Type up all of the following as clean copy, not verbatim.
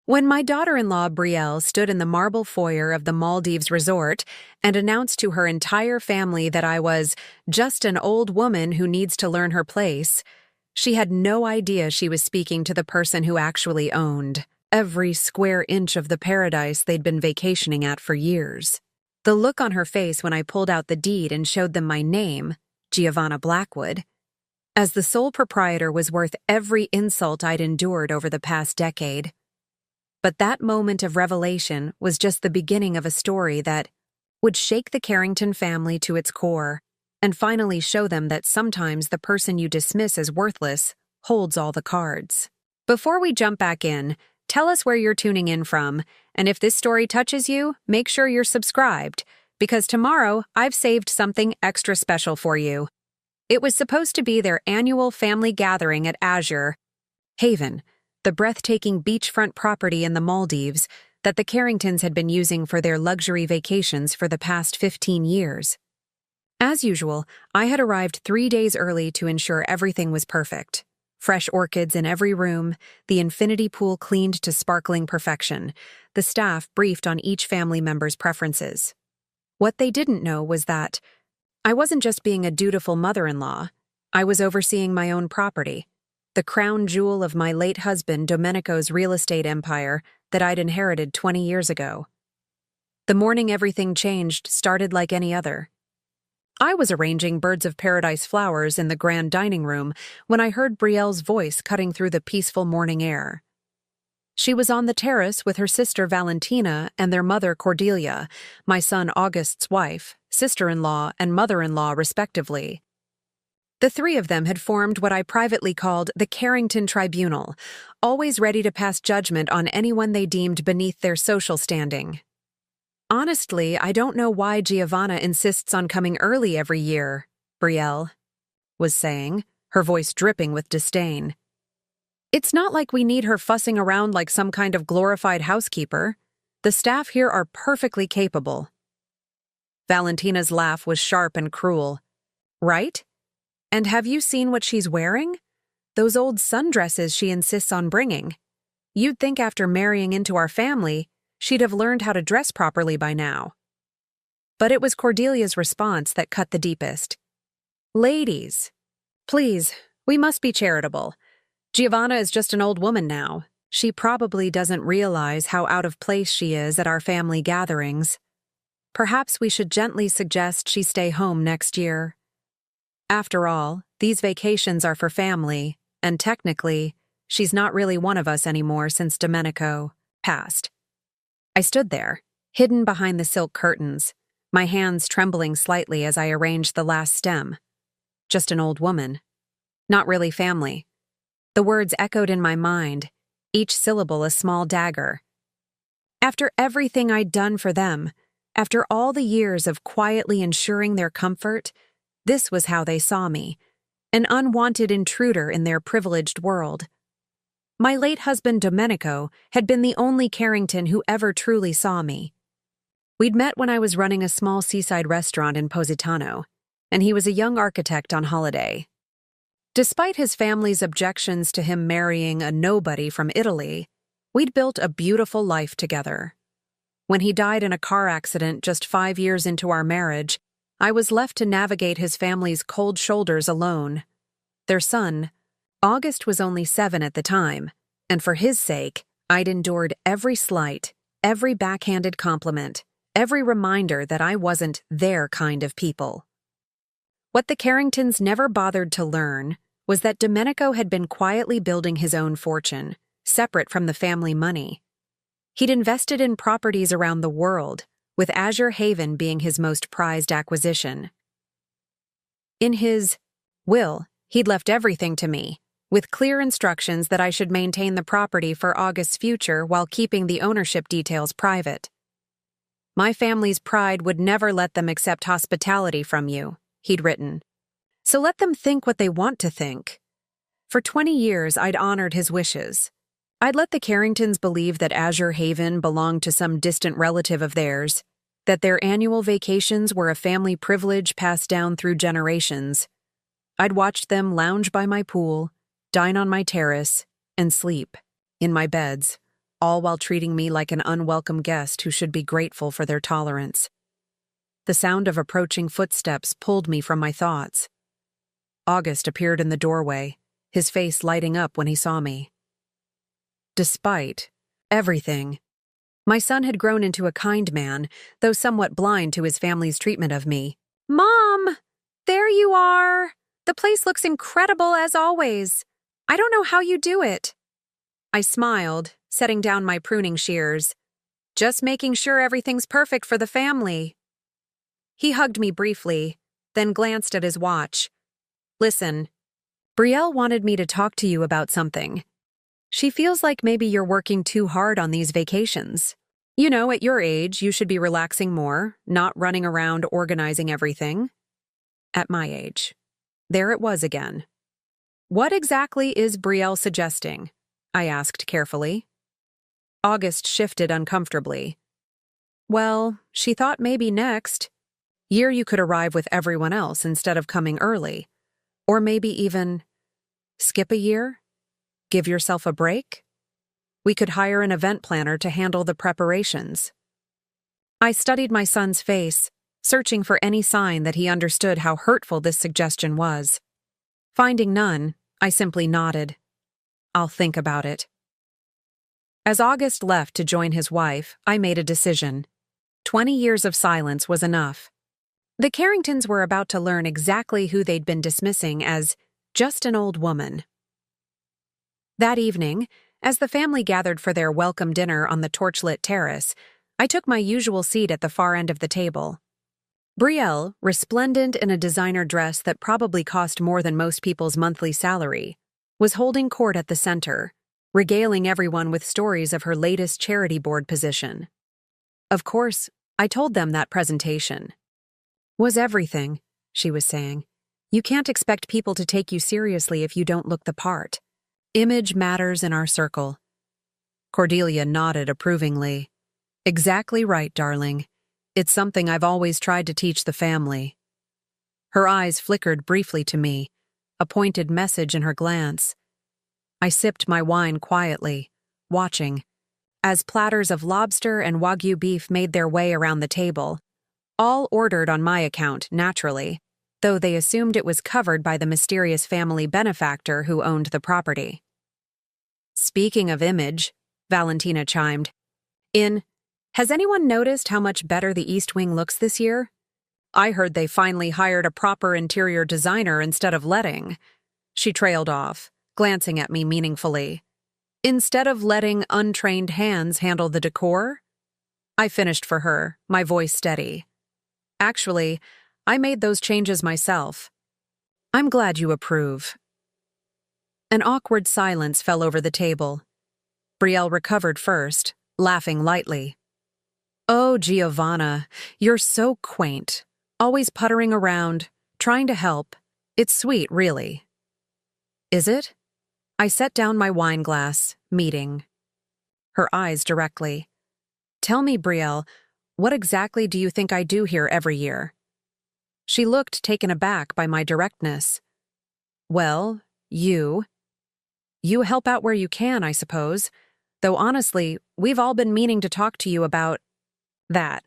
When my daughter-in-law Brielle stood in the marble foyer of the Maldives resort and announced to her entire family that I was just an old woman who needs to learn her place, she had no idea she was speaking to the person who actually owned every square inch of the paradise they'd been vacationing at for years. The look on her face when I pulled out the deed and showed them my name, Giovanna Blackwood, as the sole proprietor, was worth every insult I'd endured over the past decade. But that moment of revelation was just the beginning of a story that would shake the Carrington family to its core and finally show them that sometimes the person you dismiss as worthless holds all the cards. Before we jump back in, tell us where you're tuning in from, and if this story touches you, make sure you're subscribed, because tomorrow I've saved something extra special for you. It was supposed to be their annual family gathering at Azure Haven, the breathtaking beachfront property in the Maldives that the Carringtons had been using for their luxury vacations for the past 15 years. As usual, I had arrived 3 days early to ensure everything was perfect. Fresh orchids in every room, the infinity pool cleaned to sparkling perfection, the staff briefed on each family member's preferences. What they didn't know was that I wasn't just being a dutiful mother-in-law, I was overseeing my own property, the crown jewel of my late husband Domenico's real estate empire that I'd inherited 20 years ago. The morning everything changed started like any other. I was arranging birds of paradise flowers in the grand dining room when I heard Brielle's voice cutting through the peaceful morning air. She was on the terrace with her sister Valentina and their mother Cordelia, my son August's wife, sister-in-law, and mother-in-law respectively. The three of them had formed what I privately called the Carrington Tribunal, always ready to pass judgment on anyone they deemed beneath their social standing. Honestly, I don't know why Giovanna insists on coming early every year, Brielle was saying, her voice dripping with disdain. It's not like we need her fussing around like some kind of glorified housekeeper. The staff here are perfectly capable. Valentina's laugh was sharp and cruel. Right? And have you seen what she's wearing? Those old sundresses she insists on bringing. You'd think after marrying into our family, she'd have learned how to dress properly by now. But it was Cordelia's response that cut the deepest. Ladies, please, we must be charitable. Giovanna is just an old woman now. She probably doesn't realize how out of place she is at our family gatherings. Perhaps we should gently suggest she stay home next year. After all, these vacations are for family, and technically, she's not really one of us anymore since Domenico passed. I stood there, hidden behind the silk curtains, my hands trembling slightly as I arranged the last stem. Just an old woman. Not really family. The words echoed in my mind, each syllable a small dagger. After everything I'd done for them, after all the years of quietly ensuring their comfort, this was how they saw me, an unwanted intruder in their privileged world. My late husband Domenico had been the only Carrington who ever truly saw me. We'd met when I was running a small seaside restaurant in Positano, and he was a young architect on holiday. Despite his family's objections to him marrying a nobody from Italy, we'd built a beautiful life together. When he died in a car accident just 5 years into our marriage, I was left to navigate his family's cold shoulders alone. Their son, August, was only 7 at the time, and for his sake, I'd endured every slight, every backhanded compliment, every reminder that I wasn't their kind of people. What the Carringtons never bothered to learn was that Domenico had been quietly building his own fortune, separate from the family money. He'd invested in properties around the world, with Azure Haven being his most prized acquisition. In his will, he'd left everything to me, with clear instructions that I should maintain the property for August's future while keeping the ownership details private. My family's pride would never let them accept hospitality from you, he'd written. So let them think what they want to think. For 20 years, I'd honored his wishes. I'd let the Carringtons believe that Azure Haven belonged to some distant relative of theirs, that their annual vacations were a family privilege passed down through generations. I'd watched them lounge by my pool, dine on my terrace, and sleep in my beds, all while treating me like an unwelcome guest who should be grateful for their tolerance. The sound of approaching footsteps pulled me from my thoughts. August appeared in the doorway, his face lighting up when he saw me. Despite everything, my son had grown into a kind man, though somewhat blind to his family's treatment of me. "Mom! There you are! The place looks incredible as always. I don't know how you do it." I smiled, setting down my pruning shears. "Just making sure everything's perfect for the family." He hugged me briefly, then glanced at his watch. "Listen, Brielle wanted me to talk to you about something. She feels like maybe you're working too hard on these vacations. You know, at your age, you should be relaxing more, not running around organizing everything." At my age. There it was again. "What exactly is Brielle suggesting?" I asked carefully. August shifted uncomfortably. "Well, she thought maybe next year you could arrive with everyone else instead of coming early. Or maybe even skip a year? Give yourself a break? We could hire an event planner to handle the preparations." I studied my son's face, searching for any sign that he understood how hurtful this suggestion was. Finding none, I simply nodded. "I'll think about it." As August left to join his wife, I made a decision. 20 years of silence was enough. The Carringtons were about to learn exactly who they'd been dismissing as just an old woman. That evening, as the family gathered for their welcome dinner on the torchlit terrace, I took my usual seat at the far end of the table. Brielle, resplendent in a designer dress that probably cost more than most people's monthly salary, was holding court at the center, regaling everyone with stories of her latest charity board position. Of course, I told them that presentation was everything, she was saying. "You can't expect people to take you seriously if you don't look the part. Image matters in our circle." Cordelia nodded approvingly. "Exactly right, darling. It's something I've always tried to teach the family." Her eyes flickered briefly to me, a pointed message in her glance. I sipped my wine quietly, watching, as platters of lobster and Wagyu beef made their way around the table, all ordered on my account, naturally, though they assumed it was covered by the mysterious family benefactor who owned the property. "Speaking of image," Valentina chimed in, "has anyone noticed how much better the East Wing looks this year? I heard they finally hired a proper interior designer instead of letting." She trailed off, glancing at me meaningfully. "Instead of letting untrained hands handle the decor?" I finished for her, my voice steady. "Actually, I made those changes myself." "I'm glad you approve." An awkward silence fell over the table. Brielle recovered first, laughing lightly. "Oh, Giovanna, you're so quaint. Always puttering around, trying to help. It's sweet, really." "Is it?" I set down my wine glass, meeting her eyes directly. "Tell me, Brielle, what exactly do you think I do here every year?" She looked taken aback by my directness. "Well, you help out where you can, I suppose. Though honestly, we've all been meaning to talk to you about that.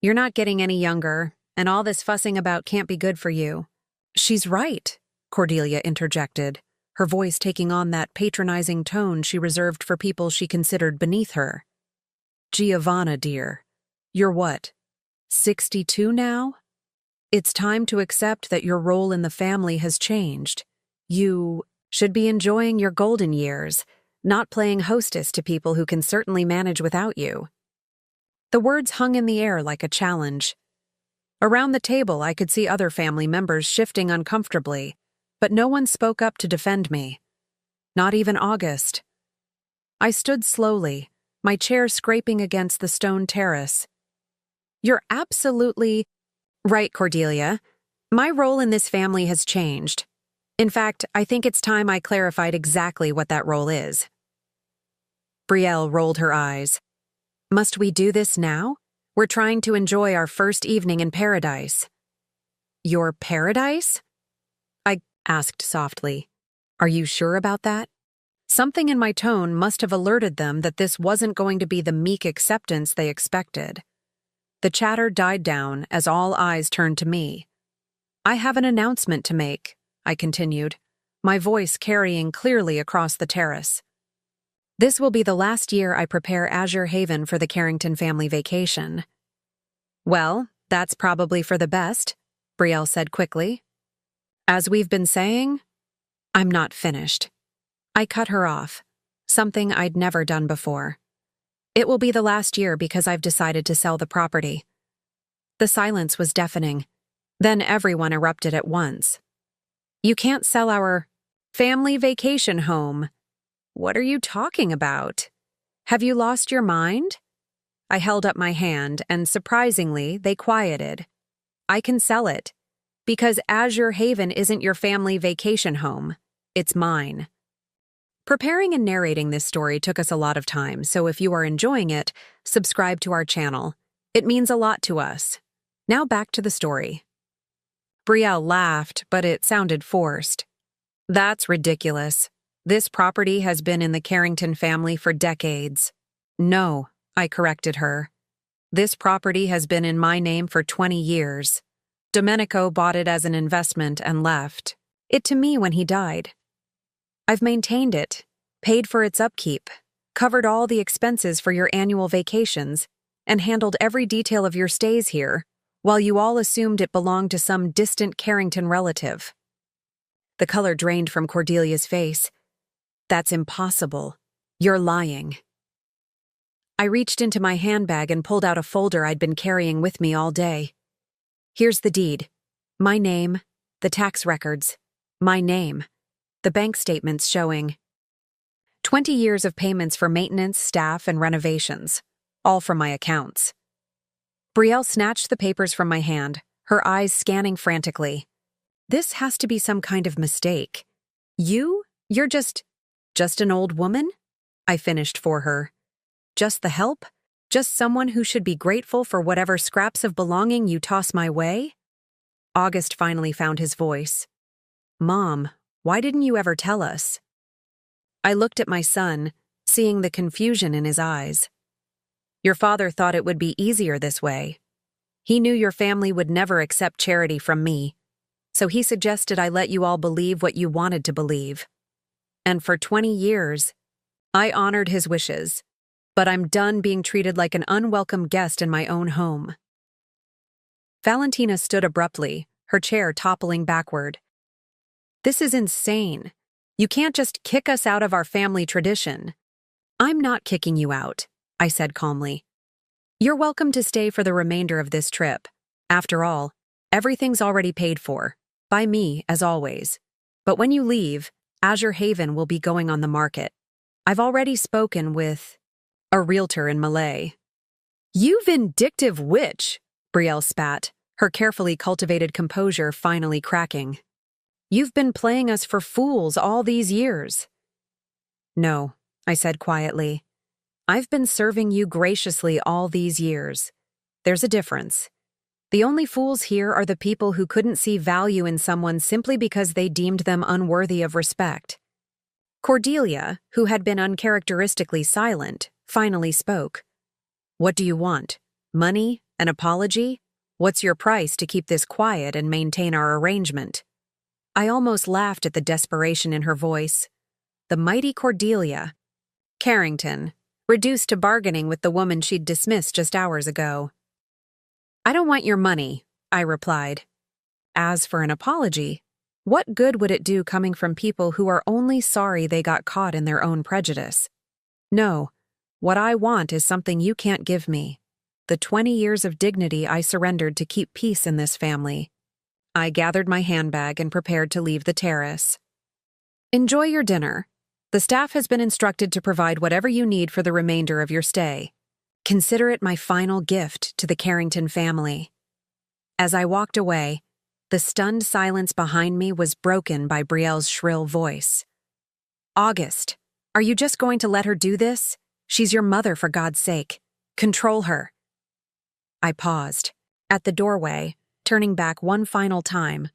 You're not getting any younger, and all this fussing about can't be good for you." "She's right," Cordelia interjected, her voice taking on that patronizing tone she reserved for people she considered beneath her. "Giovanna, dear, you're what, 62 now? It's time to accept that your role in the family has changed. You should be enjoying your golden years, not playing hostess to people who can certainly manage without you." The words hung in the air like a challenge. Around the table, I could see other family members shifting uncomfortably, but no one spoke up to defend me. Not even August. I stood slowly, my chair scraping against the stone terrace. "You're absolutely right, Cordelia. My role in this family has changed. In fact, I think it's time I clarified exactly what that role is." Brielle rolled her eyes. "Must we do this now? We're trying to enjoy our first evening in paradise." "Your paradise?" I asked softly. "Are you sure about that?" Something in my tone must have alerted them that this wasn't going to be the meek acceptance they expected. The chatter died down as all eyes turned to me. "I have an announcement to make," I continued, my voice carrying clearly across the terrace. "This will be the last year I prepare Azure Haven for the Carrington family vacation." "Well, that's probably for the best," Brielle said quickly. "As we've been saying," I'm not finished. I cut her off, something I'd never done before. "It will be the last year because I've decided to sell the property." The silence was deafening. Then everyone erupted at once. "You can't sell our family vacation home. What are you talking about? Have you lost your mind?" I held up my hand, and surprisingly, they quieted. "I can sell it. Because Azure Haven isn't your family vacation home. It's mine." Preparing and narrating this story took us a lot of time, so if you are enjoying it, subscribe to our channel. It means a lot to us. Now back to the story. Brielle laughed, but it sounded forced. "That's ridiculous. This property has been in the Carrington family for decades." "No," I corrected her. "This property has been in my name for 20 years. Domenico bought it as an investment and left it to me when he died. I've maintained it, paid for its upkeep, covered all the expenses for your annual vacations, and handled every detail of your stays here, while you all assumed it belonged to some distant Carrington relative." The color drained from Cordelia's face. "That's impossible. You're lying." I reached into my handbag and pulled out a folder I'd been carrying with me all day. "Here's the deed. My name, the tax records, my name, the bank statements showing 20 years of payments for maintenance, staff, and renovations, all from my accounts." Brielle snatched the papers from my hand, her eyes scanning frantically. "This has to be some kind of mistake. You're just an old woman?" I finished for her. "Just the help? Just someone who should be grateful for whatever scraps of belonging you toss my way?" August finally found his voice. "Mom, why didn't you ever tell us?" I looked at my son, seeing the confusion in his eyes. "Your father thought it would be easier this way. He knew your family would never accept charity from me, so he suggested I let you all believe what you wanted to believe. And for 20 years, I honored his wishes, but I'm done being treated like an unwelcome guest in my own home." Valentina stood abruptly, her chair toppling backward. "This is insane. You can't just kick us out of our family tradition." "I'm not kicking you out," I said calmly. "You're welcome to stay for the remainder of this trip. After all, everything's already paid for, by me, as always. But when you leave, Azure Haven will be going on the market. I've already spoken with a realtor in Malay." "You vindictive witch," Brielle spat, her carefully cultivated composure finally cracking. "You've been playing us for fools all these years." "No," I said quietly. "I've been serving you graciously all these years. There's a difference. The only fools here are the people who couldn't see value in someone simply because they deemed them unworthy of respect." Cordelia, who had been uncharacteristically silent, finally spoke. "What do you want? Money? An apology? What's your price to keep this quiet and maintain our arrangement?" I almost laughed at the desperation in her voice. The mighty Cordelia. Carrington, reduced to bargaining with the woman she'd dismissed just hours ago. "I don't want your money," I replied. As for an apology, what good would it do coming from people who are only sorry they got caught in their own prejudice? No, what I want is something you can't give me. The 20 years of dignity I surrendered to keep peace in this family. I gathered my handbag and prepared to leave the terrace. "Enjoy your dinner. The staff has been instructed to provide whatever you need for the remainder of your stay. Consider it my final gift to the Carrington family." As I walked away, the stunned silence behind me was broken by Brielle's shrill voice. "August, are you just going to let her do this? She's your mother, for God's sake. Control her." I paused, at the doorway, turning back one final time.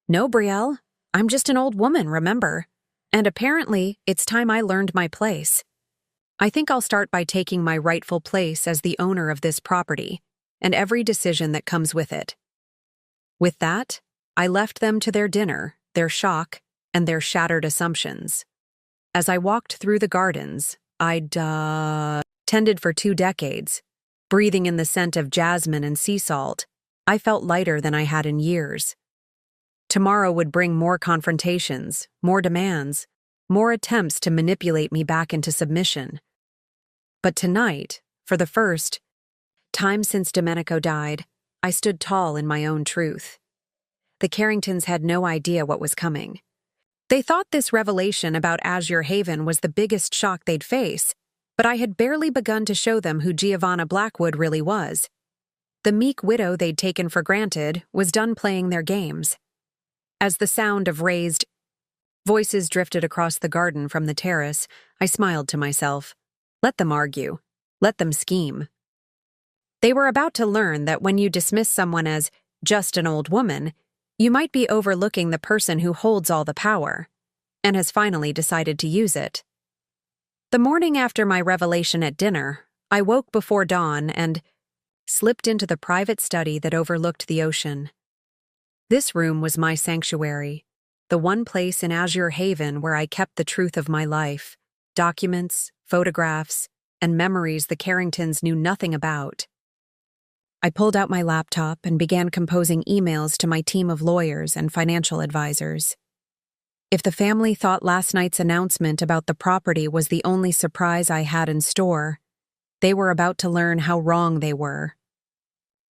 "No, Brielle, I'm just an old woman, remember? And apparently, it's time I learned my place. I think I'll start by taking my rightful place as the owner of this property, and every decision that comes with it. With that, I left them to their dinner, their shock, and their shattered assumptions. As I walked through the gardens, I'd tended for 2 decades, breathing in the scent of jasmine and sea salt, I felt lighter than I had in years. Tomorrow would bring more confrontations, more demands, more attempts to manipulate me back into submission. But tonight, for the first time since Domenico died, I stood tall in my own truth. The Carringtons had no idea what was coming. They thought this revelation about Azure Haven was the biggest shock they'd face, but I had barely begun to show them who Giovanna Blackwood really was. The meek widow they'd taken for granted was done playing their games. As the sound of raised voices drifted across the garden from the terrace, I smiled to myself. Let them argue. Let them scheme. They were about to learn that when you dismiss someone as just an old woman, you might be overlooking the person who holds all the power, and has finally decided to use it. The morning after my revelation at dinner, I woke before dawn and slipped into the private study that overlooked the ocean. This room was my sanctuary, the one place in Azure Haven where I kept the truth of my life, documents, photographs, and memories the Carringtons knew nothing about. I pulled out my laptop and began composing emails to my team of lawyers and financial advisors. If the family thought last night's announcement about the property was the only surprise I had in store, they were about to learn how wrong they were.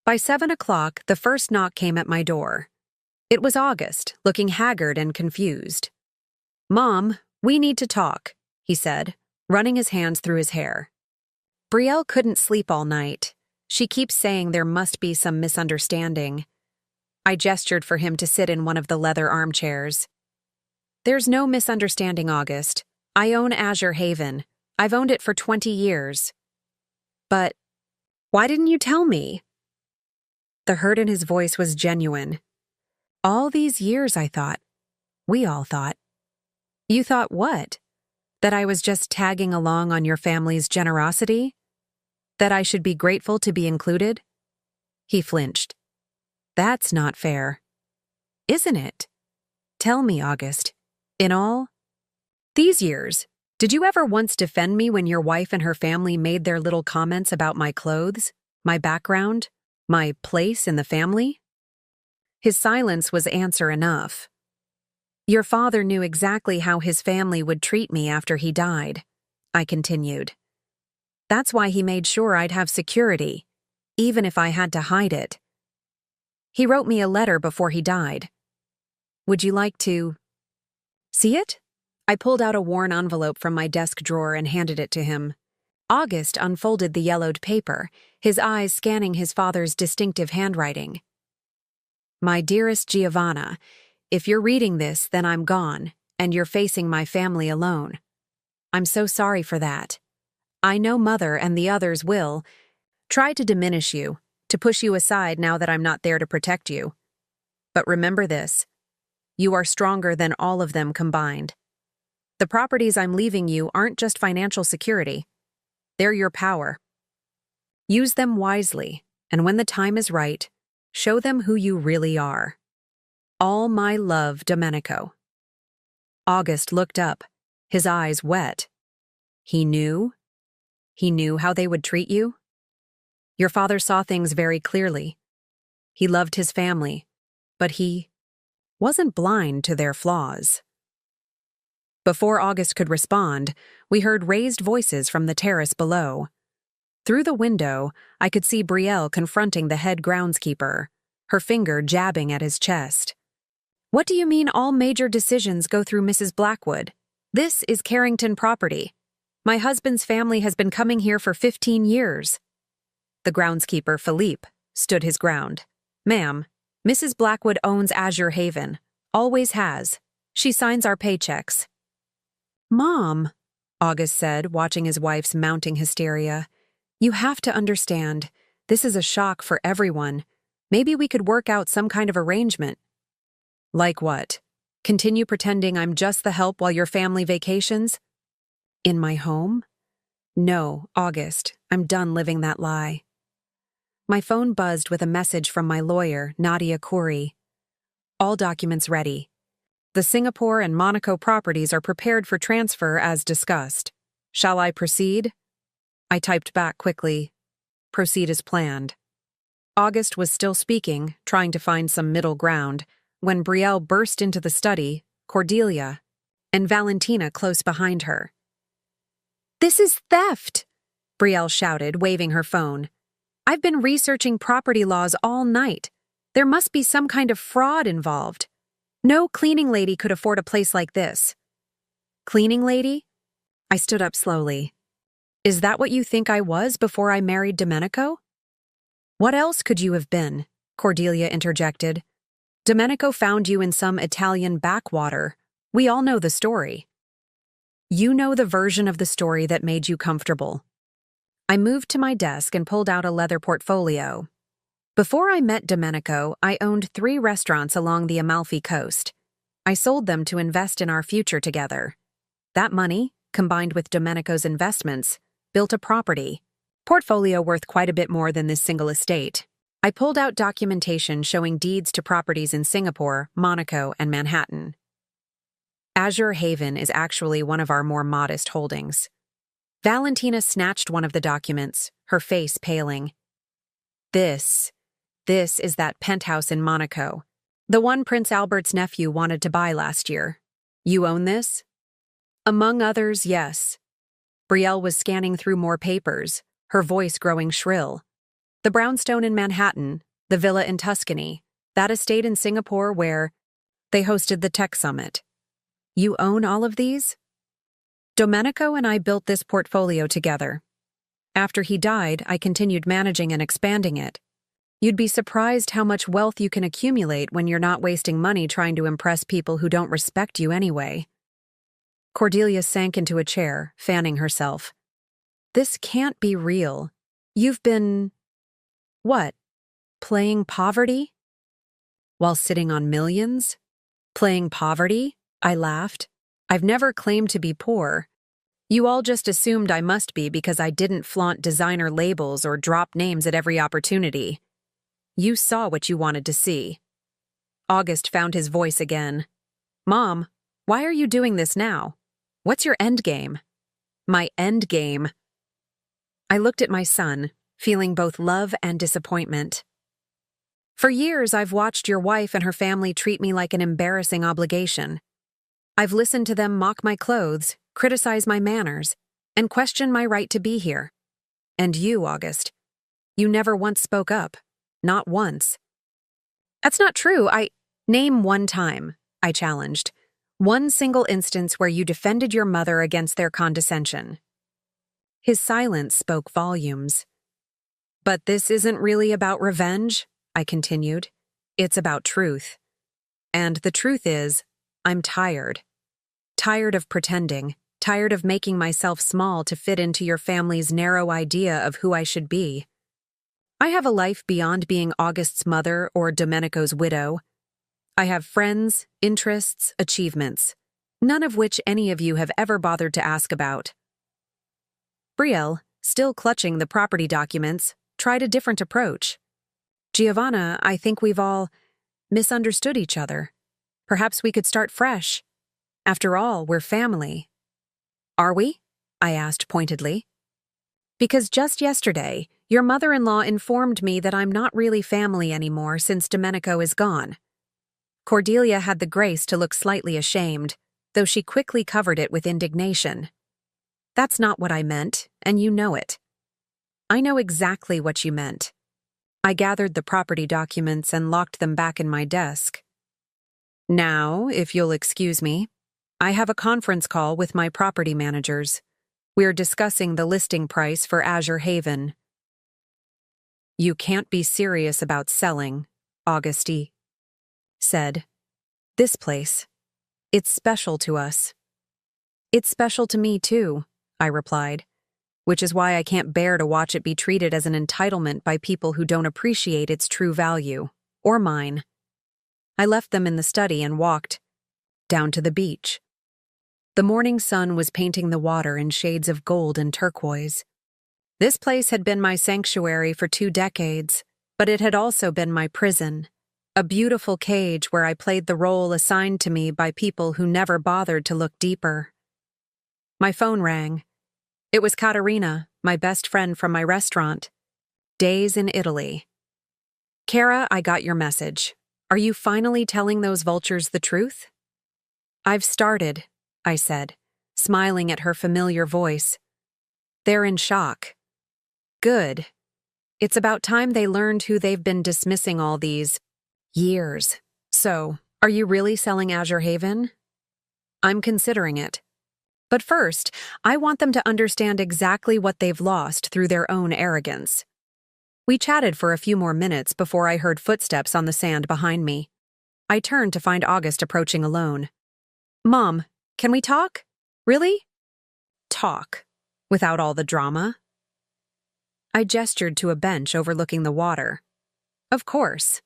By 7 o'clock, the first knock came at my door. It was August, looking haggard and confused. "Mom, we need to talk," he said, running his hands through his hair. "Brielle couldn't sleep all night. She keeps saying there must be some misunderstanding." I gestured for him to sit in one of the leather armchairs. "There's no misunderstanding, August. I own Azure Haven. I've owned it for 20 years. But why didn't you tell me?" The hurt in his voice was genuine. "All these years, I thought. We all thought." "You thought what? That I was just tagging along on your family's generosity? That I should be grateful to be included?" He flinched. "That's not fair." "Isn't it? Tell me, August. In all these years, did you ever once defend me when your wife and her family made their little comments about my clothes, my background, my place in the family?" His silence was answer enough. "Your father knew exactly how his family would treat me after he died," I continued. "That's why he made sure I'd have security, even if I had to hide it. He wrote me a letter before he died. Would you like to see it?" I pulled out a worn envelope from my desk drawer and handed it to him. August unfolded the yellowed paper, his eyes scanning his father's distinctive handwriting. "My dearest Giovanna, if you're reading this, then I'm gone, and you're facing my family alone. I'm so sorry for that. I know Mother and the others will try to diminish you, to push you aside now that I'm not there to protect you. But remember this, you are stronger than all of them combined. The properties I'm leaving you aren't just financial security. They're your power. Use them wisely, and when the time is right, show them who you really are. All my love, Domenico." August looked up, his eyes wet. He knew? He knew how they would treat you? Your father saw things very clearly. He loved his family, but he wasn't blind to their flaws. Before August could respond, we heard raised voices from the terrace below. Through the window, I could see Brielle confronting the head groundskeeper, her finger jabbing at his chest. "What do you mean all major decisions go through Mrs. Blackwood? This is Carrington property. My husband's family has been coming here for 15 years. The groundskeeper, Philippe, stood his ground. "Ma'am, Mrs. Blackwood owns Azure Haven. Always has. She signs our paychecks." "Mom," August said, watching his wife's mounting hysteria, "you have to understand. This is a shock for everyone. Maybe we could work out some kind of arrangement." "Like what?" Continue pretending I'm just the help while your family vacations? In my home? No, August, I'm done living that lie. My phone buzzed with a message from my lawyer, Nadia Khoury. All documents ready. The Singapore and Monaco properties are prepared for transfer as discussed. Shall I proceed? I typed back quickly. Proceed as planned. August was still speaking, trying to find some middle ground, when Brielle burst into the study, Cordelia, and Valentina close behind her. "This is theft!" Brielle shouted, waving her phone. "I've been researching property laws all night. There must be some kind of fraud involved. No cleaning lady could afford a place like this." "Cleaning lady?" I stood up slowly. "Is that what you think I was before I married Domenico?" "What else could you have been?" Cordelia interjected. "Domenico found you in some Italian backwater. We all know the story." "You know the version of the story that made you comfortable." I moved to my desk and pulled out a leather portfolio. Before I met Domenico, I owned 3 restaurants along the Amalfi Coast. I sold them to invest in our future together. That money, combined with Domenico's investments, built a property portfolio worth quite a bit more than this single estate. I pulled out documentation showing deeds to properties in Singapore, Monaco, and Manhattan. Azure Haven is actually one of our more modest holdings. Valentina snatched one of the documents, her face paling. This is that penthouse in Monaco, the one Prince Albert's nephew wanted to buy last year. You own this? Among others, yes. Brielle was scanning through more papers, her voice growing shrill. The brownstone in Manhattan, the villa in Tuscany, that estate in Singapore where they hosted the tech summit. You own all of these? Domenico and I built this portfolio together. After he died, I continued managing and expanding it. You'd be surprised how much wealth you can accumulate when you're not wasting money trying to impress people who don't respect you anyway. Cordelia sank into a chair, fanning herself. This can't be real. You've been... What? Playing poverty? While sitting on millions? Playing poverty? I laughed. I've never claimed to be poor. You all just assumed I must be because I didn't flaunt designer labels or drop names at every opportunity. You saw what you wanted to see. August found his voice again. Mom, why are you doing this now? What's your end game? My end game. I looked at my son, feeling both love and disappointment. For years, I've watched your wife and her family treat me like an embarrassing obligation. I've listened to them mock my clothes, criticize my manners, and question my right to be here. And you, August, you never once spoke up. Not once. That's not true. Name one time, I challenged. One single instance where you defended your mother against their condescension. His silence spoke volumes. But this isn't really about revenge, I continued. It's about truth. And the truth is, I'm tired. Tired of pretending. Tired of making myself small to fit into your family's narrow idea of who I should be. I have a life beyond being August's mother or Domenico's widow. I have friends, interests, achievements, none of which any of you have ever bothered to ask about. Brielle, still clutching the property documents, tried a different approach. Giovanna, I think we've all misunderstood each other. Perhaps we could start fresh. After all, we're family. Are we? I asked pointedly. Because just yesterday, your mother-in-law informed me that I'm not really family anymore since Domenico is gone. Cordelia had the grace to look slightly ashamed, though she quickly covered it with indignation. That's not what I meant, and you know it. I know exactly what you meant. I gathered the property documents and locked them back in my desk. Now, if you'll excuse me, I have a conference call with my property managers. We're discussing the listing price for Azure Haven. You can't be serious about selling, Auguste said. This place, it's special to us. It's special to me too, I replied, which is why I can't bear to watch it be treated as an entitlement by people who don't appreciate its true value, or mine. I left them in the study and walked. down to the beach. The morning sun was painting the water in shades of gold and turquoise. This place had been my sanctuary for 2 decades, but it had also been my prison, a beautiful cage where I played the role assigned to me by people who never bothered to look deeper. My phone rang. It was Katerina, my best friend from my restaurant. Days in Italy. Kara, I got your message. Are you finally telling those vultures the truth? I've started, I said, smiling at her familiar voice. They're in shock. Good. It's about time they learned who they've been dismissing all these years. So, are you really selling Azure Haven? I'm considering it. But first, I want them to understand exactly what they've lost through their own arrogance. We chatted for a few more minutes before I heard footsteps on the sand behind me. I turned to find August approaching alone. Mom, can we talk? Really? Talk. Without all the drama? I gestured to a bench overlooking the water. Of course.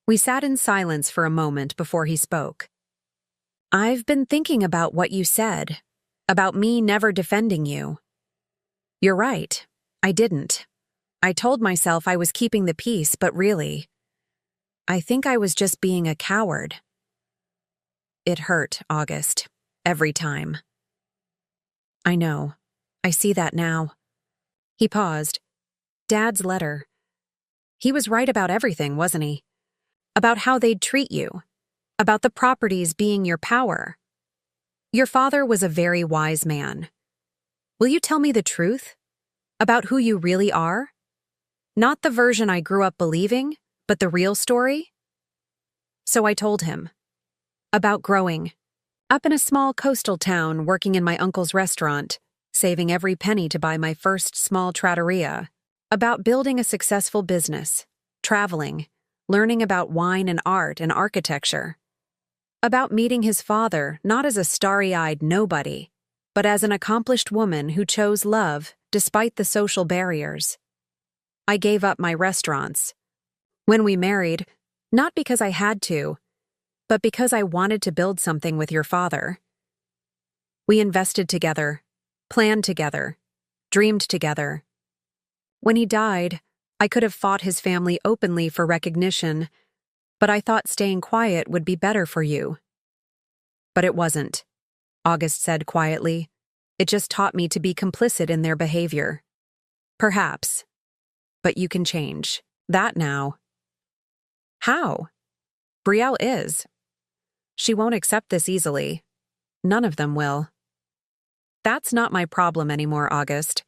We sat in silence for a moment before he spoke. I've been thinking about what you said, about me never defending you. You're right, I didn't. I told myself I was keeping the peace, but really, I think I was just being a coward. It hurt, August, every time. I know. I see that now. He paused. Dad's letter. He was right about everything, wasn't he? About how they'd treat you. About the properties being your power. Your father was a very wise man. Will you tell me the truth? About who you really are? Not the version I grew up believing, but the real story? So I told him. About growing. Up in a small coastal town working in my uncle's restaurant, saving every penny to buy my first small trattoria. About building a successful business, traveling, learning about wine and art and architecture. About meeting his father not as a starry-eyed nobody, but as an accomplished woman who chose love despite the social barriers. I gave up my restaurants. When we married, not because I had to, but because I wanted to build something with your father. We invested together, planned together, dreamed together. When he died, I could have fought his family openly for recognition, but I thought staying quiet would be better for you. But it wasn't, August said quietly. It just taught me to be complicit in their behavior. Perhaps. But you can change. That now. How? Brielle is. She won't accept this easily. None of them will. That's not my problem anymore, August.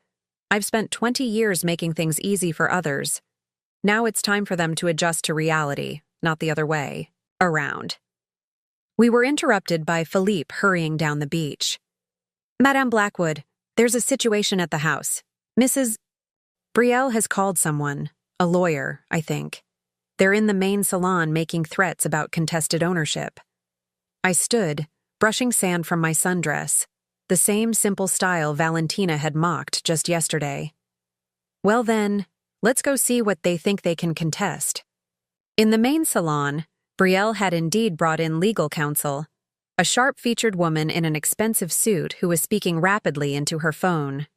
I've spent 20 years making things easy for others. Now it's time for them to adjust to reality, not the other way around. We were interrupted by Philippe hurrying down the beach. Madame Blackwood, there's a situation at the house. Mrs. Brielle has called someone, a lawyer, I think. They're in the main salon making threats about contested ownership. I stood, brushing sand from my sundress, the same simple style Valentina had mocked just yesterday. Well then, let's go see what they think they can contest. In the main salon, Brielle had indeed brought in legal counsel, a sharp-featured woman in an expensive suit who was speaking rapidly into her phone.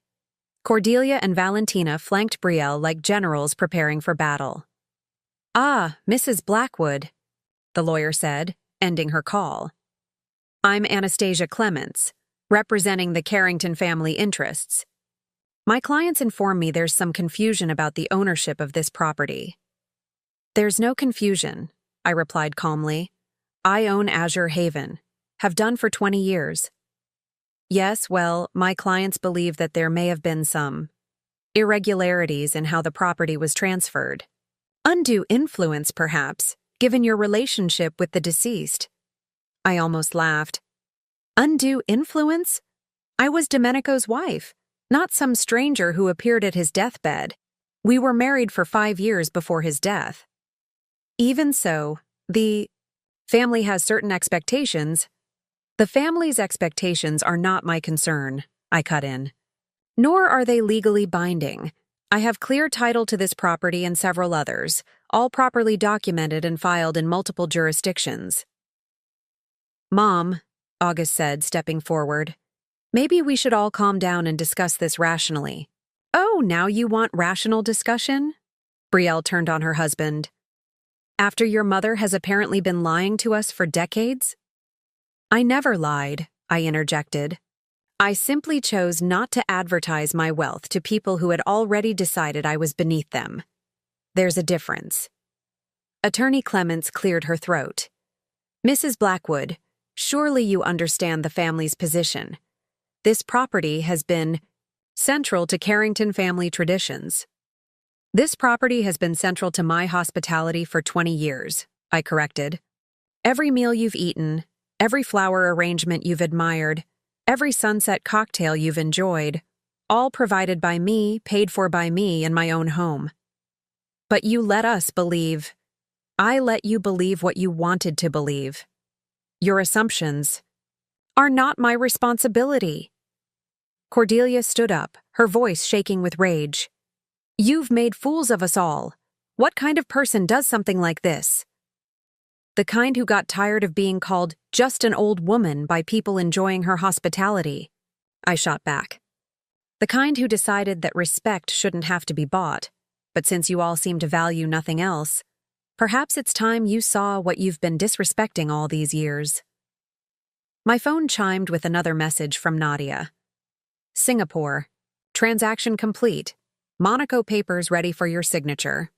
Cordelia and Valentina flanked Brielle like generals preparing for battle. Ah, Mrs. Blackwood, the lawyer said, ending her call. I'm Anastasia Clements, representing the Carrington family interests. My clients inform me there's some confusion about the ownership of this property. There's no confusion, I replied calmly. I own Azure Haven, have done for 20 years. Yes, well, my clients believe that there may have been some irregularities in how the property was transferred. Undue influence, perhaps, given your relationship with the deceased. I almost laughed. Undue influence? I was Domenico's wife, not some stranger who appeared at his deathbed. We were married for 5 years before his death. Even so, the family has certain expectations. The family's expectations are not my concern, I cut in. Nor are they legally binding. I have clear title to this property and several others, all properly documented and filed in multiple jurisdictions. Mom, August said, stepping forward, maybe we should all calm down and discuss this rationally. Oh, now you want rational discussion? Brielle turned on her husband. After your mother has apparently been lying to us for decades? I never lied, I interjected. I simply chose not to advertise my wealth to people who had already decided I was beneath them. There's a difference. Attorney Clements cleared her throat. Mrs. Blackwood, surely you understand the family's position. This property has been central to Carrington family traditions. This property has been central to my hospitality for 20 years, I corrected. Every meal you've eaten, every flower arrangement you've admired, every sunset cocktail you've enjoyed, all provided by me, paid for by me in my own home. But you let us believe. I let you believe what you wanted to believe. Your assumptions are not my responsibility. Cordelia stood up, her voice shaking with rage. You've made fools of us all. What kind of person does something like this? The kind who got tired of being called just an old woman by people enjoying her hospitality, I shot back. The kind who decided that respect shouldn't have to be bought, but since you all seem to value nothing else, perhaps it's time you saw what you've been disrespecting all these years. My phone chimed with another message from Nadia. Singapore. Transaction complete. Monaco papers ready for your signature.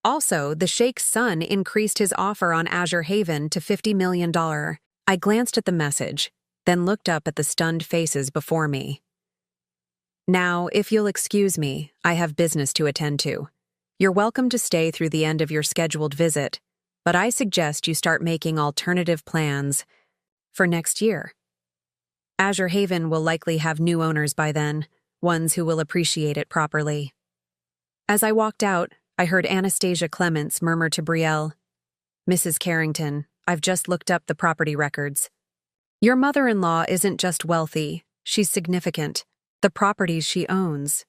Also, the Sheikh's son increased his offer on Azure Haven to $50 million. I glanced at the message, then looked up at the stunned faces before me. Now, if you'll excuse me, I have business to attend to. You're welcome to stay through the end of your scheduled visit, but I suggest you start making alternative plans for next year. Azure Haven will likely have new owners by then, ones who will appreciate it properly. As I walked out, I heard Anastasia Clements murmur to Brielle, Mrs. Carrington, I've just looked up the property records. Your mother-in-law isn't just wealthy, she's significant. The properties she owns.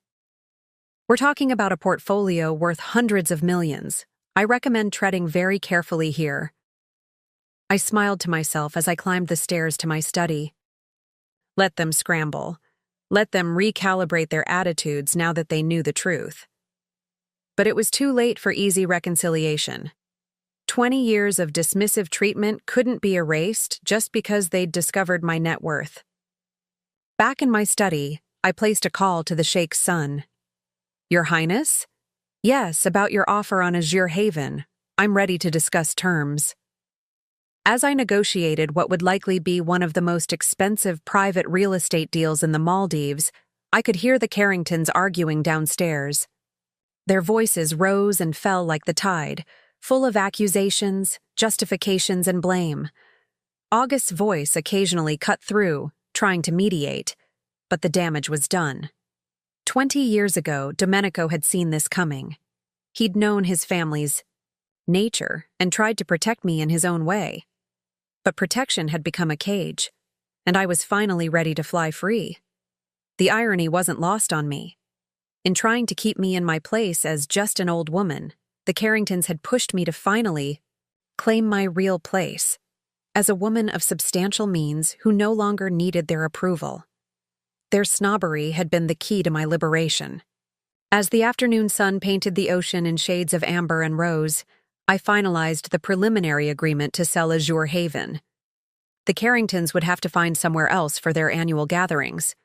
We're talking about a portfolio worth hundreds of millions. I recommend treading very carefully here. I smiled to myself as I climbed the stairs to my study. Let them scramble. Let them recalibrate their attitudes now that they knew the truth. But it was too late for easy reconciliation. 20 years of dismissive treatment couldn't be erased just because they'd discovered my net worth. Back in my study, I placed a call to the Sheikh's son. Your Highness? Yes, about your offer on Azure Haven. I'm ready to discuss terms. As I negotiated what would likely be one of the most expensive private real estate deals in the Maldives, I could hear the Carringtons arguing downstairs. Their voices rose and fell like the tide, full of accusations, justifications, and blame. August's voice occasionally cut through, trying to mediate, but the damage was done. 20 years ago, Domenico had seen this coming. He'd known his family's nature and tried to protect me in his own way. But protection had become a cage, and I was finally ready to fly free. The irony wasn't lost on me. In trying to keep me in my place as just an old woman, the Carringtons had pushed me to finally claim my real place, as a woman of substantial means who no longer needed their approval. Their snobbery had been the key to my liberation. As the afternoon sun painted the ocean in shades of amber and rose, I finalized the preliminary agreement to sell Azure Haven. The Carringtons would have to find somewhere else for their annual gatherings,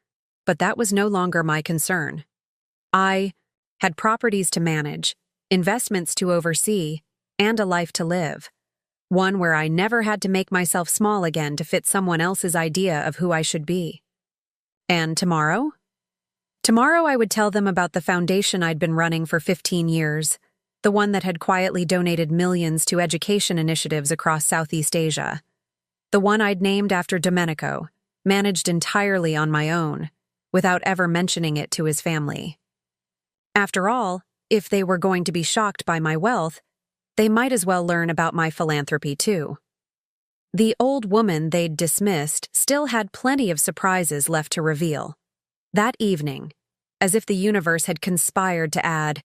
but that was no longer my concern. I had properties to manage, investments to oversee, and a life to live. One where I never had to make myself small again to fit someone else's idea of who I should be. And tomorrow? Tomorrow I would tell them about the foundation I'd been running for 15 years, the one that had quietly donated millions to education initiatives across Southeast Asia. The one I'd named after Domenico, managed entirely on my own, without ever mentioning it to his family. After all, if they were going to be shocked by my wealth, they might as well learn about my philanthropy too. The old woman they'd dismissed still had plenty of surprises left to reveal. That evening, as if the universe had conspired to add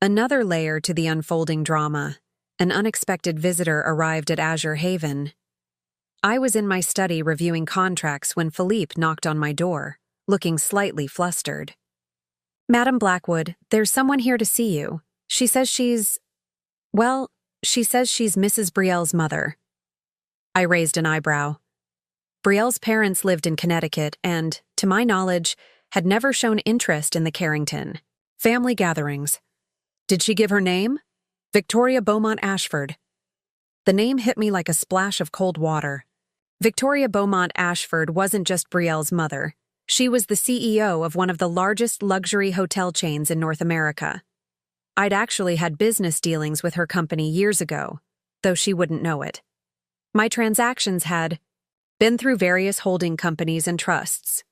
another layer to the unfolding drama, an unexpected visitor arrived at Azure Haven. I was in my study reviewing contracts when Philippe knocked on my door, looking slightly flustered. "Madam Blackwood, there's someone here to see you. She says she's Mrs. Brielle's mother." I raised an eyebrow. Brielle's parents lived in Connecticut and, to my knowledge, had never shown interest in the Carrington family gatherings. "Did she give her name?" "Victoria Beaumont Ashford." The name hit me like a splash of cold water. Victoria Beaumont Ashford wasn't just Brielle's mother. She was the CEO of one of the largest luxury hotel chains in North America. I'd actually had business dealings with her company years ago, though she wouldn't know it. My transactions had been through various holding companies and trusts.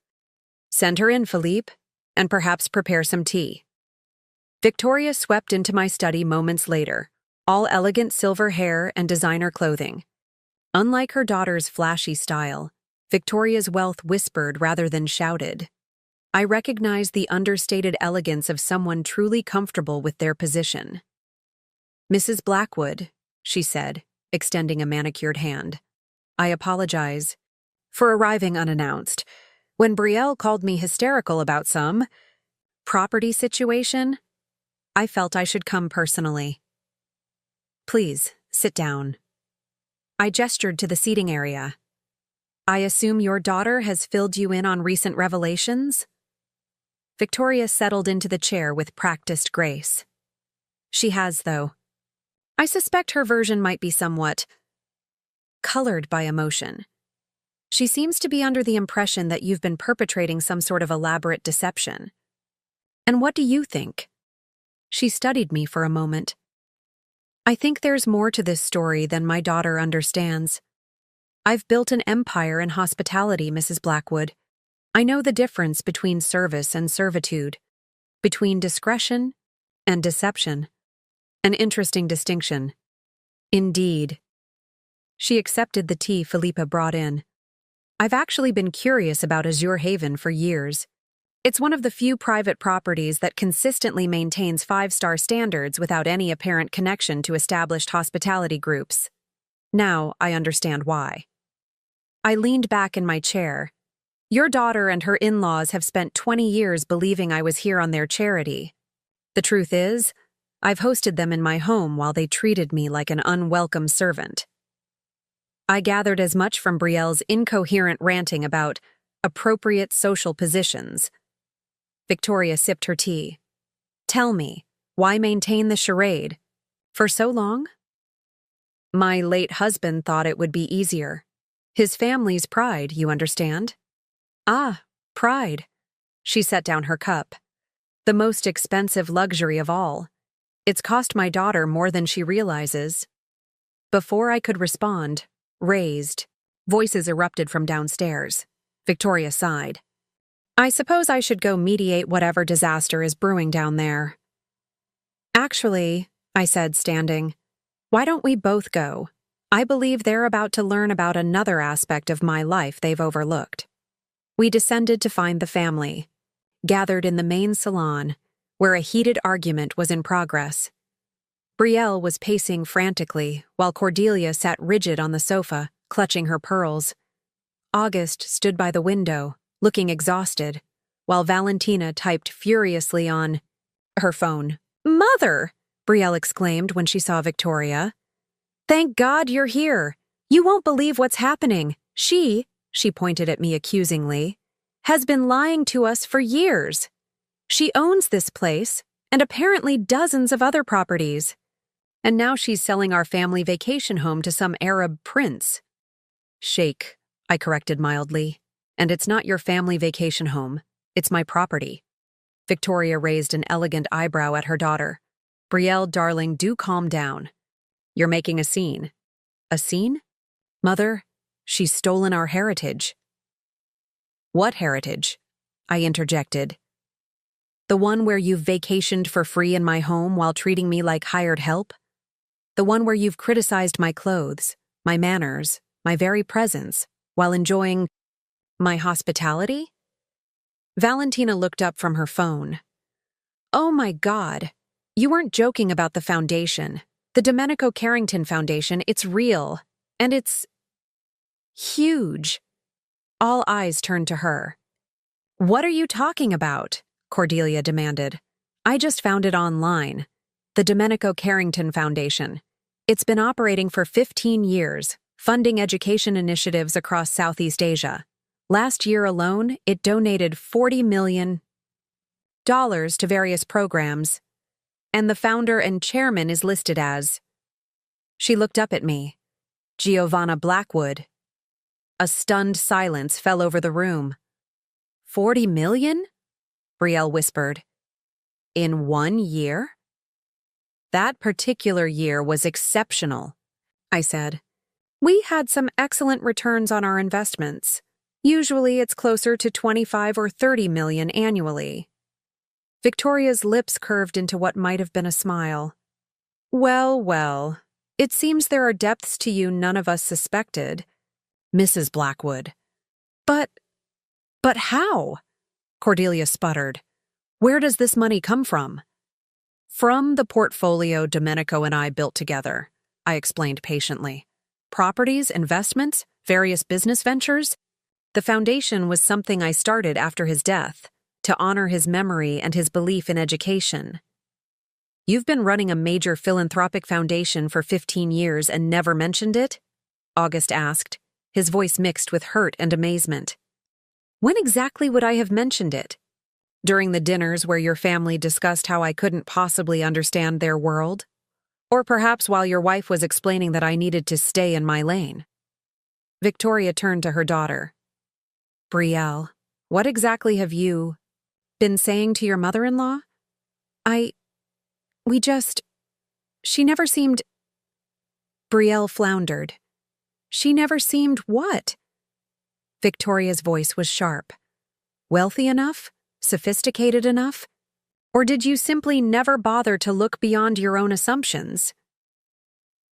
"Send her in, Philippe, and perhaps prepare some tea." Victoria swept into my study moments later, all elegant silver hair and designer clothing. Unlike her daughter's flashy style, Victoria's wealth whispered rather than shouted. I recognized the understated elegance of someone truly comfortable with their position. "Mrs. Blackwood," she said, extending a manicured hand. "I apologize for arriving unannounced. When Brielle called me hysterical about some property situation, I felt I should come personally. Please, sit down." I gestured to the seating area. "I assume your daughter has filled you in on recent revelations?" Victoria settled into the chair with practiced grace. "She has, though. I suspect her version might be somewhat colored by emotion. She seems to be under the impression that you've been perpetrating some sort of elaborate deception. And what do you think?" She studied me for a moment. "I think there's more to this story than my daughter understands. I've built an empire in hospitality, Mrs. Blackwood. I know the difference between service and servitude, between discretion and deception. An interesting distinction." "Indeed." She accepted the tea Philippa brought in. "I've actually been curious about Azure Haven for years. It's one of the few private properties that consistently maintains five-star standards without any apparent connection to established hospitality groups. Now I understand why." I leaned back in my chair. "Your daughter and her in-laws have spent 20 years believing I was here on their charity. The truth is, I've hosted them in my home while they treated me like an unwelcome servant." I gathered as much from Brielle's incoherent ranting about appropriate social positions. Victoria sipped her tea. "Tell me, why maintain the charade? For so long?" "My late husband thought it would be easier. His family's pride, you understand?" "Ah, pride." She set down her cup. "The most expensive luxury of all. It's cost my daughter more than she realizes." Before I could respond, raised voices erupted from downstairs. Victoria sighed. "I suppose I should go mediate whatever disaster is brewing down there." "Actually," I said, standing, "why don't we both go? I believe they're about to learn about another aspect of my life they've overlooked." We descended to find the family, gathered in the main salon, where a heated argument was in progress. Brielle was pacing frantically, while Cordelia sat rigid on the sofa, clutching her pearls. August stood by the window, looking exhausted, while Valentina typed furiously on her phone. "Mother!" Brielle exclaimed when she saw Victoria. "Thank God you're here. You won't believe what's happening. She pointed at me accusingly, has been lying to us for years. She owns this place, and apparently dozens of other properties. And now she's selling our family vacation home to some Arab prince." "Sheikh," I corrected mildly. "And it's not your family vacation home. It's my property." Victoria raised an elegant eyebrow at her daughter. "Brielle, darling, do calm down. You're making a scene." "A scene? Mother, she's stolen our heritage." "What heritage?" I interjected. "The one where you've vacationed for free in my home while treating me like hired help? The one where you've criticized my clothes, my manners, my very presence, while enjoying my hospitality?" Valentina looked up from her phone. "Oh my God. You weren't joking about the foundation. The Domenico Carrington Foundation, it's real. And it's..." Huge. All eyes turned to her. "What are you talking about?" Cordelia demanded. "I just found it online. The Domenico Carrington Foundation. It's been operating for 15 years, funding education initiatives across Southeast Asia. Last year alone, it donated $40 million to various programs, and the founder and chairman is listed as..." She looked up at me. "Giovanna Blackwood." A stunned silence fell over the room. "$40 million?" Brielle whispered. "In 1 year?" "That particular year was exceptional," I said. "We had some excellent returns on our investments. Usually it's closer to 25 or 30 million annually." Victoria's lips curved into what might have been a smile. "Well, well, it seems there are depths to you none of us suspected, Mrs. Blackwood." But how?" Cordelia sputtered. "Where does this money come from?" "From the portfolio Domenico and I built together," I explained patiently. "Properties, investments, various business ventures. The foundation was something I started after his death, to honor his memory and his belief in education." "You've been running a major philanthropic foundation for 15 years and never mentioned it?" August asked, his voice mixed with hurt and amazement. "When exactly would I have mentioned it? During the dinners where your family discussed how I couldn't possibly understand their world? Or perhaps while your wife was explaining that I needed to stay in my lane?" Victoria turned to her daughter. "Brielle, what exactly have you been saying to your mother-in-law?" She never seemed..." Brielle floundered. "She never seemed what?" Victoria's voice was sharp. "Wealthy enough? Sophisticated enough? Or did you simply never bother to look beyond your own assumptions?"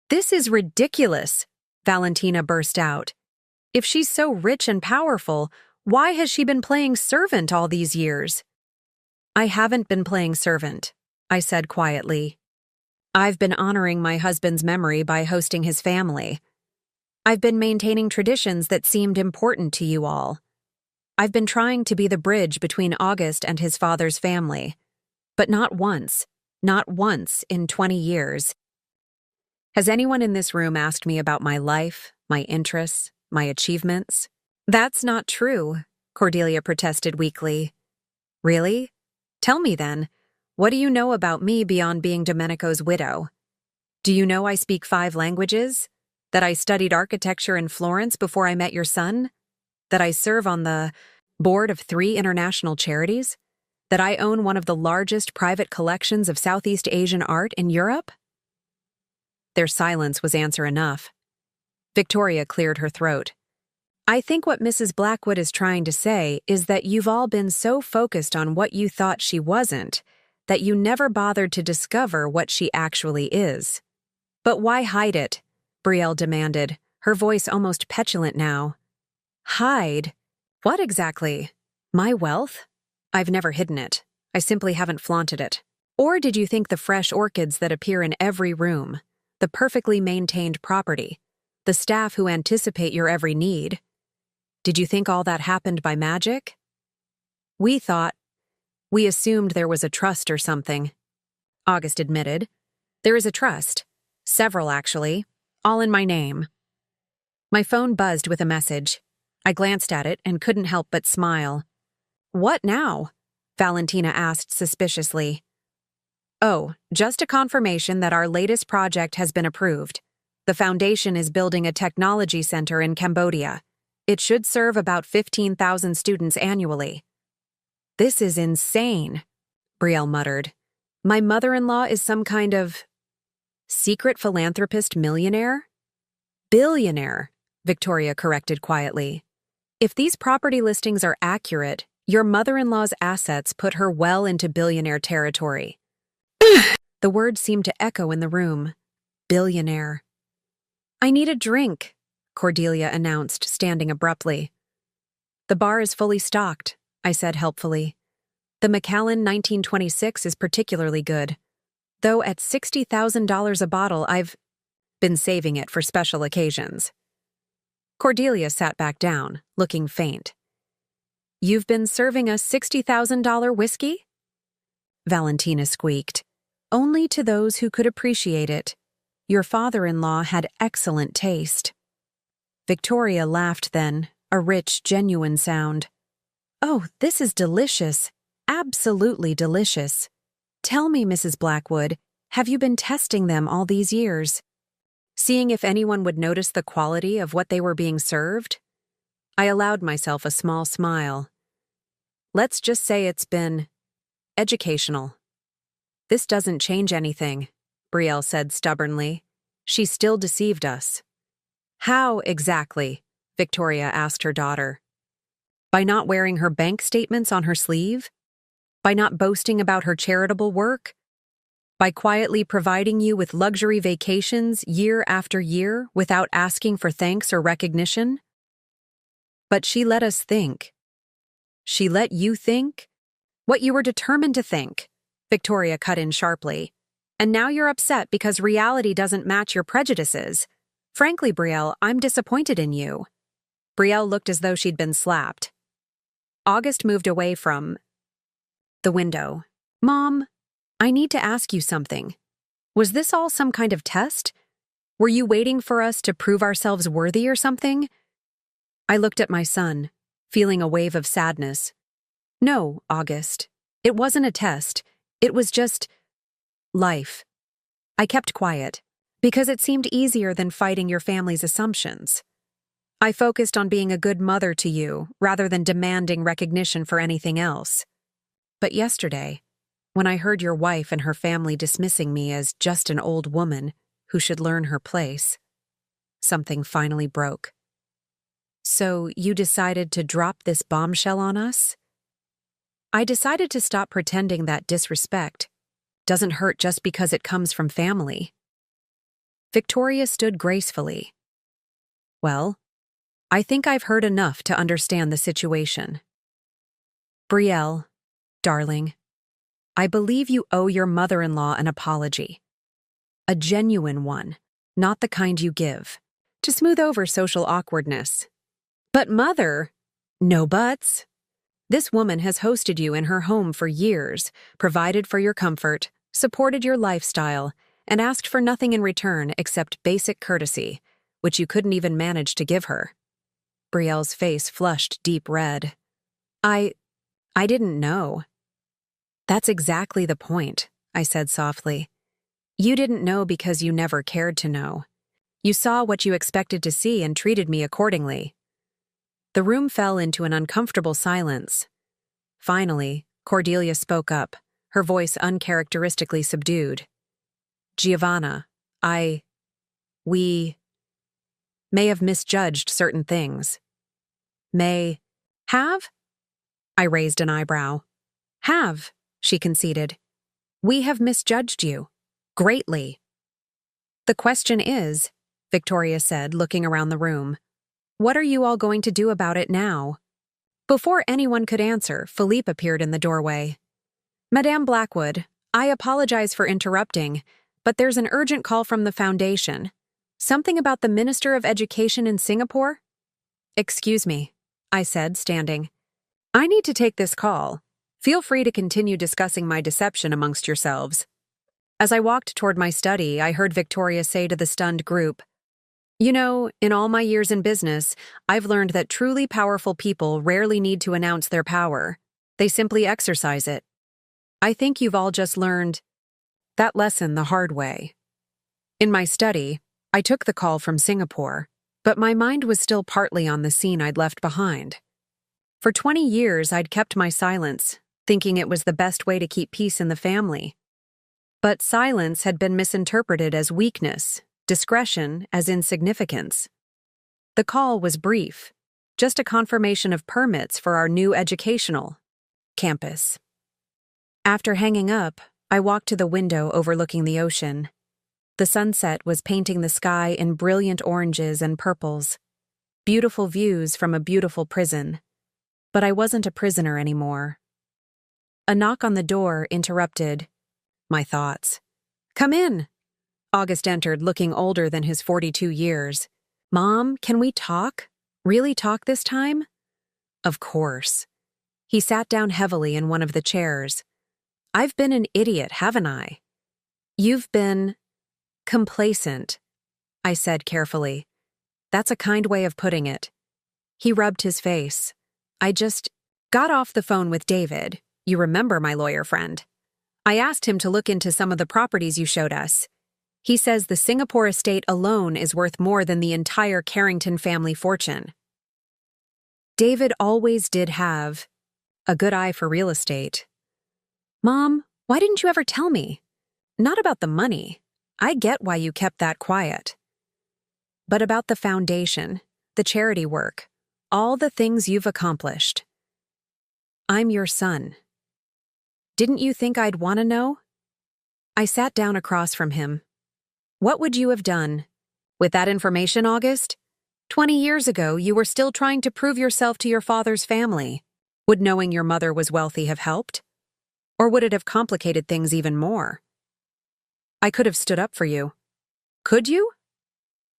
"This is ridiculous," Valentina burst out. "If she's so rich and powerful, why has she been playing servant all these years?" "I haven't been playing servant," I said quietly. "I've been honoring my husband's memory by hosting his family. I've been maintaining traditions that seemed important to you all. I've been trying to be the bridge between August and his father's family. But not once in 20 years. Has anyone in this room asked me about my life, my interests, my achievements?" "That's not true," Cordelia protested weakly. "Really? Tell me then, what do you know about me beyond being Domenico's widow? Do you know I speak 5 languages? That I studied architecture in Florence before I met your son? That I serve on the board of 3 international charities? That I own one of the largest private collections of Southeast Asian art in Europe?" Their silence was answer enough. Victoria cleared her throat. "I think what Mrs. Blackwood is trying to say is that you've all been so focused on what you thought she wasn't, that you never bothered to discover what she actually is." "But why hide it?" Brielle demanded, her voice almost petulant now. "Hide? What exactly? My wealth? I've never hidden it. I simply haven't flaunted it. Or did you think the fresh orchids that appear in every room, the perfectly maintained property, the staff who anticipate your every need, did you think all that happened by magic? We assumed there was a trust or something," August admitted. "There is a trust. Several, actually. All in my name." My phone buzzed with a message. I glanced at it and couldn't help but smile. "What now?" Valentina asked suspiciously. "Oh, just a confirmation that our latest project has been approved. The foundation is building a technology center in Cambodia. It should serve about 15,000 students annually." "This is insane," Brielle muttered. "My mother-in-law is some kind of secret philanthropist millionaire?" "Billionaire," Victoria corrected quietly. "If these property listings are accurate, your mother-in-law's assets put her well into billionaire territory." The word seemed to echo in the room. Billionaire. "I need a drink," Cordelia announced, standing abruptly. "The bar is fully stocked," I said helpfully. "The Macallan 1926 is particularly good. Though at $60,000 a bottle, I've been saving it for special occasions." Cordelia sat back down, looking faint. "You've been serving us $60,000 whiskey?" Valentina squeaked. "Only to those who could appreciate it. Your father-in-law had excellent taste." Victoria laughed then, a rich, genuine sound. "Oh, this is delicious. Absolutely delicious. Tell me, Mrs. Blackwood, have you been testing them all these years? Seeing if anyone would notice the quality of what they were being served?" I allowed myself a small smile. "Let's just say it's been educational." "This doesn't change anything," Brielle said stubbornly. "She still deceived us." "How exactly?" Victoria asked her daughter. "By not wearing her bank statements on her sleeve? By not boasting about her charitable work? By quietly providing you with luxury vacations year after year without asking for thanks or recognition? But she let us think." "She let you think? What you were determined to think," Victoria cut in sharply. "And now you're upset because reality doesn't match your prejudices. Frankly, Brielle, I'm disappointed in you." Brielle looked as though she'd been slapped. August moved away from the window. "Mom, I need to ask you something. Was this all some kind of test? Were you waiting for us to prove ourselves worthy or something?" I looked at my son, feeling a wave of sadness. "No, August. It wasn't a test. It was just life." I kept quiet, because it seemed easier than fighting your family's assumptions. I focused on being a good mother to you, rather than demanding recognition for anything else. But yesterday, when I heard your wife and her family dismissing me as just an old woman who should learn her place, something finally broke. "So you decided to drop this bombshell on us?" "I decided to stop pretending that disrespect doesn't hurt just because it comes from family." Victoria stood gracefully. "Well, I think I've heard enough to understand the situation. Brielle, darling, I believe you owe your mother-in-law an apology. A genuine one, not the kind you give, to smooth over social awkwardness." "But Mother—" "No buts. This woman has hosted you in her home for years, provided for your comfort, supported your lifestyle, and asked for nothing in return except basic courtesy, which you couldn't even manage to give her." Brielle's face flushed deep red. I didn't know." "That's exactly the point," I said softly. "You didn't know because you never cared to know. You saw what you expected to see and treated me accordingly." The room fell into an uncomfortable silence. Finally, Cordelia spoke up, her voice uncharacteristically subdued. "Giovanna, we may have misjudged certain things." Have? I raised an eyebrow. "Have," she conceded. "We have misjudged you. Greatly." "The question is," Victoria said, looking around the room, "what are you all going to do about it now?" Before anyone could answer, Philippe appeared in the doorway. "Madame Blackwood, I apologize for interrupting, but there's an urgent call from the Foundation. Something about the Minister of Education in Singapore?" "Excuse me," I said, standing. "I need to take this call. Feel free to continue discussing my deception amongst yourselves." As I walked toward my study, I heard Victoria say to the stunned group, "You know, in all my years in business, I've learned that truly powerful people rarely need to announce their power. They simply exercise it. I think you've all just learned that lesson the hard way." In my study, I took the call from Singapore, but my mind was still partly on the scene I'd left behind. For 20 years, I'd kept my silence, thinking it was the best way to keep peace in the family. But silence had been misinterpreted as weakness, discretion as insignificance. The call was brief, just a confirmation of permits for our new educational campus. After hanging up, I walked to the window overlooking the ocean. The sunset was painting the sky in brilliant oranges and purples. Beautiful views from a beautiful prison. But I wasn't a prisoner anymore. A knock on the door interrupted my thoughts. "Come in." August entered, looking older than his 42 years. "Mom, can we talk?" Really talk this time? Of course. He sat down heavily in one of the chairs. I've been an idiot, haven't I? You've been complacent, I said carefully. That's a kind way of putting it. He rubbed his face. I just got off the phone with David. You remember my lawyer friend. I asked him to look into some of the properties you showed us. He says the Singapore estate alone is worth more than the entire Carrington family fortune. David always did have a good eye for real estate. Mom, why didn't you ever tell me? Not about the money. I get why you kept that quiet. But about the foundation, the charity work, all the things you've accomplished. I'm your son. Didn't you think I'd want to know? I sat down across from him. What would you have done? With that information, August? 20 years ago, you were still trying to prove yourself to your father's family. Would knowing your mother was wealthy have helped? Or would it have complicated things even more? I could have stood up for you. Could you?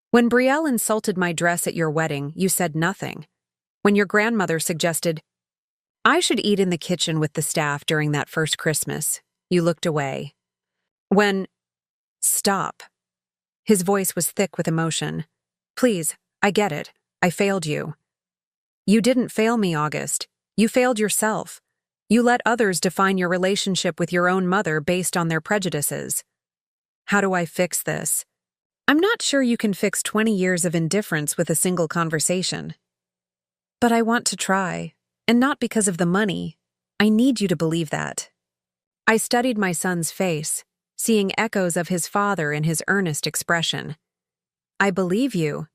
When Brielle insulted my dress at your wedding, you said nothing. When your grandmother suggested, I should eat in the kitchen with the staff during that first Christmas, you looked away. Stop. His voice was thick with emotion. Please, I get it. I failed you. You didn't fail me, August. You failed yourself. You let others define your relationship with your own mother based on their prejudices. How do I fix this? I'm not sure you can fix 20 years of indifference with a single conversation. But I want to try, and not because of the money. I need you to believe that. I studied my son's face, seeing echoes of his father in his earnest expression. I believe you,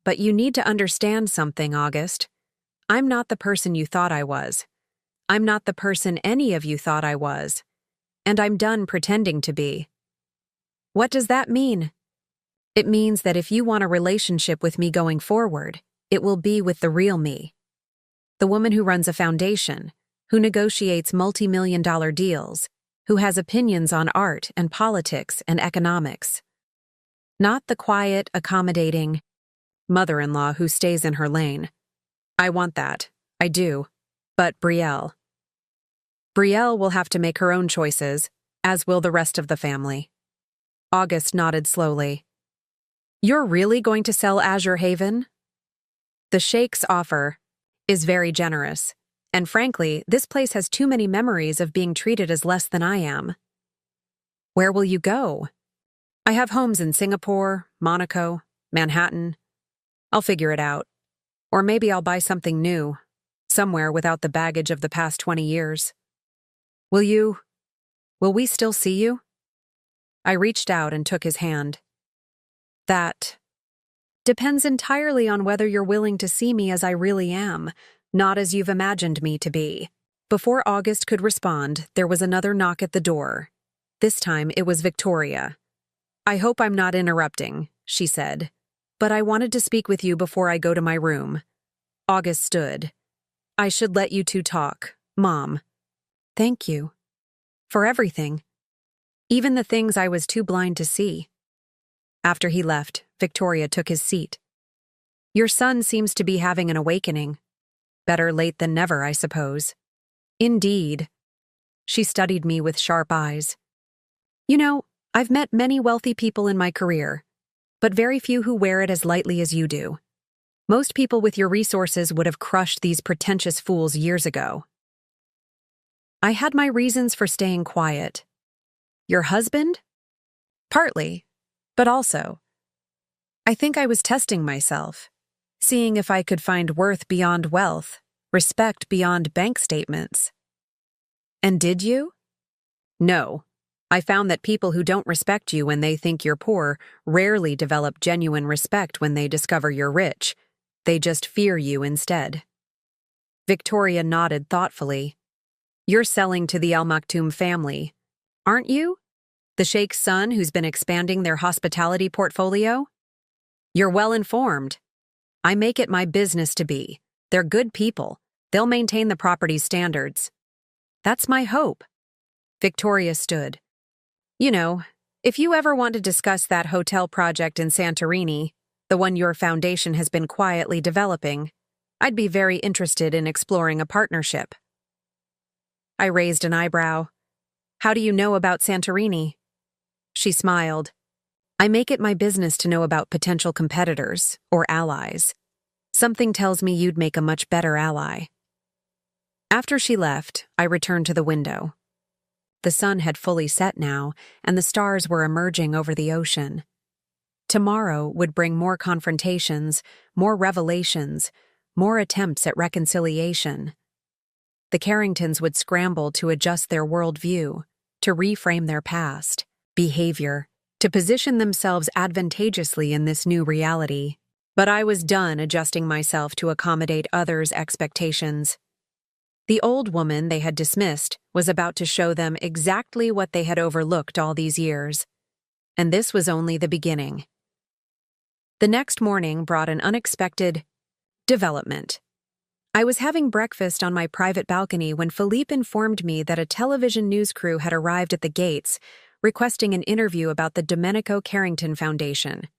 but you need to understand something, August. I'm not the person you thought I was. I'm not the person any of you thought I was. And I'm done pretending to be. What does that mean? It means that if you want a relationship with me going forward, it will be with the real me. The woman who runs a foundation, who negotiates multi-million-dollar deals, who has opinions on art and politics and economics. Not the quiet, accommodating mother-in-law who stays in her lane. I want that. I do. But Brielle will have to make her own choices, as will the rest of the family. August nodded slowly. You're really going to sell Azure Haven? The Sheikh's offer is very generous, and frankly, this place has too many memories of being treated as less than I am. Where will you go? I have homes in Singapore, Monaco, Manhattan. I'll figure it out. Or maybe I'll buy something new, somewhere without the baggage of the past 20 years. Will we still see you? I reached out and took his hand. That depends entirely on whether you're willing to see me as I really am, not as you've imagined me to be. Before August could respond, there was another knock at the door. This time it was Victoria. I hope I'm not interrupting, she said, but I wanted to speak with you before I go to my room. August stood. I should let you two talk, Mom. Thank you. For everything. Even the things I was too blind to see. After he left, Victoria took his seat. Your son seems to be having an awakening. Better late than never, I suppose. Indeed. She studied me with sharp eyes. You know, I've met many wealthy people in my career, but very few who wear it as lightly as you do. Most people with your resources would have crushed these pretentious fools years ago. I had my reasons for staying quiet. Your husband? Partly, but also. I think I was testing myself, seeing if I could find worth beyond wealth, respect beyond bank statements. And did you? No. I found that people who don't respect you when they think you're poor rarely develop genuine respect when they discover you're rich. They just fear you instead. Victoria nodded thoughtfully. You're selling to the Al Maktoum family, aren't you? The Sheikh's son who's been expanding their hospitality portfolio? You're well informed. I make it my business to be. They're good people. They'll maintain the property's standards. That's my hope. Victoria stood. You know, if you ever want to discuss that hotel project in Santorini, the one your foundation has been quietly developing. I'd be very interested in exploring a partnership. I raised an eyebrow. How do you know about Santorini? She smiled. I make it my business to know about potential competitors, or allies. Something tells me you'd make a much better ally. After she left, I returned to the window. The sun had fully set now, and the stars were emerging over the ocean. Tomorrow would bring more confrontations, more revelations, more attempts at reconciliation. The Carringtons would scramble to adjust their worldview, to reframe their past, behavior, to position themselves advantageously in this new reality. But I was done adjusting myself to accommodate others' expectations. The old woman they had dismissed was about to show them exactly what they had overlooked all these years. And this was only the beginning. The next morning brought an unexpected development. I was having breakfast on my private balcony when Philippe informed me that a television news crew had arrived at the gates, requesting an interview about the Domenico Carrington Foundation.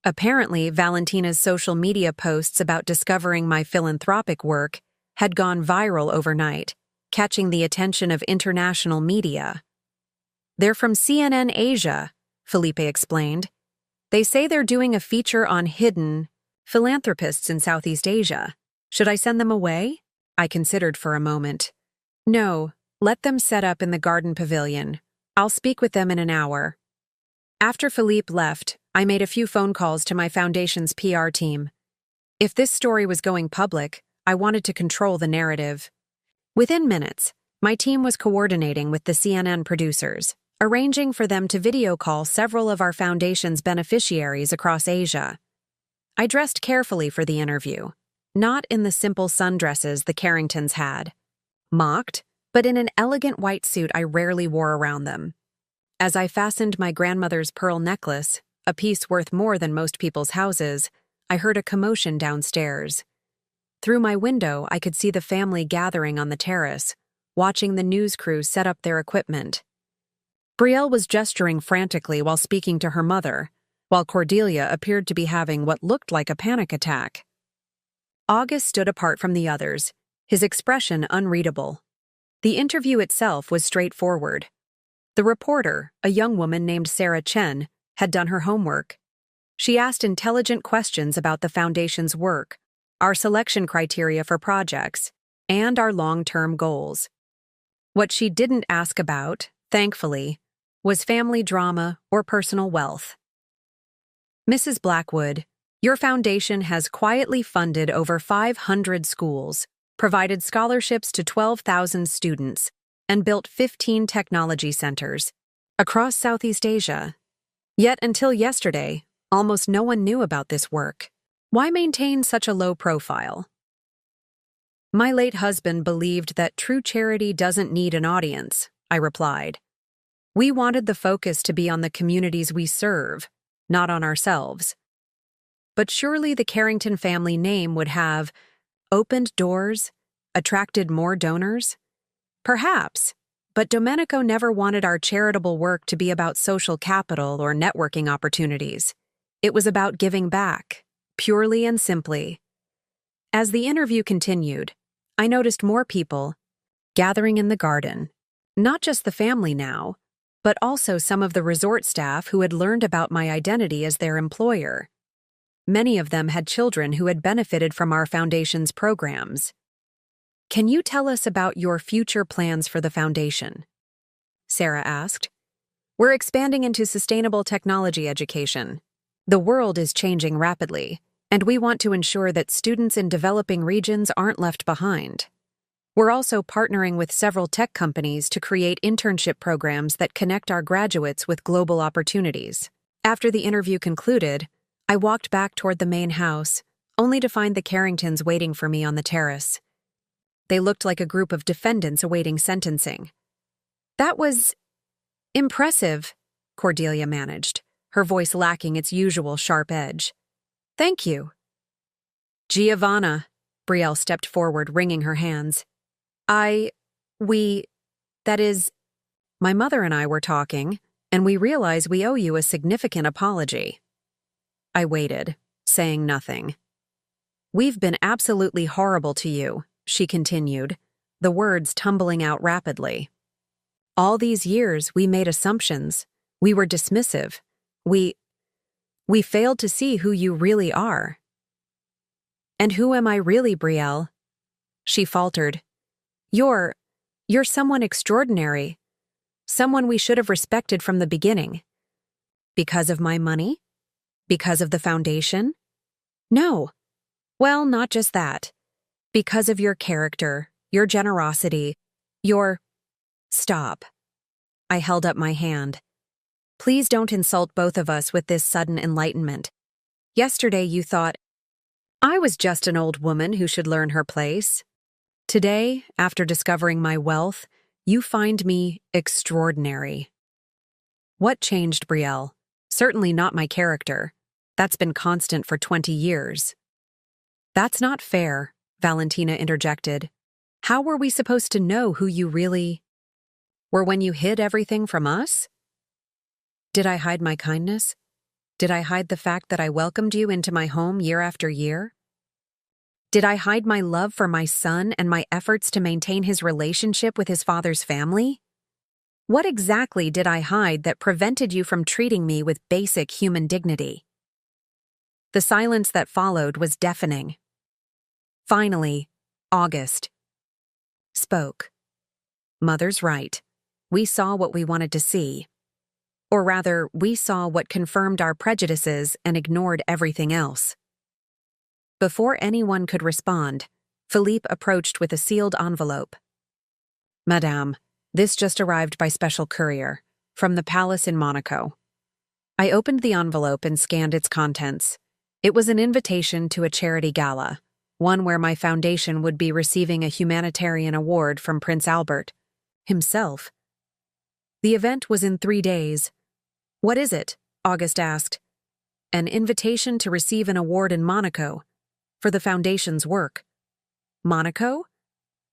Apparently, Valentina's social media posts about discovering my philanthropic work had gone viral overnight, catching the attention of international media. They're from CNN Asia, Felipe explained. They say they're doing a feature on hidden philanthropists in Southeast Asia. Should I send them away? I considered for a moment. No, let them set up in the garden pavilion. I'll speak with them in an hour. After Philippe left, I made a few phone calls to my foundation's PR team. If this story was going public, I wanted to control the narrative. Within minutes, my team was coordinating with the CNN producers, arranging for them to video call several of our foundation's beneficiaries across Asia. I dressed carefully for the interview, not in the simple sundresses the Carringtons had. Mocked, but in an elegant white suit I rarely wore around them. As I fastened my grandmother's pearl necklace, a piece worth more than most people's houses, I heard a commotion downstairs. Through my window, I could see the family gathering on the terrace, watching the news crew set up their equipment. Brielle was gesturing frantically while speaking to her mother, while Cordelia appeared to be having what looked like a panic attack. August stood apart from the others, his expression unreadable. The interview itself was straightforward. The reporter, a young woman named Sarah Chen, had done her homework. She asked intelligent questions about the foundation's work, our selection criteria for projects, and our long-term goals. What she didn't ask about, thankfully, was family drama or personal wealth. Mrs. Blackwood, your foundation has quietly funded over 500 schools, provided scholarships to 12,000 students, and built 15 technology centers across Southeast Asia. Yet until yesterday, almost no one knew about this work. Why maintain such a low profile? My late husband believed that true charity doesn't need an audience, I replied. We wanted the focus to be on the communities we serve, not on ourselves. But surely the Carrington family name would have opened doors, attracted more donors? Perhaps, but Domenico never wanted our charitable work to be about social capital or networking opportunities. It was about giving back, purely and simply. As the interview continued, I noticed more people gathering in the garden, not just the family now, but also some of the resort staff who had learned about my identity as their employer. Many of them had children who had benefited from our foundation's programs. Can you tell us about your future plans for the foundation? Sarah asked. We're expanding into sustainable technology education. The world is changing rapidly, and we want to ensure that students in developing regions aren't left behind. We're also partnering with several tech companies to create internship programs that connect our graduates with global opportunities. After the interview concluded, I walked back toward the main house, only to find the Carringtons waiting for me on the terrace. They looked like a group of defendants awaiting sentencing. That was impressive, Cordelia managed, her voice lacking its usual sharp edge. Thank you. Giovanna, Brielle stepped forward, wringing her hands. That is, my mother and I were talking, and we realize we owe you a significant apology. I waited, saying nothing. "We've been absolutely horrible to you," she continued, the words tumbling out rapidly. "All these years we made assumptions. We were dismissive. We failed to see who you really are." "And who am I really, Brielle?" she faltered. You're someone extraordinary. Someone we should have respected from the beginning." "Because of my money? Because of the foundation?" "No. Well, not just that. Because of your character, your generosity, your—" "Stop." I held up my hand. "Please don't insult both of us with this sudden enlightenment. Yesterday you thought I was just an old woman who should learn her place. Today, after discovering my wealth, you find me extraordinary." "What changed, Brielle? Certainly not my character. That's been constant for 20 years. "That's not fair," Valentina interjected. "How were we supposed to know who you really were when you hid everything from us?" "Did I hide my kindness? Did I hide the fact that I welcomed you into my home year after year? Did I hide my love for my son and my efforts to maintain his relationship with his father's family? What exactly did I hide that prevented you from treating me with basic human dignity?" The silence that followed was deafening. Finally, August spoke. "Mother's right. We saw what we wanted to see. Or rather, we saw what confirmed our prejudices and ignored everything else." Before anyone could respond, Philippe approached with a sealed envelope. "Madame, this just arrived by special courier, from the palace in Monaco." I opened the envelope and scanned its contents. It was an invitation to a charity gala, one where my foundation would be receiving a humanitarian award from Prince Albert himself. The event was in 3 days. "What is it?" August asked. "An invitation to receive an award in Monaco, for the foundation's work." "Monaco?"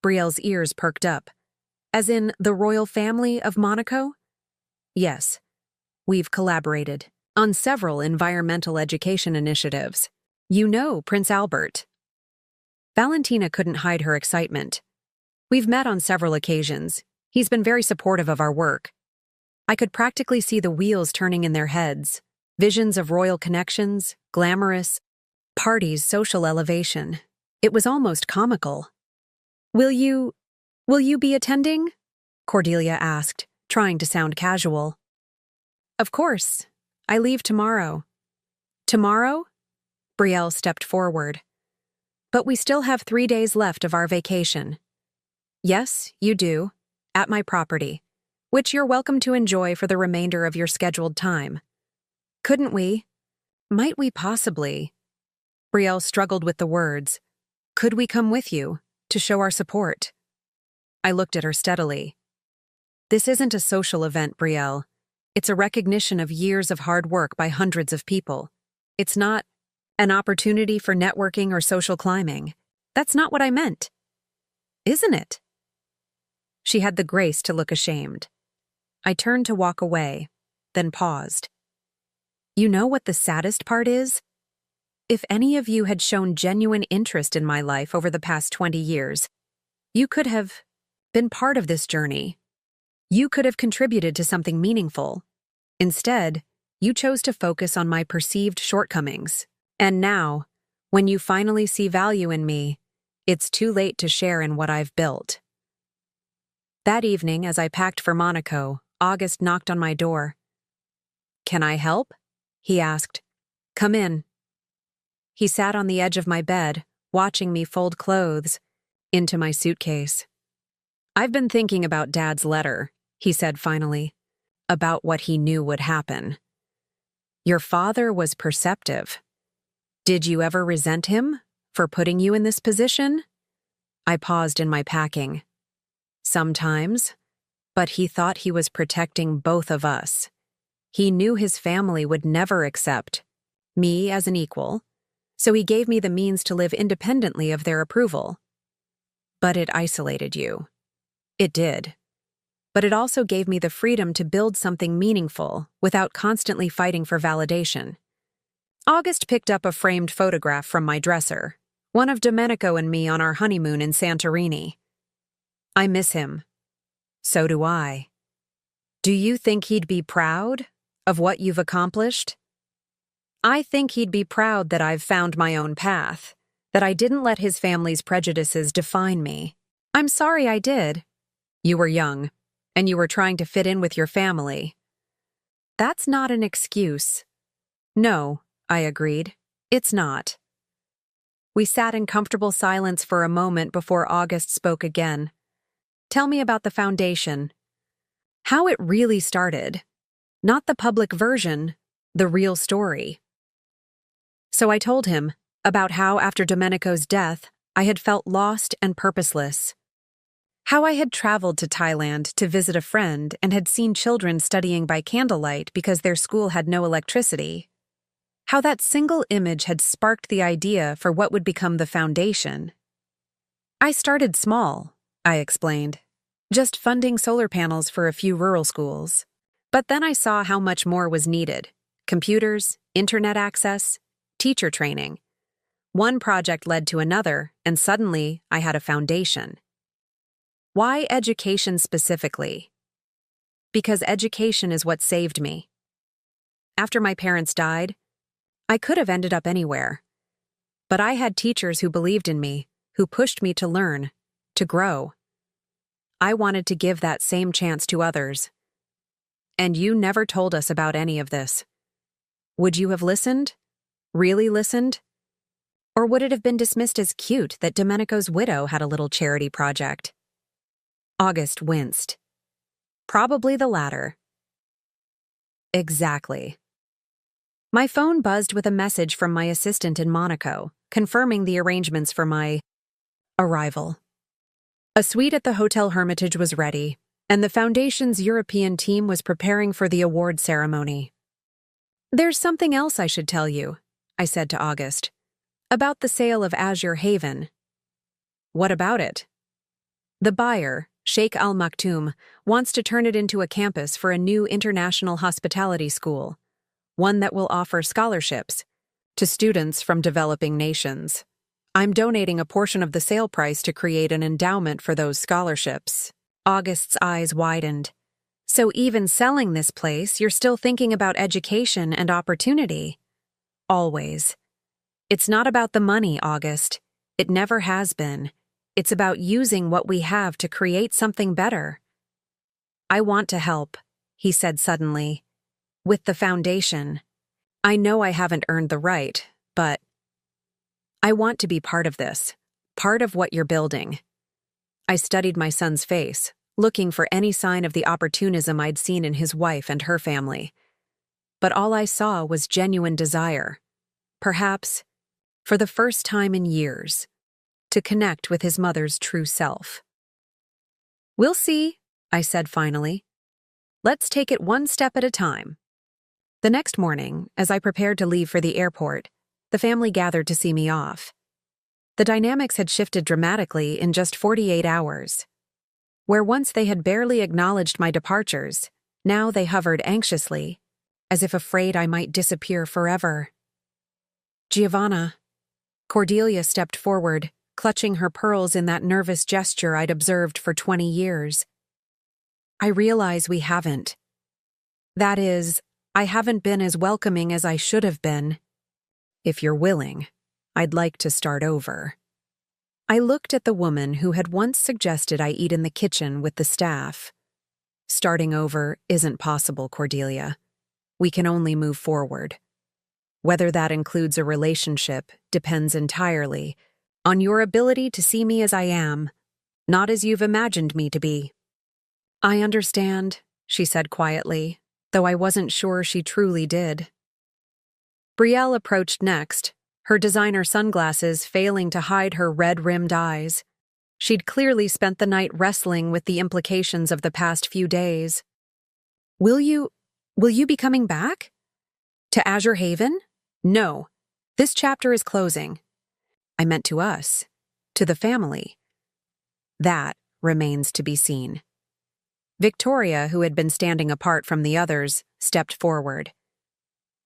Brielle's ears perked up. "As in the royal family of Monaco?" "Yes. We've collaborated on several environmental education initiatives. You know Prince Albert." Valentina couldn't hide her excitement. "We've met on several occasions. He's been very supportive of our work." I could practically see the wheels turning in their heads. Visions of royal connections, glamorous parties, social elevation. It was almost comical. Will you be attending?" Cordelia asked, trying to sound casual. "Of course. I leave tomorrow." "Tomorrow?" Brielle stepped forward. "But we still have 3 days left of our vacation." "Yes, you do. At my property, which you're welcome to enjoy for the remainder of your scheduled time." "Couldn't we? Might we possibly?" Brielle struggled with the words. "Could we come with you, to show our support?" I looked at her steadily. "This isn't a social event, Brielle. It's a recognition of years of hard work by hundreds of people. It's not an opportunity for networking or social climbing. That's not what I meant." "Isn't it?" She had the grace to look ashamed. I turned to walk away, then paused. "You know what the saddest part is? If any of you had shown genuine interest in my life over the past 20 years, you could have been part of this journey. You could have contributed to something meaningful. Instead, you chose to focus on my perceived shortcomings. And now, when you finally see value in me, it's too late to share in what I've built." That evening, as I packed for Monaco, August knocked on my door. "Can I help?" he asked. "Come in." He sat on the edge of my bed, watching me fold clothes into my suitcase. "I've been thinking about Dad's letter," he said finally, "about what he knew would happen. Your father was perceptive. Did you ever resent him for putting you in this position?" I paused in my packing. "Sometimes, but he thought he was protecting both of us. He knew his family would never accept me as an equal, so he gave me the means to live independently of their approval. But it isolated you. It did. But it also gave me the freedom to build something meaningful without constantly fighting for validation. August picked up a framed photograph from my dresser, one of Domenico and me on our honeymoon in Santorini. I miss him. So do I. Do you think he'd be proud of what you've accomplished? I think he'd be proud that I've found my own path, that I didn't let his family's prejudices define me. I'm sorry I did. You were young, and you were trying to fit in with your family. That's not an excuse. No, I agreed. It's not. We sat in comfortable silence for a moment before August spoke again. Tell me about the foundation. How it really started. Not the public version, the real story. So I told him about how after Domenico's death, I had felt lost and purposeless. How I had traveled to Thailand to visit a friend and had seen children studying by candlelight because their school had no electricity. How that single image had sparked the idea for what would become the foundation. I started small, I explained, just funding solar panels for a few rural schools. But then I saw how much more was needed: computers, internet access, teacher training. One project led to another, and suddenly I had a foundation. Why education specifically? Because education is what saved me. After my parents died, I could have ended up anywhere. But I had teachers who believed in me, who pushed me to learn, to grow. I wanted to give that same chance to others. And you never told us about any of this. Would you have listened? Really listened? Or would it have been dismissed as cute that Domenico's widow had a little charity project? August winced. Probably the latter. Exactly. My phone buzzed with a message from my assistant in Monaco, confirming the arrangements for my arrival. A suite at the Hotel Hermitage was ready, and the Foundation's European team was preparing for the award ceremony. There's something else I should tell you, I said to August, about the sale of Azure Haven. What about it? The buyer, Sheikh Al Maktoum, wants to turn it into a campus for a new international hospitality school, one that will offer scholarships to students from developing nations. I'm donating a portion of the sale price to create an endowment for those scholarships. August's eyes widened. So even selling this place, you're still thinking about education and opportunity? Always. It's not about the money, August. It never has been. It's about using what we have to create something better. I want to help, he said suddenly. With the foundation. I know I haven't earned the right, but I want to be part of this, part of what you're building. I studied my son's face, looking for any sign of the opportunism I'd seen in his wife and her family. But all I saw was genuine desire, perhaps, for the first time in years, to connect with his mother's true self. We'll see, I said finally. Let's take it one step at a time. The next morning, as I prepared to leave for the airport, the family gathered to see me off. The dynamics had shifted dramatically in just 48 hours. Where once they had barely acknowledged my departures, now they hovered anxiously, as if afraid I might disappear forever. Giovanna. Cordelia stepped forward, clutching her pearls in that nervous gesture I'd observed for 20 years. I realize we haven't. That is, I haven't been as welcoming as I should have been. If you're willing, I'd like to start over. I looked at the woman who had once suggested I eat in the kitchen with the staff. Starting over isn't possible, Cordelia. We can only move forward. Whether that includes a relationship depends entirely on your ability to see me as I am, not as you've imagined me to be. I understand, she said quietly, though I wasn't sure she truly did. Brielle approached next, her designer sunglasses failing to hide her red-rimmed eyes. She'd clearly spent the night wrestling with the implications of the past few days. Will you be coming back? To Azure Haven? No. This chapter is closing. I meant to us, to the family. That remains to be seen. Victoria, who had been standing apart from the others, stepped forward.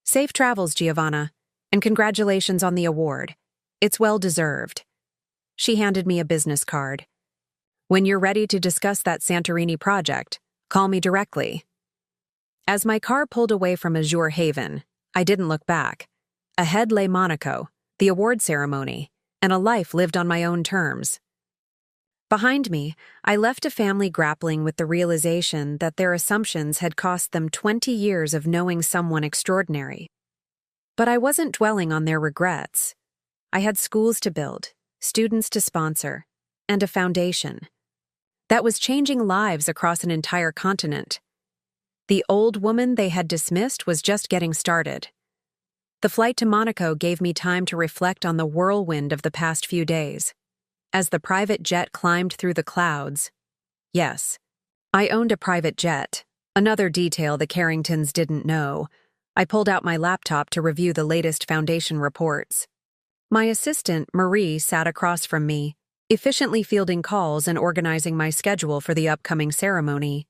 Safe travels, Giovanna, And congratulations on the award. It's well deserved." She handed me a business card. "When you're ready to discuss that Santorini project, call me directly." As my car pulled away from Azure Haven, I didn't look back. Ahead lay Monaco, the award ceremony, and a life lived on my own terms. Behind me, I left a family grappling with the realization that their assumptions had cost them 20 years of knowing someone extraordinary. But I wasn't dwelling on their regrets. I had schools to build, students to sponsor, and a foundation that was changing lives across an entire continent. The old woman they had dismissed was just getting started. The flight to Monaco gave me time to reflect on the whirlwind of the past few days. As the private jet climbed through the clouds, yes, I owned a private jet, another detail the Carringtons didn't know. I pulled out my laptop to review the latest foundation reports. My assistant, Marie, sat across from me, efficiently fielding calls and organizing my schedule for the upcoming ceremony.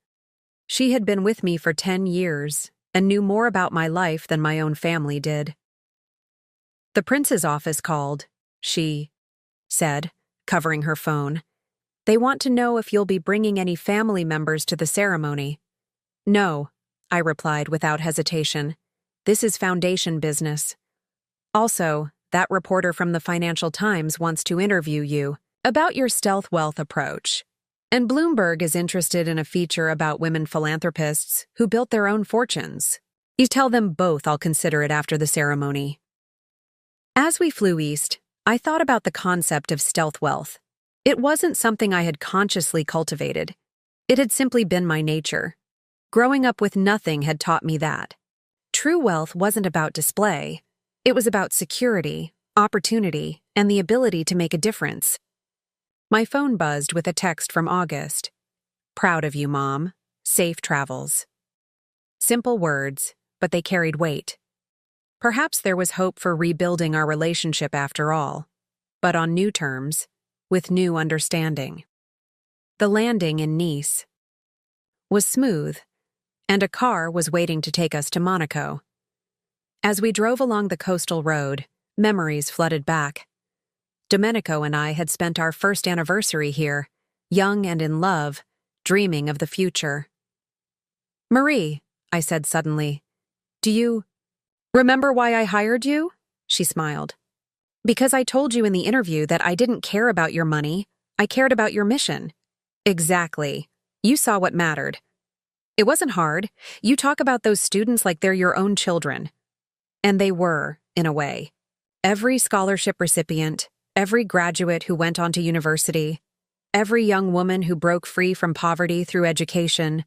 She had been with me for 10 years and knew more about my life than my own family did. "The prince's office called," she said, covering her phone. "They want to know if you'll be bringing any family members to the ceremony." "No," I replied without hesitation. "This is foundation business. Also, that reporter from the Financial Times wants to interview you about your stealth wealth approach. And Bloomberg is interested in a feature about women philanthropists who built their own fortunes. You tell them both I'll consider it after the ceremony." As we flew east, I thought about the concept of stealth wealth. It wasn't something I had consciously cultivated. It had simply been my nature. Growing up with nothing had taught me that. True wealth wasn't about display. It was about security, opportunity, and the ability to make a difference. My phone buzzed with a text from August. "Proud of you, Mom. Safe travels." Simple words, but they carried weight. Perhaps there was hope for rebuilding our relationship after all, but on new terms, with new understanding. The landing in Nice was smooth, and a car was waiting to take us to Monaco. As we drove along the coastal road, memories flooded back. Domenico and I had spent our first anniversary here, young and in love, dreaming of the future. "Marie," I said suddenly, "do you remember why I hired you?" She smiled. "Because I told you in the interview that I didn't care about your money, I cared about your mission." "Exactly. You saw what mattered." "It wasn't hard. You talk about those students like they're your own children." And they were, in a way. Every scholarship recipient, every graduate who went on to university, every young woman who broke free from poverty through education,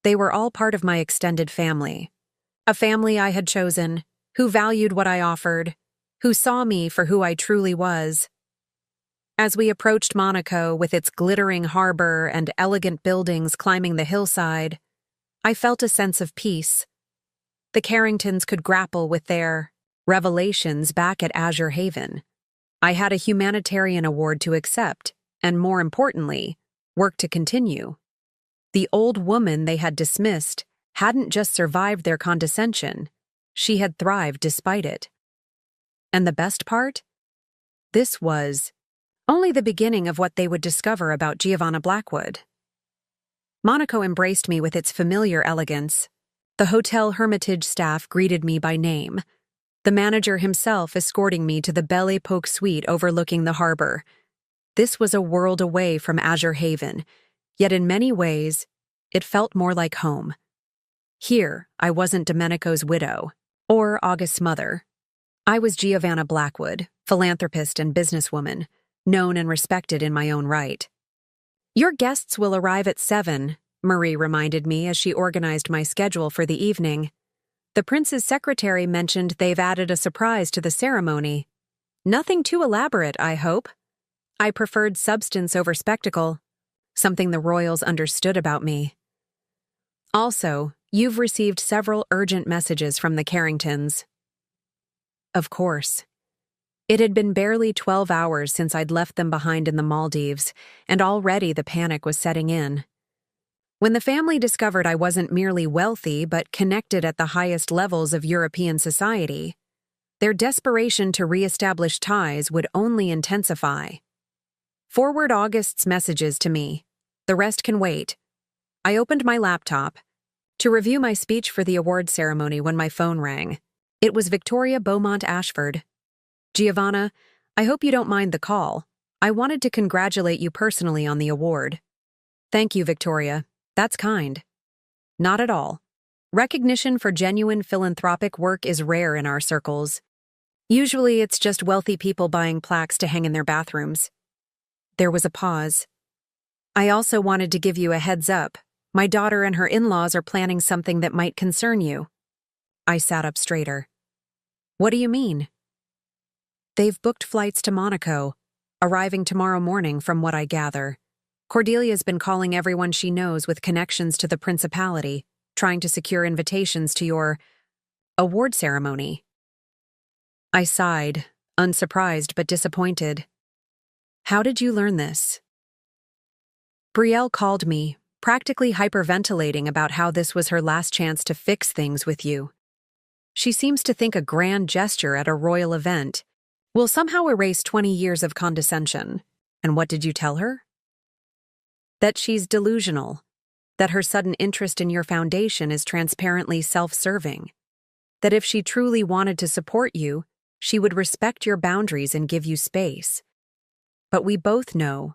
they were all part of my extended family. A family I had chosen, who valued what I offered, who saw me for who I truly was. As we approached Monaco with its glittering harbor and elegant buildings climbing the hillside, I felt a sense of peace. The Carringtons could grapple with their revelations back at Azure Haven. I had a humanitarian award to accept, and more importantly, work to continue. The old woman they had dismissed hadn't just survived their condescension, she had thrived despite it. And the best part? This was only the beginning of what they would discover about Giovanna Blackwood. Monaco embraced me with its familiar elegance. The Hotel Hermitage staff greeted me by name, the manager himself escorting me to the Belle Epoque suite overlooking the harbor. This was a world away from Azure Haven, yet in many ways, it felt more like home. Here, I wasn't Domenico's widow, or August's mother. I was Giovanna Blackwood, philanthropist and businesswoman, known and respected in my own right. "Your guests will arrive at 7, Marie reminded me as she organized my schedule for the evening. "The prince's secretary mentioned they've added a surprise to the ceremony. Nothing too elaborate, I hope." I preferred substance over spectacle, something the royals understood about me. "Also, you've received several urgent messages from the Carringtons." Of course. It had been barely 12 hours since I'd left them behind in the Maldives, and already the panic was setting in. When the family discovered I wasn't merely wealthy but connected at the highest levels of European society, Their desperation to re-establish ties would only intensify. Forward August's messages to me. The rest can wait. I opened my laptop to review my speech for the award ceremony when my phone rang. It was Victoria Beaumont Ashford. Giovanna, I hope you don't mind the call. I wanted to congratulate you personally on the award. Thank you, Victoria. That's kind. Not at all. Recognition for genuine philanthropic work is rare in our circles. Usually it's just wealthy people buying plaques to hang in their bathrooms. There was a pause. I also wanted to give you a heads up. My daughter and her in-laws are planning something that might concern you. I sat up straighter. What do you mean? They've booked flights to Monaco, arriving tomorrow morning from what I gather. Cordelia's been calling everyone she knows with connections to the Principality, trying to secure invitations to your award ceremony. I sighed, unsurprised but disappointed. How did you learn this? Brielle called me, practically hyperventilating about how this was her last chance to fix things with you. She seems to think a grand gesture at a royal event will somehow erase 20 years of condescension. And what did you tell her? That she's delusional, that her sudden interest in your foundation is transparently self-serving, that if she truly wanted to support you, she would respect your boundaries and give you space. But we both know,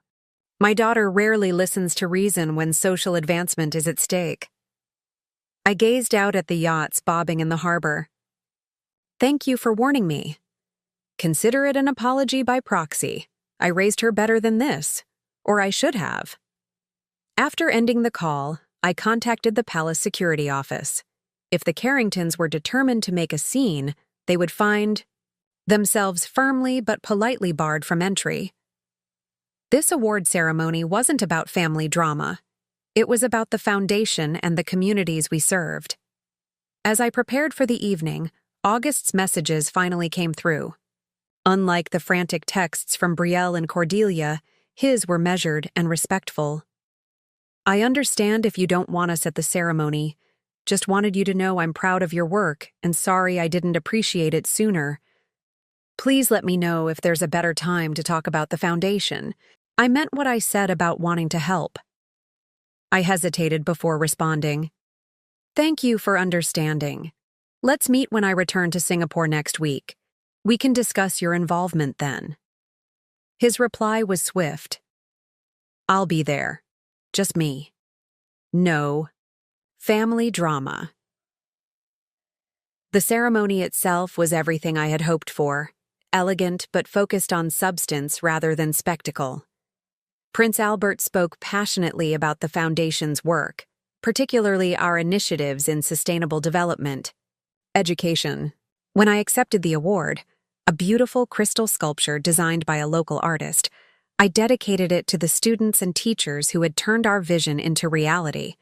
my daughter rarely listens to reason when social advancement is at stake. I gazed out at the yachts bobbing in the harbor. Thank you for warning me. Consider it an apology by proxy. I raised her better than this, or I should have. After ending the call, I contacted the palace security office. If the Carringtons were determined to make a scene, they would find themselves firmly but politely barred from entry. This award ceremony wasn't about family drama. It was about the foundation and the communities we served. As I prepared for the evening, August's messages finally came through. Unlike the frantic texts from Brielle and Cordelia, his were measured and respectful. I understand if you don't want us at the ceremony. Just wanted you to know I'm proud of your work and sorry I didn't appreciate it sooner. Please let me know if there's a better time to talk about the foundation. I meant what I said about wanting to help. I hesitated before responding. Thank you for understanding. Let's meet when I return to Singapore next week. We can discuss your involvement then. His reply was swift. I'll be there. Just me. No. Family drama. The ceremony itself was everything I had hoped for, elegant but focused on substance rather than spectacle. Prince Albert spoke passionately about the Foundation's work, particularly our initiatives in sustainable development. Education. When I accepted the award, a beautiful crystal sculpture designed by a local artist, I dedicated it to the students and teachers who had turned our vision into reality.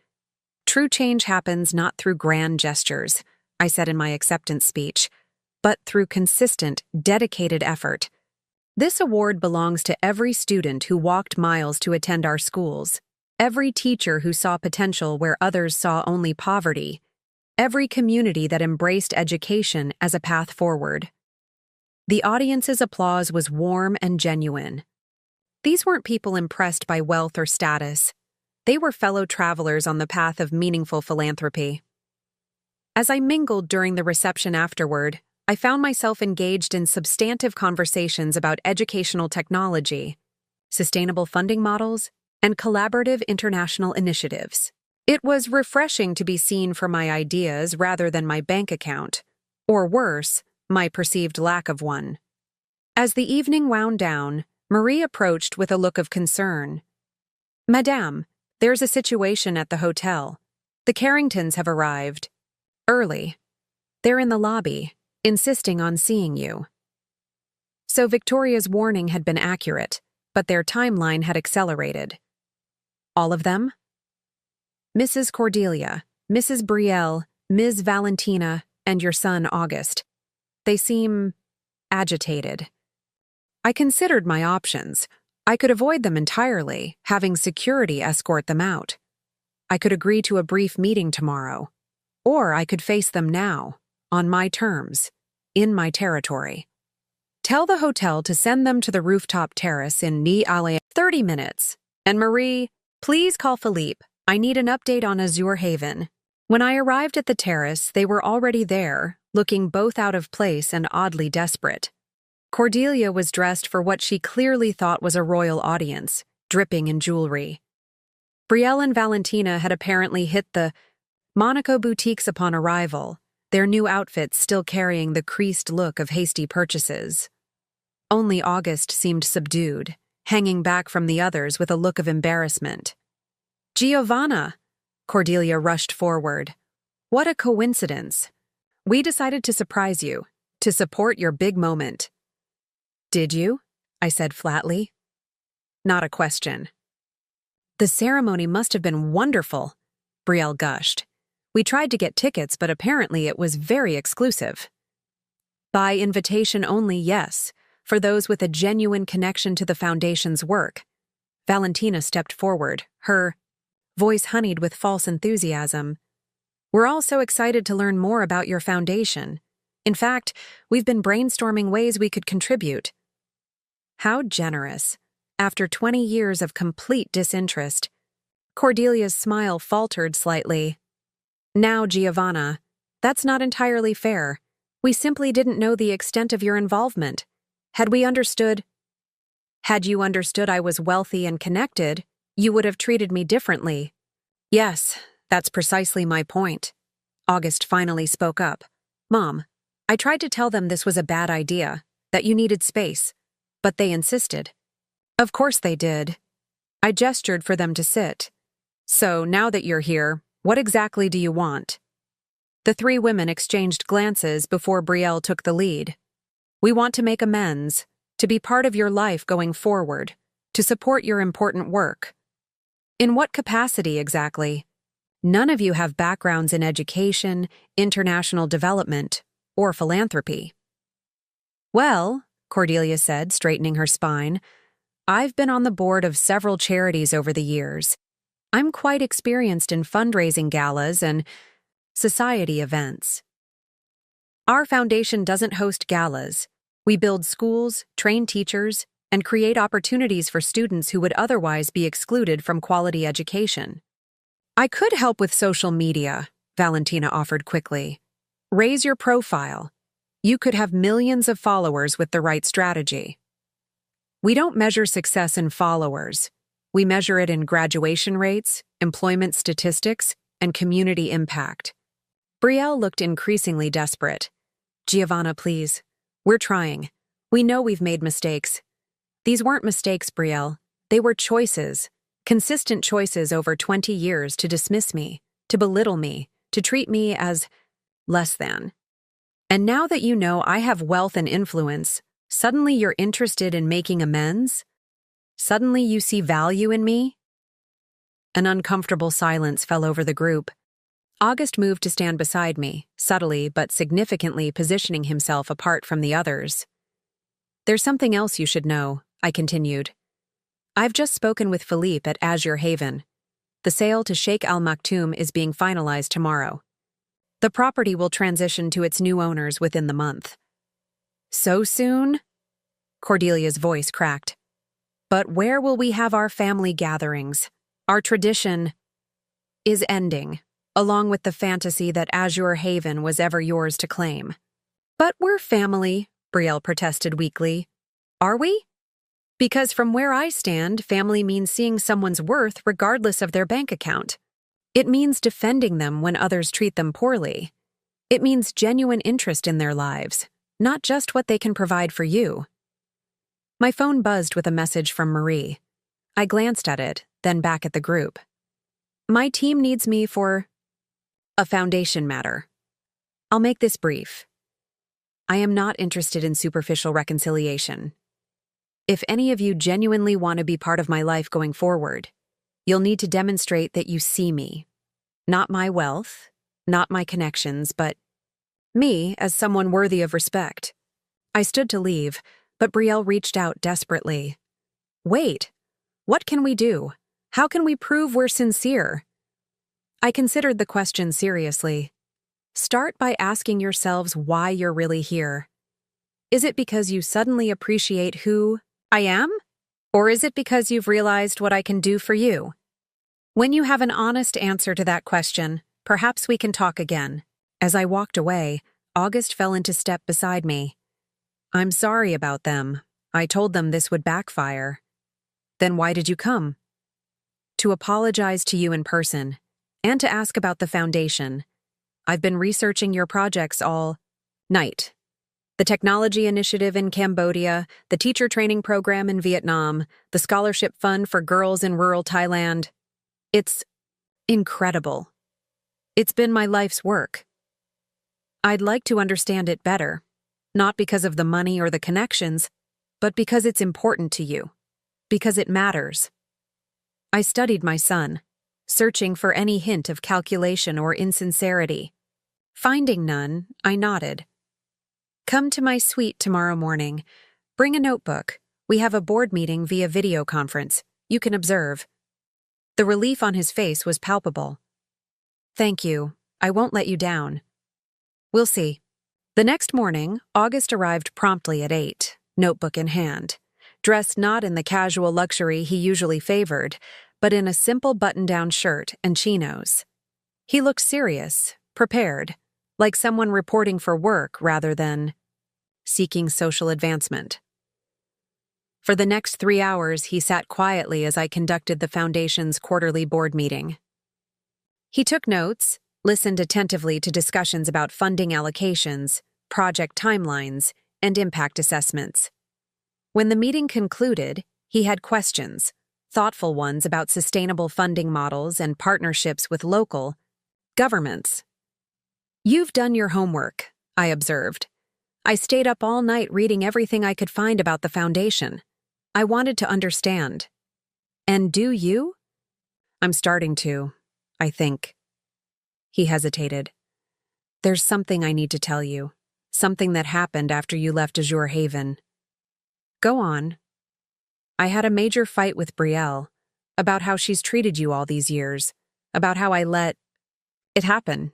True change happens not through grand gestures, I said in my acceptance speech, but through consistent, dedicated effort. This award belongs to every student who walked miles to attend our schools, every teacher who saw potential where others saw only poverty, every community that embraced education as a path forward. The audience's applause was warm and genuine. These weren't people impressed by wealth or status. They were fellow travelers on the path of meaningful philanthropy. As I mingled during the reception afterward, I found myself engaged in substantive conversations about educational technology, sustainable funding models, and collaborative international initiatives. It was refreshing to be seen for my ideas rather than my bank account, or worse, my perceived lack of one. As the evening wound down, Marie approached with a look of concern. Madame, there's a situation at the hotel. The Carringtons have arrived. Early. They're in the lobby, insisting on seeing you. So Victoria's warning had been accurate, but their timeline had accelerated. All of them? Mrs. Cordelia, Mrs. Brielle, Ms. Valentina, and your son August. They seem agitated. I considered my options. I could avoid them entirely, having security escort them out. I could agree to a brief meeting tomorrow. Or I could face them now, on my terms, in my territory. Tell the hotel to send them to the rooftop terrace in Ni Ale 30 minutes. And Marie, please call Philippe. I need an update on Azure Haven. When I arrived at the terrace, they were already there, looking both out of place and oddly desperate. Cordelia was dressed for what she clearly thought was a royal audience, dripping in jewelry. Brielle and Valentina had apparently hit the Monaco boutiques upon arrival, their new outfits still carrying the creased look of hasty purchases. Only August seemed subdued, hanging back from the others with a look of embarrassment. Giovanna! Cordelia rushed forward. What a coincidence. We decided to surprise you, to support your big moment. Did you? I said flatly. Not a question. The ceremony must have been wonderful, Brielle gushed. We tried to get tickets, but apparently it was very exclusive. By invitation only, yes, for those with a genuine connection to the Foundation's work. Valentina stepped forward, her voice honeyed with false enthusiasm. We're all so excited to learn more about your foundation. In fact, we've been brainstorming ways we could contribute. How generous. After 20 years of complete disinterest. Cordelia's smile faltered slightly. Now, Giovanna, that's not entirely fair. We simply didn't know the extent of your involvement. Had you understood I was wealthy and connected, you would have treated me differently. Yes, that's precisely my point. August finally spoke up. Mom, I tried to tell them this was a bad idea, that you needed space, but they insisted. Of course they did. I gestured for them to sit. So, now that you're here, what exactly do you want? The three women exchanged glances before Brielle took the lead. We want to make amends, to be part of your life going forward, to support your important work. In what capacity exactly? None of you have backgrounds in education, international development, or philanthropy. Well, Cordelia said, straightening her spine, I've been on the board of several charities over the years. I'm quite experienced in fundraising galas and society events. Our foundation doesn't host galas. We build schools, train teachers, and create opportunities for students who would otherwise be excluded from quality education. I could help with social media, Valentina offered quickly. Raise your profile. You could have millions of followers with the right strategy. We don't measure success in followers. We measure it in graduation rates, employment statistics, and community impact. Brielle looked increasingly desperate. Giovanna, please. We're trying. We know we've made mistakes. These weren't mistakes, Brielle. They were choices. Consistent choices over 20 years to dismiss me, to belittle me, to treat me as less than. And now that you know I have wealth and influence, suddenly you're interested in making amends? Suddenly you see value in me? An uncomfortable silence fell over the group. August moved to stand beside me, subtly but significantly positioning himself apart from the others. There's something else you should know, I continued. I've just spoken with Philippe at Azure Haven. The sale to Sheikh Al Maktoum is being finalized tomorrow. The property will transition to its new owners within the month. So soon? Cordelia's voice cracked. But where will we have our family gatherings? Our tradition is ending, along with the fantasy that Azure Haven was ever yours to claim. But we're family, Brielle protested weakly. Are we? Because from where I stand, family means seeing someone's worth regardless of their bank account. It means defending them when others treat them poorly. It means genuine interest in their lives, not just what they can provide for you. My phone buzzed with a message from Marie. I glanced at it, then back at the group. My team needs me for a foundation matter. I'll make this brief. I am not interested in superficial reconciliation. If any of you genuinely want to be part of my life going forward, you'll need to demonstrate that you see me. Not my wealth, not my connections, but me as someone worthy of respect. I stood to leave, but Brielle reached out desperately. Wait, what can we do? How can we prove we're sincere? I considered the question seriously. Start by asking yourselves why you're really here. Is it because you suddenly appreciate who I am? Or is it because you've realized what I can do for you? When you have an honest answer to that question, perhaps we can talk again. As I walked away, August fell into step beside me. I'm sorry about them. I told them this would backfire. Then why did you come? To apologize to you in person, and to ask about the foundation. I've been researching your projects all night. The technology initiative in Cambodia, the teacher training program in Vietnam, the scholarship fund for girls in rural Thailand. It's incredible. It's been my life's work. I'd like to understand it better, not because of the money or the connections, but because it's important to you, because it matters. I studied my son, searching for any hint of calculation or insincerity. Finding none, I nodded. Come to my suite tomorrow morning. Bring a notebook. We have a board meeting via video conference. You can observe. The relief on his face was palpable. Thank you. I won't let you down. We'll see. The next morning, August arrived promptly at 8, notebook in hand, dressed not in the casual luxury he usually favored, but in a simple button-down shirt and chinos. He looked serious, prepared, like someone reporting for work rather than seeking social advancement. For the next 3 hours, he sat quietly as I conducted the Foundation's quarterly board meeting. He took notes, listened attentively to discussions about funding allocations, project timelines, and impact assessments. When the meeting concluded, he had questions, thoughtful ones about sustainable funding models and partnerships with local governments. You've done your homework, I observed. I stayed up all night reading everything I could find about the Foundation. I wanted to understand. And do you? I'm starting to, I think. He hesitated. There's something I need to tell you. Something that happened after you left Azure Haven. Go on. I had a major fight with Brielle about how she's treated you all these years, about how I let it happen.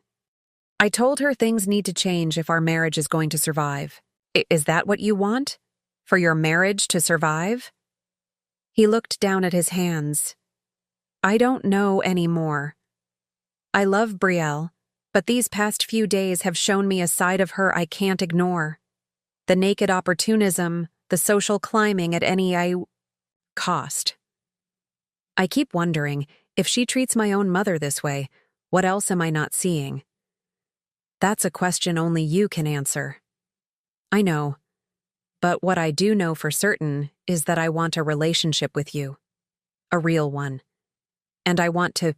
I told her things need to change if our marriage is going to survive. Is that what you want? For your marriage to survive? He looked down at his hands. I don't know anymore. I love Brielle, but these past few days have shown me a side of her I can't ignore. The naked opportunism, the social climbing at any cost. I keep wondering, if she treats my own mother this way, what else am I not seeing? That's a question only you can answer. I know. But what I do know for certain is that I want a relationship with you. A real one. And I want to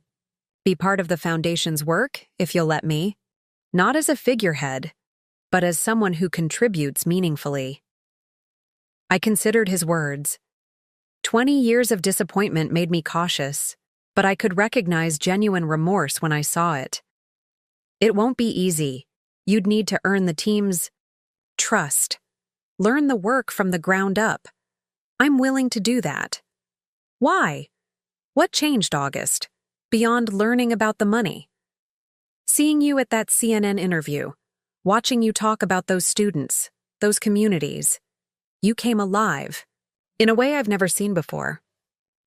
be part of the Foundation's work, if you'll let me. Not as a figurehead, but as someone who contributes meaningfully. I considered his words. 20 years of disappointment made me cautious, but I could recognize genuine remorse when I saw it. It won't be easy. You'd need to earn the team's trust. Learn the work from the ground up. I'm willing to do that. Why? What changed, August, beyond learning about the money? Seeing you at that CNN interview, watching you talk about those students, those communities. You came alive, in a way I've never seen before.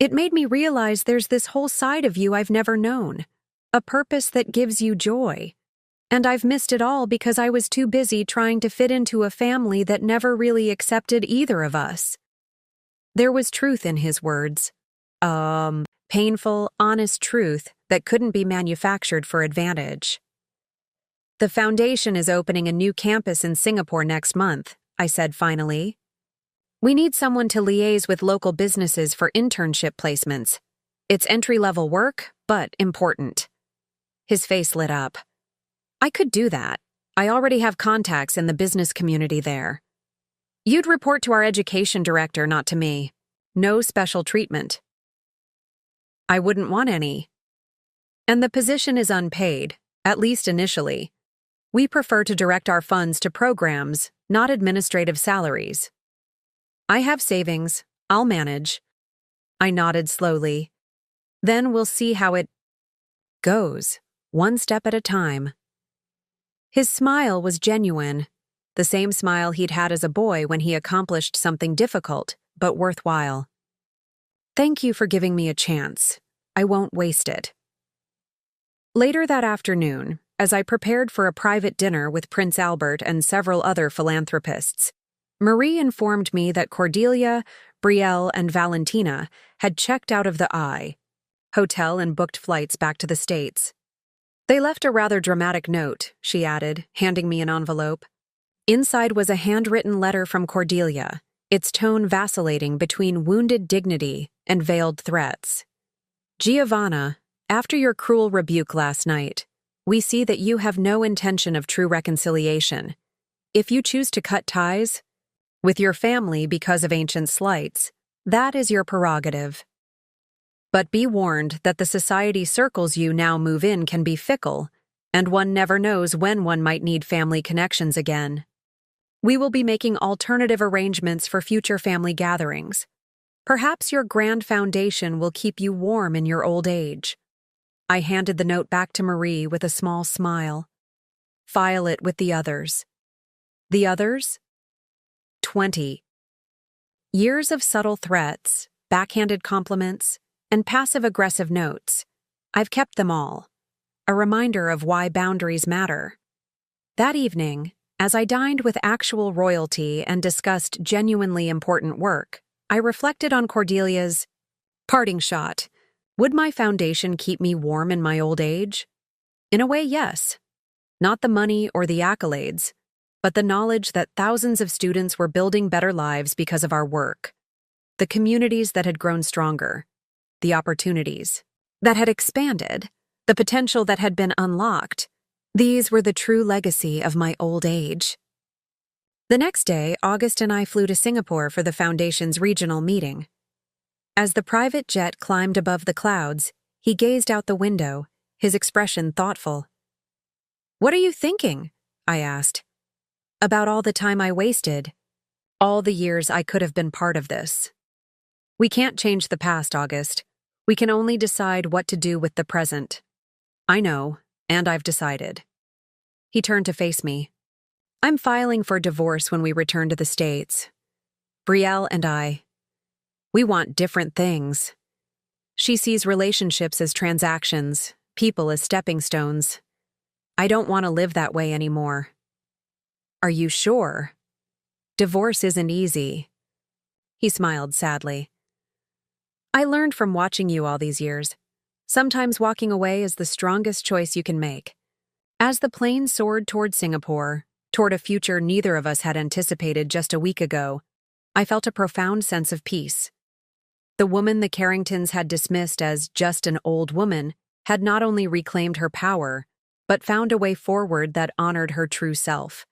It made me realize there's this whole side of you I've never known, a purpose that gives you joy. And I've missed it all because I was too busy trying to fit into a family that never really accepted either of us. There was truth in his words. Painful, honest truth that couldn't be manufactured for advantage. The Foundation is opening a new campus in Singapore next month, I said finally. We need someone to liaise with local businesses for internship placements. It's entry-level work, but important. His face lit up. I could do that. I already have contacts in the business community there. You'd report to our education director, not to me. No special treatment. I wouldn't want any. And the position is unpaid, at least initially. We prefer to direct our funds to programs, not administrative salaries. I have savings. I'll manage. I nodded slowly. Then we'll see how it goes, one step at a time. His smile was genuine, the the same smile he'd had as a boy when he accomplished something difficult, but worthwhile. "Thank you for giving me a chance. I won't waste it." Later that afternoon, as I prepared for a private dinner with Prince Albert and several other philanthropists, Marie informed me that Cordelia, Brielle, and Valentina had checked out of the hotel and booked flights back to the States. "They left a rather dramatic note," she added, handing me an envelope. Inside was a handwritten letter from Cordelia, its tone vacillating between wounded dignity and veiled threats. "Giovanna, after your cruel rebuke last night, we see that you have no intention of true reconciliation. If you choose to cut ties with your family because of ancient slights, that is your prerogative. But be warned that the society circles you now move in can be fickle, and one never knows when one might need family connections again. We will be making alternative arrangements for future family gatherings. Perhaps your grand foundation will keep you warm in your old age." I handed the note back to Marie with a small smile. "File it with the others." The others? 20. Years of subtle threats, backhanded compliments, and passive-aggressive notes. I've kept them all. A reminder of why boundaries matter. That evening, as I dined with actual royalty and discussed genuinely important work, I reflected on Cordelia's parting shot. Would my foundation keep me warm in my old age? In a way, yes. Not the money or the accolades, but the knowledge that thousands of students were building better lives because of our work. The communities that had grown stronger. The opportunities that had expanded. The potential that had been unlocked. These were the true legacy of my old age. The next day, August and I flew to Singapore for the Foundation's regional meeting. As the private jet climbed above the clouds, he gazed out the window, his expression thoughtful. "What are you thinking?" I asked. "About all the time I wasted. All the years I could have been part of this." "We can't change the past, August. We can only decide what to do with the present." "I know, and I've decided." He turned to face me. "I'm filing for divorce when we return to the States. Brielle and I, we want different things. She sees relationships as transactions, people as stepping stones. I don't want to live that way anymore." "Are you sure? Divorce isn't easy." He smiled sadly. "I learned from watching you all these years. Sometimes walking away is the strongest choice you can make." As the plane soared toward Singapore, toward a future neither of us had anticipated just a week ago, I felt a profound sense of peace. The woman the Carringtons had dismissed as just an old woman had not only reclaimed her power, but found a way forward that honored her true self.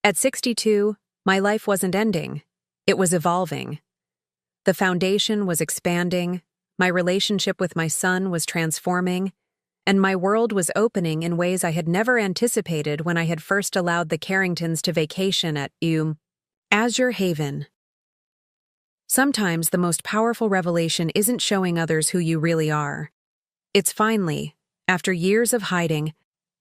At 62, my life wasn't ending. It was evolving. The foundation was expanding, my relationship with my son was transforming, and my world was opening in ways I had never anticipated when I had first allowed the Carringtons to vacation at Azure Haven. Sometimes the most powerful revelation isn't showing others who you really are. It's finally, after years of hiding,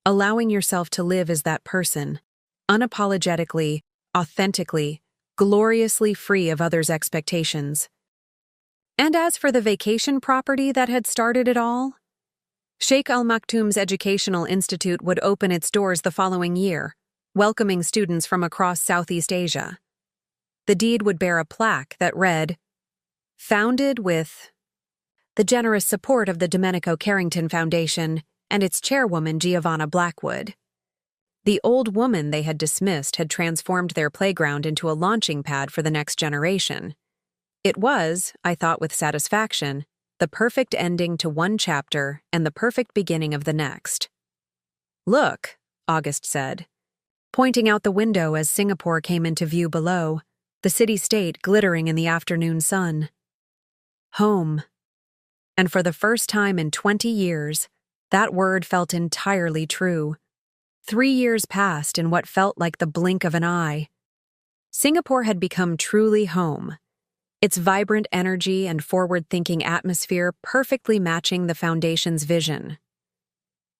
allowing yourself to live as that person, unapologetically, authentically, gloriously free of others' expectations. And as for the vacation property that had started it all, Sheikh Al Maktoum's Educational Institute would open its doors the following year, welcoming students from across Southeast Asia. The deed would bear a plaque that read, "Founded with the generous support of the Domenico Carrington Foundation and its chairwoman Giovanna Blackwood." The old woman they had dismissed had transformed their playground into a launching pad for the next generation. It was, I thought with satisfaction, the perfect ending to one chapter and the perfect beginning of the next. "Look," August said, pointing out the window as Singapore came into view below, the city-state glittering in the afternoon sun. Home. And for the first time in 20 years, that word felt entirely true. 3 years passed in what felt like the blink of an eye. Singapore had become truly home, its vibrant energy and forward-thinking atmosphere perfectly matching the Foundation's vision.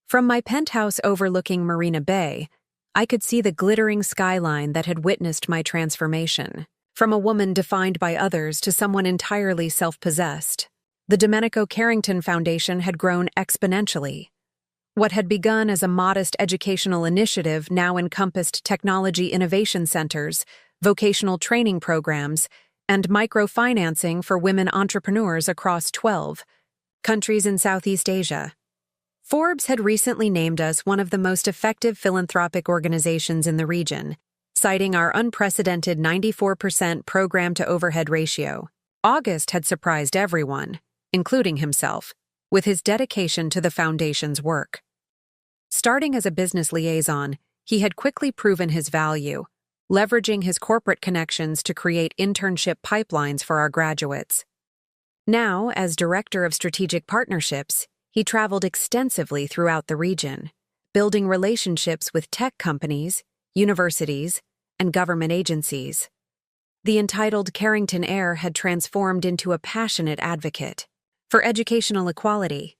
From my penthouse overlooking Marina Bay, I could see the glittering skyline that had witnessed my transformation, from a woman defined by others to someone entirely self-possessed. The Domenico Carrington Foundation had grown exponentially. What had begun as a modest educational initiative now encompassed technology innovation centers, vocational training programs, and microfinancing for women entrepreneurs across 12 countries in Southeast Asia. Forbes had recently named us one of the most effective philanthropic organizations in the region, citing our unprecedented 94% program-to-overhead ratio. August had surprised everyone, including himself, with his dedication to the foundation's work. Starting as a business liaison, he had quickly proven his value, leveraging his corporate connections to create internship pipelines for our graduates. Now, as Director of Strategic Partnerships, he traveled extensively throughout the region, building relationships with tech companies, universities, and government agencies. The entitled Carrington heir had transformed into a passionate advocate for educational equality.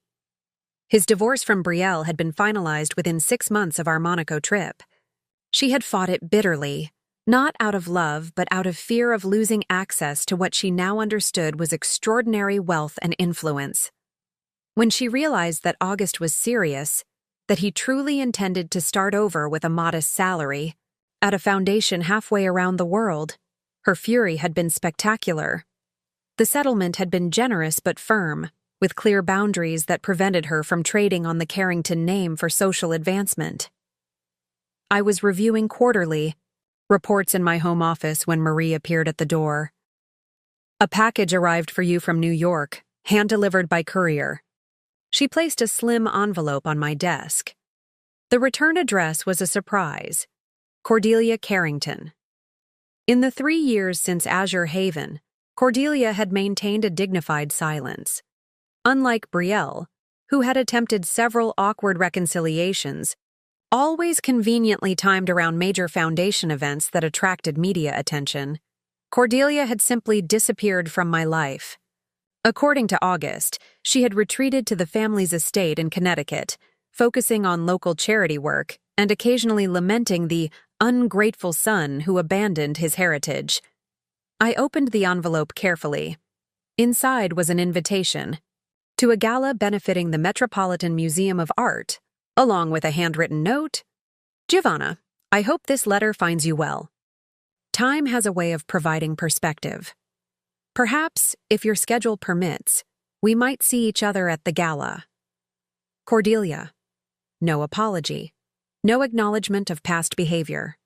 His divorce from Brielle had been finalized within 6 months of our Monaco trip. She had fought it bitterly, not out of love but out of fear of losing access to what she now understood was extraordinary wealth and influence. When she realized that August was serious, that he truly intended to start over with a modest salary, at a foundation halfway around the world, her fury had been spectacular. The settlement had been generous but firm, with clear boundaries that prevented her from trading on the Carrington name for social advancement. I was reviewing quarterly reports in my home office when Marie appeared at the door. "A package arrived for you from New York, hand-delivered by courier." She placed a slim envelope on my desk. The return address was a surprise: Cordelia Carrington. In the 3 years since Azure Haven, Cordelia had maintained a dignified silence. Unlike Brielle, who had attempted several awkward reconciliations, always conveniently timed around major foundation events that attracted media attention, Cordelia had simply disappeared from my life. According to August, she had retreated to the family's estate in Connecticut, focusing on local charity work and occasionally lamenting the ungrateful son who abandoned his heritage. I opened the envelope carefully. Inside was an invitation to a gala benefiting the Metropolitan Museum of Art, along with a handwritten note: "Giovanna, I hope this letter finds you well. Time has a way of providing perspective. Perhaps, if your schedule permits, we might see each other at the gala. Cordelia." No apology. No acknowledgement of past behavior.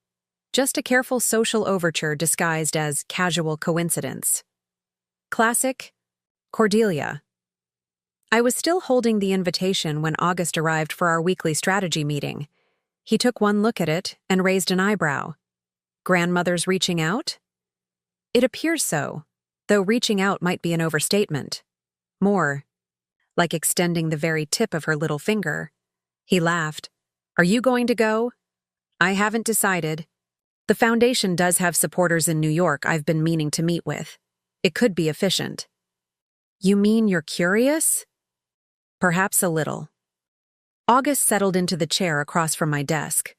Just a careful social overture disguised as casual coincidence. Classic Cordelia. I was still holding the invitation when August arrived for our weekly strategy meeting. He took one look at it and raised an eyebrow. "Grandmother's reaching out?" "It appears so, though reaching out might be an overstatement. More like extending the very tip of her little finger." He laughed. "Are you going to go?" "I haven't decided. The foundation does have supporters in New York I've been meaning to meet with. It could be efficient." "You mean you're curious?" "Perhaps a little." August settled into the chair across from my desk.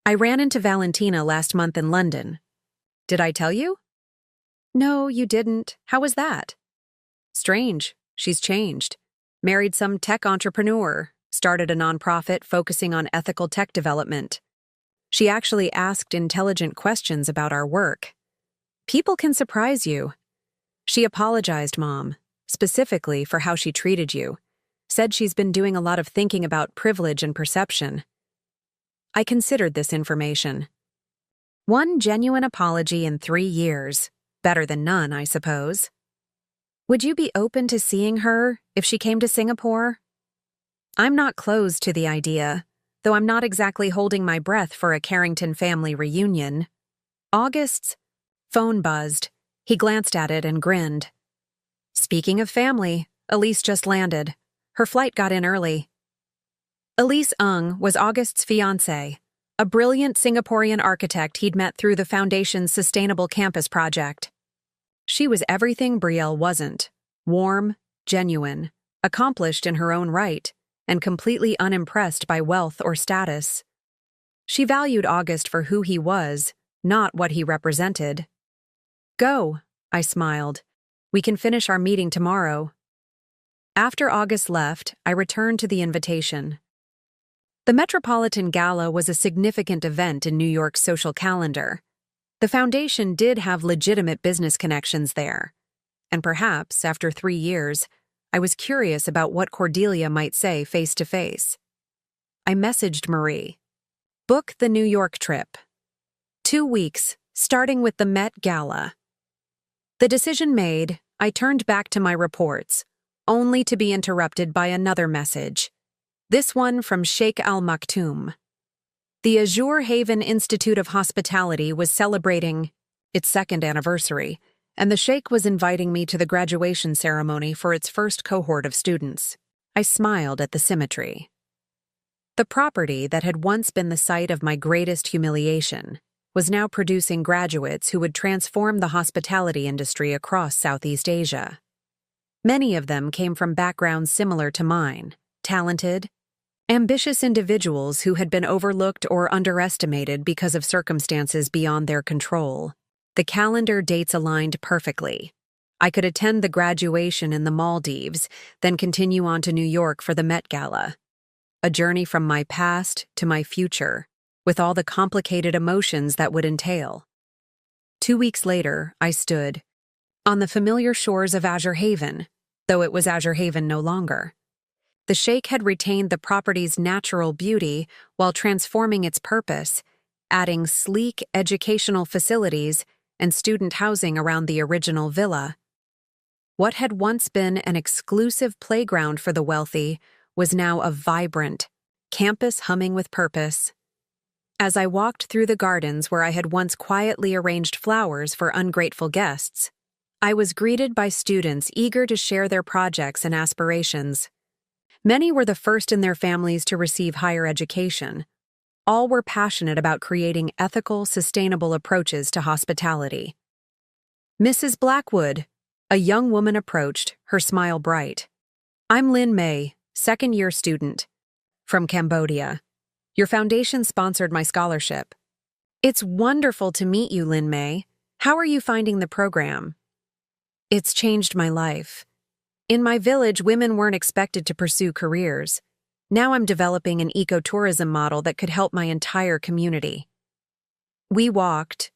"I ran into Valentina last month in London. Did I tell you?" "No, you didn't. How was that?" "Strange. She's changed. Married some tech entrepreneur, started a nonprofit focusing on ethical tech development. She actually asked intelligent questions about our work. People can surprise you. She apologized, Mom, specifically for how she treated you. Said she's been doing a lot of thinking about privilege and perception." I considered this information. One genuine apology in 3 years. Better than none, I suppose. "Would you be open to seeing her if she came to Singapore?" I'm not closed to the idea, though I'm not exactly holding my breath for a Carrington family reunion. August's phone buzzed. He glanced at it and grinned. "Speaking of family, Elise just landed. Her flight got in early." Elise Ng was August's fiancée, a brilliant Singaporean architect he'd met through the Foundation's Sustainable Campus project. She was everything Brielle wasn't: warm, genuine, accomplished in her own right, and completely unimpressed by wealth or status. She valued August for who he was, not what he represented. "Go," I smiled. "We can finish our meeting tomorrow." After August left, I returned to the invitation. The Metropolitan Gala was a significant event in New York's social calendar. The foundation did have legitimate business connections there. And perhaps, after 3 years, I was curious about what Cordelia might say face to face. I messaged Marie. "Book the New York trip. 2 weeks, starting with the Met Gala." The decision made, I turned back to my reports, only to be interrupted by another message. This one from Sheikh Al Maktoum. The Azure Haven Institute of Hospitality was celebrating its 2nd anniversary, and the Sheikh was inviting me to the graduation ceremony for its first cohort of students. I smiled at the symmetry. The property that had once been the site of my greatest humiliation was now producing graduates who would transform the hospitality industry across Southeast Asia. Many of them came from backgrounds similar to mine, talented, ambitious individuals who had been overlooked or underestimated because of circumstances beyond their control. The calendar dates aligned perfectly. I could attend the graduation in the Maldives, then continue on to New York for the Met Gala. A journey from my past to my future, with all the complicated emotions that would entail. 2 weeks later, I stood on the familiar shores of Azure Haven, though it was Azure Haven no longer. The Sheikh had retained the property's natural beauty while transforming its purpose, adding sleek educational facilities and student housing around the original villa. What had once been an exclusive playground for the wealthy was now a vibrant campus humming with purpose. As I walked through the gardens where I had once quietly arranged flowers for ungrateful guests, I was greeted by students eager to share their projects and aspirations. Many were the first in their families to receive higher education. All were passionate about creating ethical, sustainable approaches to hospitality. "Mrs. Blackwood," a young woman approached, her smile bright. "I'm Lynn May, 2nd-year student, from Cambodia. Your foundation sponsored my scholarship." "It's wonderful to meet you, Lynn May. How are you finding the program?" "It's changed my life. In my village, women weren't expected to pursue careers. Now I'm developing an ecotourism model that could help my entire community." We walked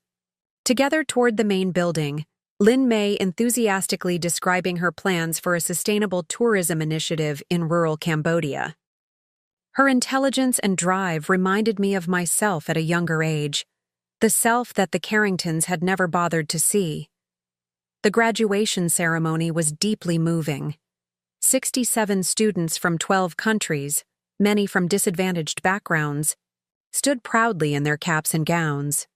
together toward the main building, Lynn May enthusiastically describing her plans for a sustainable tourism initiative in rural Cambodia. Her intelligence and drive reminded me of myself at a younger age, the self that the Carringtons had never bothered to see. The graduation ceremony was deeply moving. 67 students from 12 countries, many from disadvantaged backgrounds, stood proudly in their caps and gowns.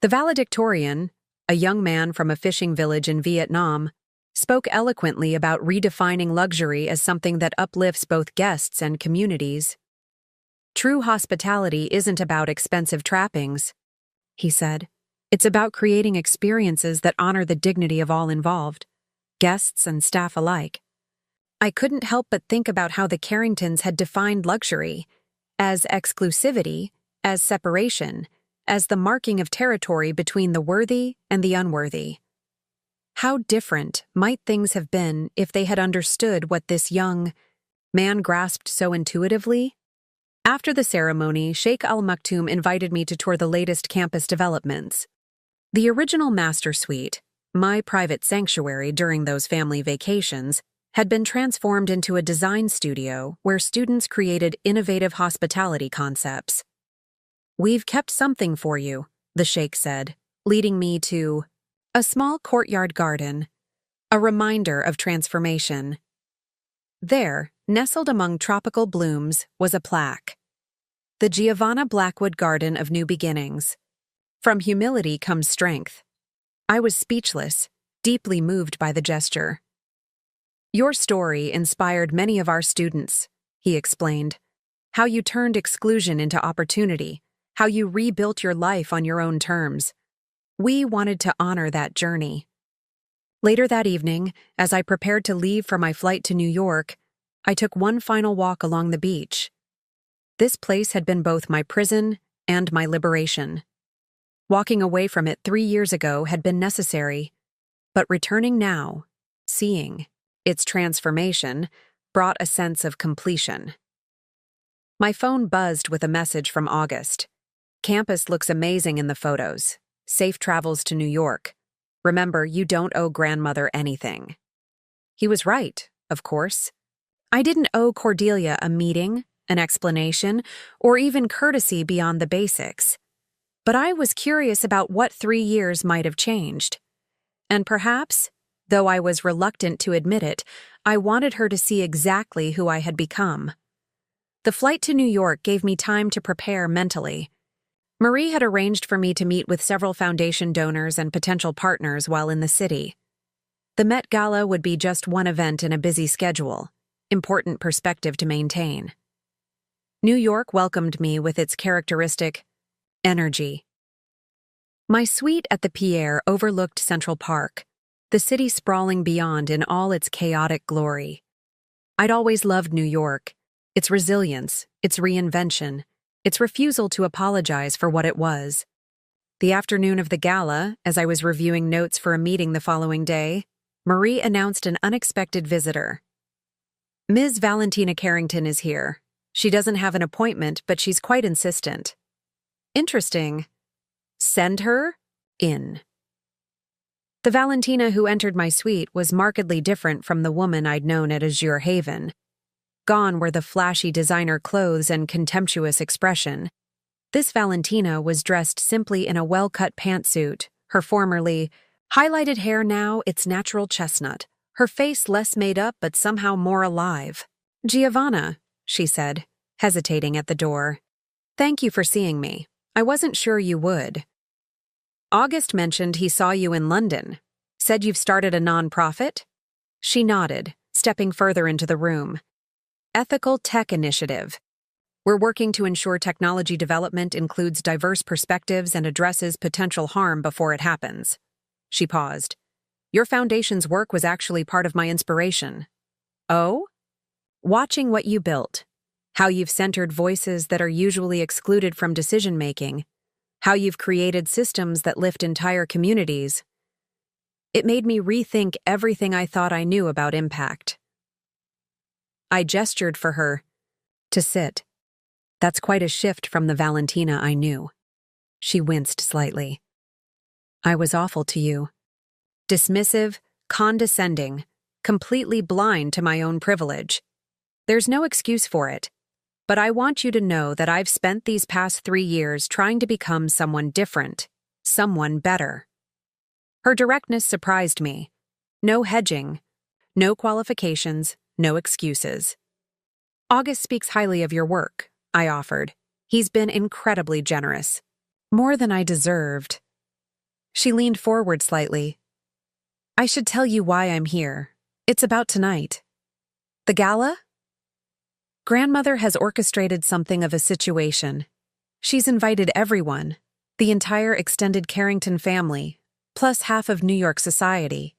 The valedictorian, a young man from a fishing village in Vietnam, spoke eloquently about redefining luxury as something that uplifts both guests and communities. "True hospitality isn't about expensive trappings," he said. "It's about creating experiences that honor the dignity of all involved, guests and staff alike." I couldn't help but think about how the Carringtons had defined luxury as exclusivity, as separation, as the marking of territory between the worthy and the unworthy. How different might things have been if they had understood what this young man grasped so intuitively? After the ceremony, Sheikh Al Maktoum invited me to tour the latest campus developments. The original master suite, my private sanctuary during those family vacations, had been transformed into a design studio where students created innovative hospitality concepts. "We've kept something for you," the Sheikh said, leading me to a small courtyard garden, a reminder of transformation. There, nestled among tropical blooms, was a plaque. "The Giovanna Blackwood Garden of New Beginnings. From humility comes strength." I was speechless, deeply moved by the gesture. "Your story inspired many of our students," he explained. "How you turned exclusion into opportunity, how you rebuilt your life on your own terms. We wanted to honor that journey." Later that evening, as I prepared to leave for my flight to New York, I took one final walk along the beach. This place had been both my prison and my liberation. Walking away from it 3 years ago had been necessary, but returning now, seeing its transformation, brought a sense of completion. My phone buzzed with a message from August. Campus looks amazing in the photos. Safe travels to New York. Remember, you don't owe grandmother anything. He was right, of course. I didn't owe Cordelia a meeting, an explanation, or even courtesy beyond the basics. But I was curious about what 3 years might have changed. And perhaps, though I was reluctant to admit it, I wanted her to see exactly who I had become. The flight to New York gave me time to prepare mentally. Marie had arranged for me to meet with several foundation donors and potential partners while in the city. The Met Gala would be just one event in a busy schedule, important perspective to maintain. New York welcomed me with its characteristic energy. My suite at the Pierre overlooked Central Park, the city sprawling beyond in all its chaotic glory. I'd always loved New York, its resilience, its reinvention, its refusal to apologize for what it was. The afternoon of the gala, as I was reviewing notes for a meeting the following day, Marie announced an unexpected visitor. Ms. Valentina Carrington is here. She doesn't have an appointment, but she's quite insistent. Interesting. Send her in. The Valentina who entered my suite was markedly different from the woman I'd known at Azure Haven. Gone were the flashy designer clothes and contemptuous expression. This Valentina was dressed simply in a well-cut pantsuit, her formerly highlighted hair now its natural chestnut, her face less made up but somehow more alive. "Giovanna," she said, hesitating at the door. "Thank you for seeing me. I wasn't sure you would." "August mentioned he saw you in London. Said you've started a non-profit?" She nodded, stepping further into the room. "Ethical Tech Initiative. We're working to ensure technology development includes diverse perspectives and addresses potential harm before it happens." She paused. "Your foundation's work was actually part of my inspiration." "Oh?" "Watching what you built. How you've centered voices that are usually excluded from decision-making. How you've created systems that lift entire communities. It made me rethink everything I thought I knew about impact." I gestured for her to sit. That's quite a shift from the Valentina I knew. She winced slightly. "I was awful to you. Dismissive, condescending, completely blind to my own privilege. There's no excuse for it. But I want you to know that I've spent these past 3 years trying to become someone different, someone better." Her directness surprised me. No hedging, no qualifications, no excuses. "August speaks highly of your work," I offered. "He's been incredibly generous. More than I deserved." She leaned forward slightly. "I should tell you why I'm here. It's about tonight." "The gala?" "Grandmother has orchestrated something of a situation. She's invited everyone, the entire extended Carrington family, plus half of New York society.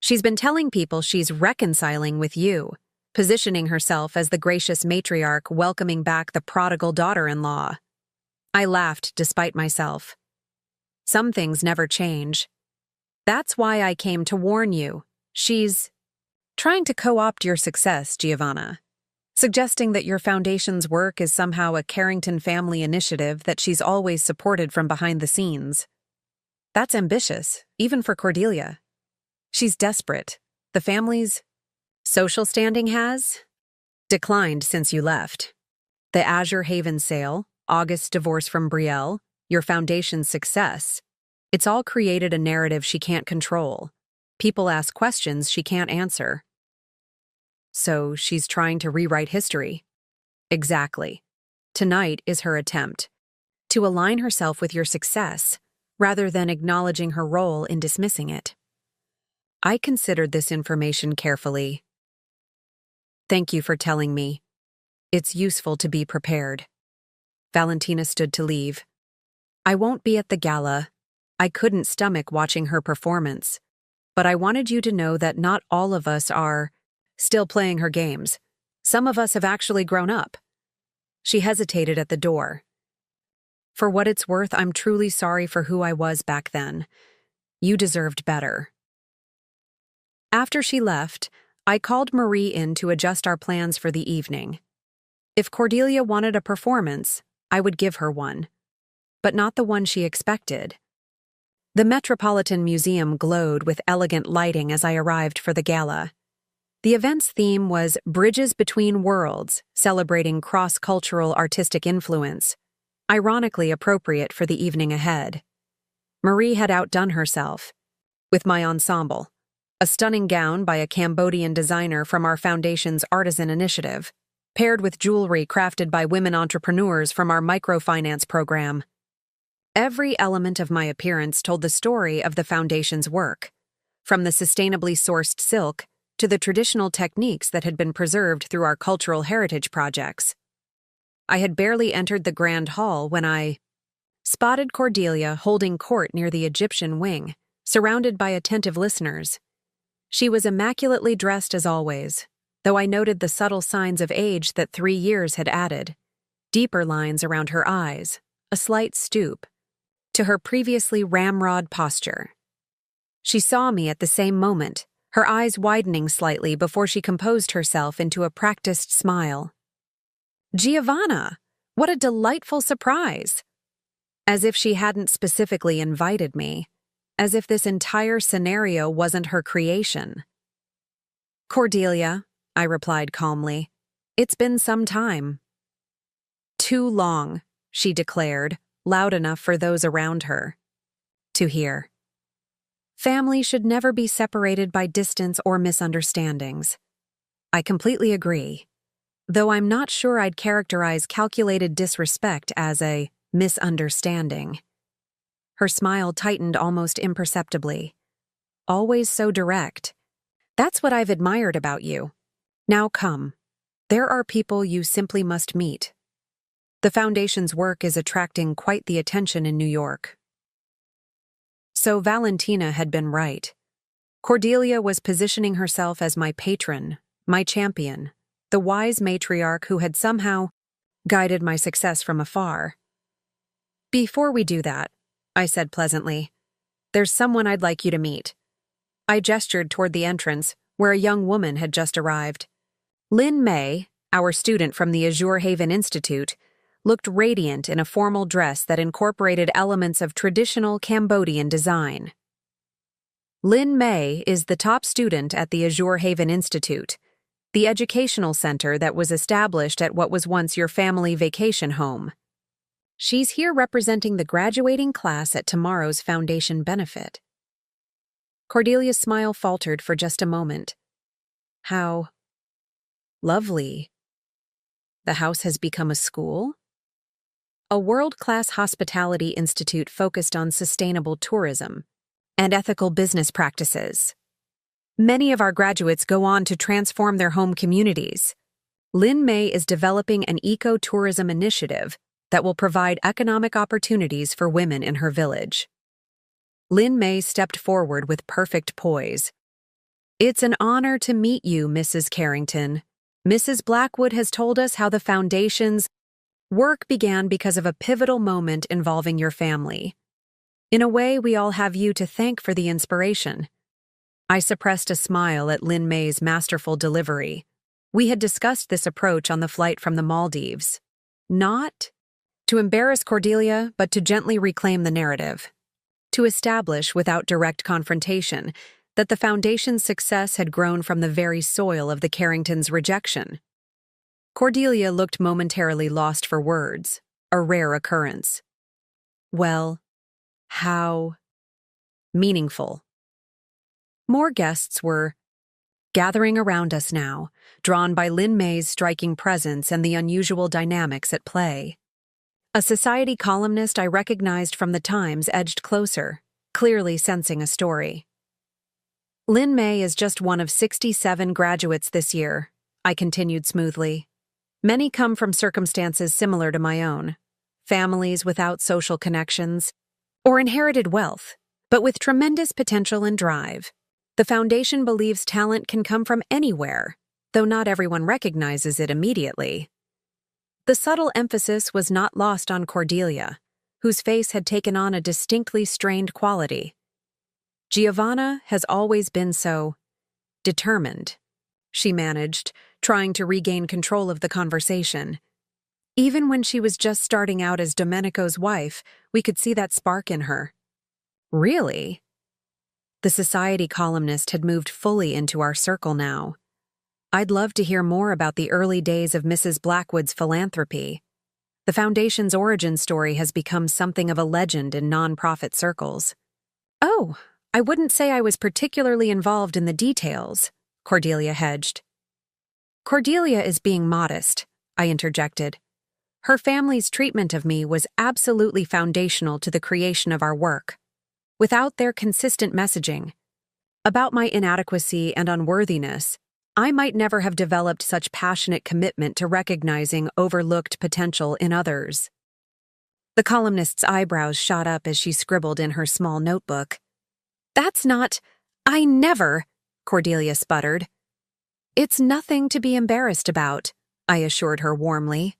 She's been telling people she's reconciling with you, positioning herself as the gracious matriarch welcoming back the prodigal daughter-in-law." I laughed despite myself. "Some things never change. That's why I came to warn you. She's trying to co-opt your success, Giovanna. Suggesting that your foundation's work is somehow a Carrington family initiative that she's always supported from behind the scenes. That's ambitious, even for Cordelia. She's desperate. The family's social standing has declined since you left. The Azure Haven sale, August's divorce from Brielle, your foundation's success. It's all created a narrative she can't control. People ask questions she can't answer. So she's trying to rewrite history. Exactly. Tonight is her attempt to align herself with your success, rather than acknowledging her role in dismissing it. I considered this information carefully. Thank you for telling me. It's useful to be prepared. Valentina stood to leave. I won't be at the gala. I couldn't stomach watching her performance. But I wanted you to know that not all of us are still playing her games. Some of us have actually grown up. She hesitated at the door. For what it's worth, I'm truly sorry for who I was back then. You deserved better. After she left, I called Marie in to adjust our plans for the evening. If Cordelia wanted a performance, I would give her one, but not the one she expected. The Metropolitan Museum glowed with elegant lighting as I arrived for the gala. The event's theme was Bridges Between Worlds, celebrating cross-cultural artistic influence, ironically appropriate for the evening ahead. Marie had outdone herself with my ensemble, a stunning gown by a Cambodian designer from our foundation's artisan initiative, paired with jewelry crafted by women entrepreneurs from our microfinance program. Every element of my appearance told the story of the foundation's work, from the sustainably sourced silk to the traditional techniques that had been preserved through our cultural heritage projects. I had barely entered the grand hall when I spotted Cordelia holding court near the Egyptian wing, surrounded by attentive listeners. She was immaculately dressed as always, though I noted the subtle signs of age that 3 years had added, deeper lines around her eyes, a slight stoop, to her previously ramrod posture. She saw me at the same moment, her eyes widening slightly before she composed herself into a practiced smile. "Giovanna, what a delightful surprise!" As if she hadn't specifically invited me, as if this entire scenario wasn't her creation. "Cordelia," I replied calmly, "it's been some time." "Too long," she declared, loud enough for those around her to hear. Family should never be separated by distance or misunderstandings. I completely agree, though I'm not sure I'd characterize calculated disrespect as a misunderstanding. Her smile tightened almost imperceptibly. Always so direct. That's what I've admired about you. Now come. There are people you simply must meet. The Foundation's work is attracting quite the attention in New York. So Valentina had been right. Cordelia was positioning herself as my patron, my champion, the wise matriarch who had somehow guided my success from afar. "Before we do that," I said pleasantly, "there's someone I'd like you to meet." I gestured toward the entrance, where a young woman had just arrived. Lynn May, our student from the Azure Haven Institute, looked radiant in a formal dress that incorporated elements of traditional Cambodian design. Lynn May is the top student at the Azure Haven Institute, the educational center that was established at what was once your family vacation home. She's here representing the graduating class at tomorrow's foundation benefit. Cordelia's smile faltered for just a moment. How lovely. The house has become a school? A world-class hospitality institute focused on sustainable tourism and ethical business practices. Many of our graduates go on to transform their home communities. Lynn May is developing an eco-tourism initiative that will provide economic opportunities for women in her village. Lynn May stepped forward with perfect poise. "It's an honor to meet you, Mrs. Carrington. Mrs. Blackwood has told us how the Foundation's work began because of a pivotal moment involving your family. In a way, we all have you to thank for the inspiration." I suppressed a smile at Lynn May's masterful delivery. We had discussed this approach on the flight from the Maldives. Not to embarrass Cordelia, but to gently reclaim the narrative. To establish, without direct confrontation, that the Foundation's success had grown from the very soil of the Carringtons' rejection. Cordelia looked momentarily lost for words, a rare occurrence. Well, how meaningful. More guests were gathering around us now, drawn by Lynn May's striking presence and the unusual dynamics at play. A society columnist I recognized from the Times edged closer, clearly sensing a story. "Lynn May is just one of 67 graduates this year," I continued smoothly. "Many come from circumstances similar to my own, families without social connections, or inherited wealth, but with tremendous potential and drive. The Foundation believes talent can come from anywhere, though not everyone recognizes it immediately." The subtle emphasis was not lost on Cordelia, whose face had taken on a distinctly strained quality. Giovanna has always been so determined, she managed, trying to regain control of the conversation. Even when she was just starting out as Domenico's wife, we could see that spark in her. Really? The society columnist had moved fully into our circle now. I'd love to hear more about the early days of Mrs. Blackwood's philanthropy. The Foundation's origin story has become something of a legend in nonprofit circles. Oh, I wouldn't say I was particularly involved in the details, Cordelia hedged. Cordelia is being modest, I interjected. Her family's treatment of me was absolutely foundational to the creation of our work. Without their consistent messaging about my inadequacy and unworthiness, I might never have developed such passionate commitment to recognizing overlooked potential in others. The columnist's eyebrows shot up as she scribbled in her small notebook. That's not— I never— Cordelia sputtered. It's nothing to be embarrassed about, I assured her warmly.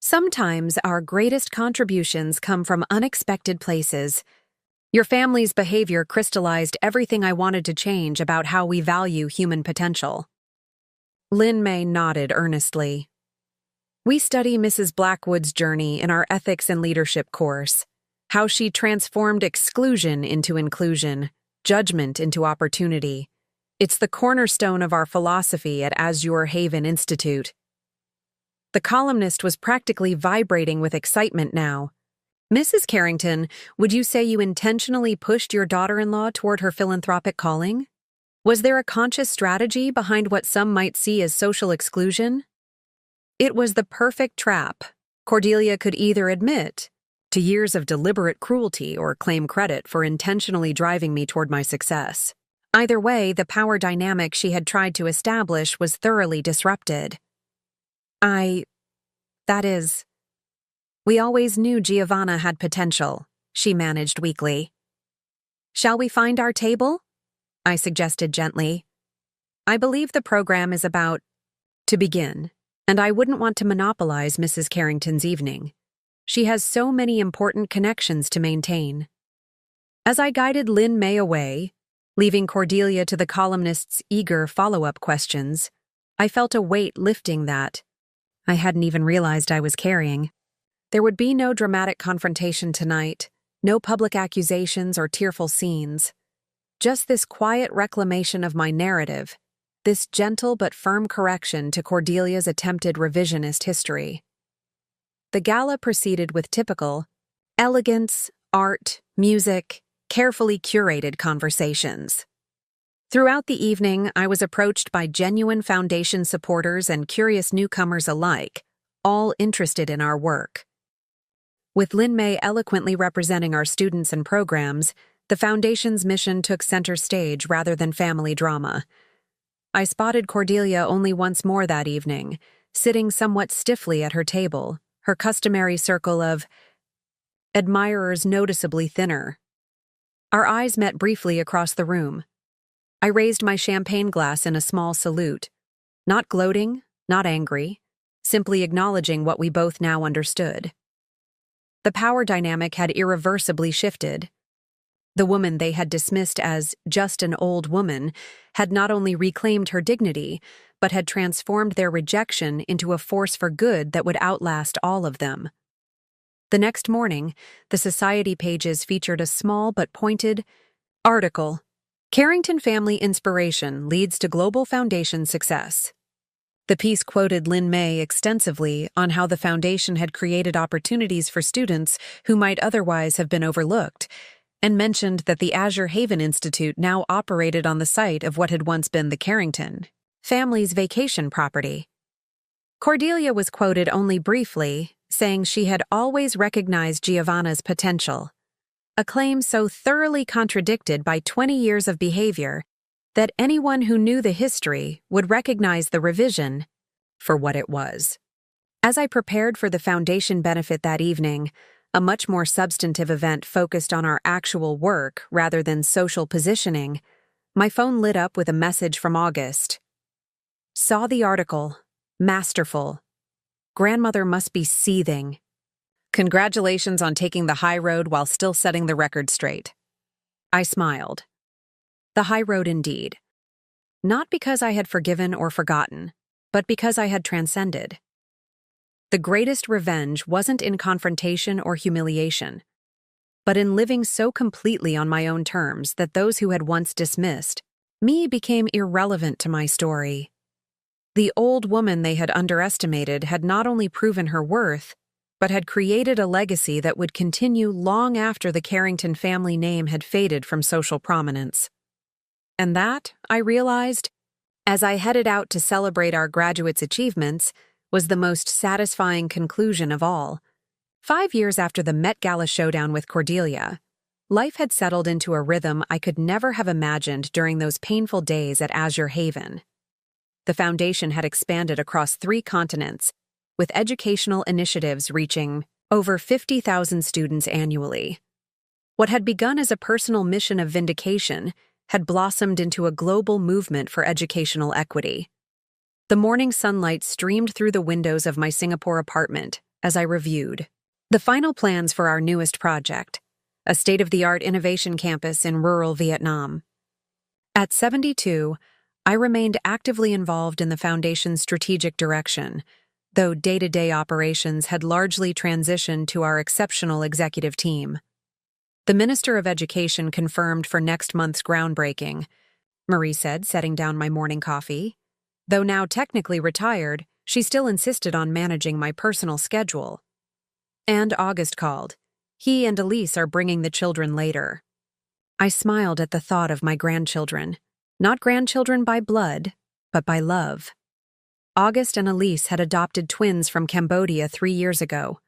Sometimes our greatest contributions come from unexpected places. Your family's behavior crystallized everything I wanted to change about how we value human potential. Lin May nodded earnestly. We study Mrs. Blackwood's journey in our Ethics and Leadership course, how she transformed exclusion into inclusion, judgment into opportunity. It's the cornerstone of our philosophy at Azure Haven Institute. The columnist was practically vibrating with excitement now. Mrs. Carrington, would you say you intentionally pushed your daughter-in-law toward her philanthropic calling? Was there a conscious strategy behind what some might see as social exclusion? It was the perfect trap. Cordelia could either admit to years of deliberate cruelty or claim credit for intentionally driving me toward my success. Either way, the power dynamic she had tried to establish was thoroughly disrupted. We always knew Giovanna had potential, she managed weakly. Shall we find our table? I suggested gently. I believe the program is about to begin, and I wouldn't want to monopolize Mrs. Carrington's evening. She has so many important connections to maintain. As I guided Lin May away, leaving Cordelia to the columnist's eager follow-up questions, I felt a weight lifting that I hadn't even realized I was carrying. There would be no dramatic confrontation tonight, no public accusations or tearful scenes. Just this quiet reclamation of my narrative, this gentle but firm correction to Cordelia's attempted revisionist history. The gala proceeded with typical elegance, art, music, carefully curated conversations. Throughout the evening, I was approached by genuine Foundation supporters and curious newcomers alike, all interested in our work. With Lin May eloquently representing our students and programs, the Foundation's mission took center stage rather than family drama. I spotted Cordelia only once more that evening, sitting somewhat stiffly at her table, her customary circle of admirers noticeably thinner. Our eyes met briefly across the room. I raised my champagne glass in a small salute, not gloating, not angry, simply acknowledging what we both now understood. The power dynamic had irreversibly shifted. The woman they had dismissed as just an old woman had not only reclaimed her dignity, but had transformed their rejection into a force for good that would outlast all of them. The next morning, the society pages featured a small but pointed article. Carrington Family Inspiration Leads to Global Foundation Success. The piece quoted Lin May extensively on how the Foundation had created opportunities for students who might otherwise have been overlooked, and mentioned that the Azure Haven Institute now operated on the site of what had once been the Carrington family's vacation property. Cordelia was quoted only briefly, saying she had always recognized Giovanna's potential, a claim so thoroughly contradicted by 20 years of behavior that anyone who knew the history would recognize the revision for what it was. As I prepared for the Foundation benefit that evening, a much more substantive event focused on our actual work rather than social positioning, my phone lit up with a message from August. Saw the article. Masterful. Grandmother must be seething. Congratulations on taking the high road while still setting the record straight. I smiled. The high road indeed. Not because I had forgiven or forgotten, but because I had transcended. The greatest revenge wasn't in confrontation or humiliation, but in living so completely on my own terms that those who had once dismissed me became irrelevant to my story. The old woman they had underestimated had not only proven her worth, but had created a legacy that would continue long after the Carrington family name had faded from social prominence. And that, I realized, as I headed out to celebrate our graduates' achievements, was the most satisfying conclusion of all. 5 years after the Met Gala showdown with Cordelia, life had settled into a rhythm I could never have imagined during those painful days at Azure Haven. The foundation had expanded across 3 continents, with educational initiatives reaching over 50,000 students annually. What had begun as a personal mission of vindication had blossomed into a global movement for educational equity. The morning sunlight streamed through the windows of my Singapore apartment as I reviewed the final plans for our newest project, a state-of-the-art innovation campus in rural Vietnam. At 72, I remained actively involved in the foundation's strategic direction, though day-to-day operations had largely transitioned to our exceptional executive team. The Minister of Education confirmed for next month's groundbreaking, Marie said, setting down my morning coffee. Though now technically retired, she still insisted on managing my personal schedule. And August called. He and Elise are bringing the children later. I smiled at the thought of my grandchildren, not grandchildren by blood, but by love. August and Elise had adopted twins from Cambodia 3 years ago,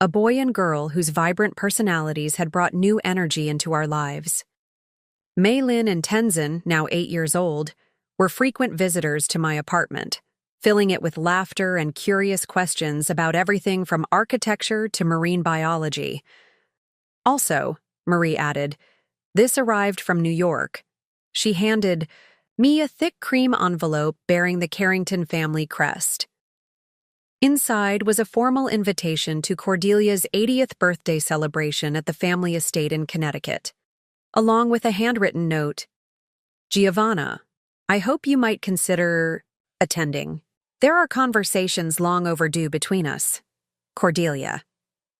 a boy and girl whose vibrant personalities had brought new energy into our lives. Mei Lin and Tenzin, now 8 years old, were frequent visitors to my apartment, filling it with laughter and curious questions about everything from architecture to marine biology. Also, Marie added, this arrived from New York. She handed me a thick cream envelope bearing the Carrington family crest. Inside was a formal invitation to Cordelia's 80th birthday celebration at the family estate in Connecticut, along with a handwritten note, Giovanna, I hope you might consider attending. There are conversations long overdue between us. Cordelia.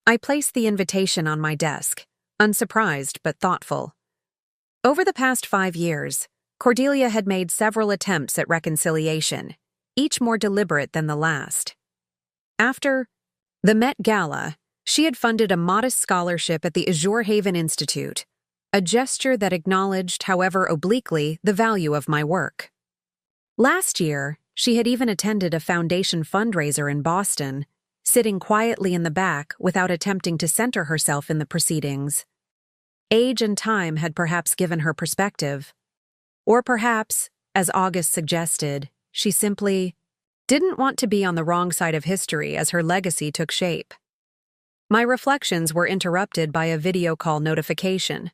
I placed the invitation on my desk, unsurprised but thoughtful. Over the past 5 years, Cordelia had made several attempts at reconciliation, each more deliberate than the last. After the Met Gala, she had funded a modest scholarship at the Azure Haven Institute, a gesture that acknowledged, however obliquely, the value of my work. Last year, she had even attended a foundation fundraiser in Boston, sitting quietly in the back without attempting to center herself in the proceedings. Age and time had perhaps given her perspective. Or perhaps, as August suggested, she simply didn't want to be on the wrong side of history as her legacy took shape. My reflections were interrupted by a video call notification.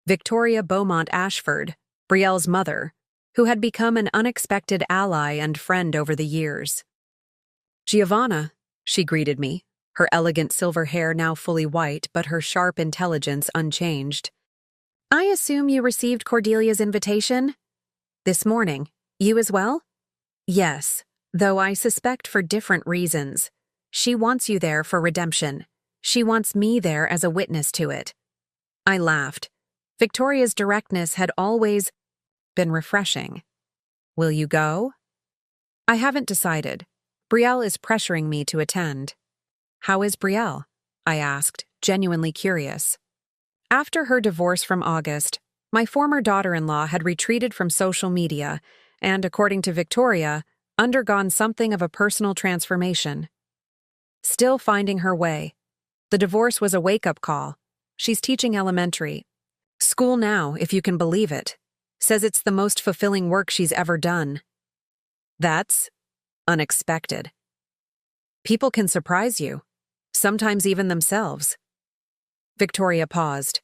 Victoria Beaumont Ashford, Brielle's mother, who had become an unexpected ally and friend over the years. Giovanna, she greeted me, her elegant silver hair now fully white but her sharp intelligence unchanged. I assume you received Cordelia's invitation? This morning. You as well? Yes, though I suspect for different reasons. She wants you there for redemption. She wants me there as a witness to it. I laughed. Victoria's directness had always been refreshing. Will you go? I haven't decided. Brielle is pressuring me to attend. How is Brielle? I asked, genuinely curious. After her divorce from August, my former daughter-in-law had retreated from social media and, according to Victoria, undergone something of a personal transformation. Still finding her way. The divorce was a wake-up call. She's teaching elementary. School now, if you can believe it. Says it's the most fulfilling work she's ever done. That's unexpected. People can surprise you, sometimes even themselves. Victoria paused.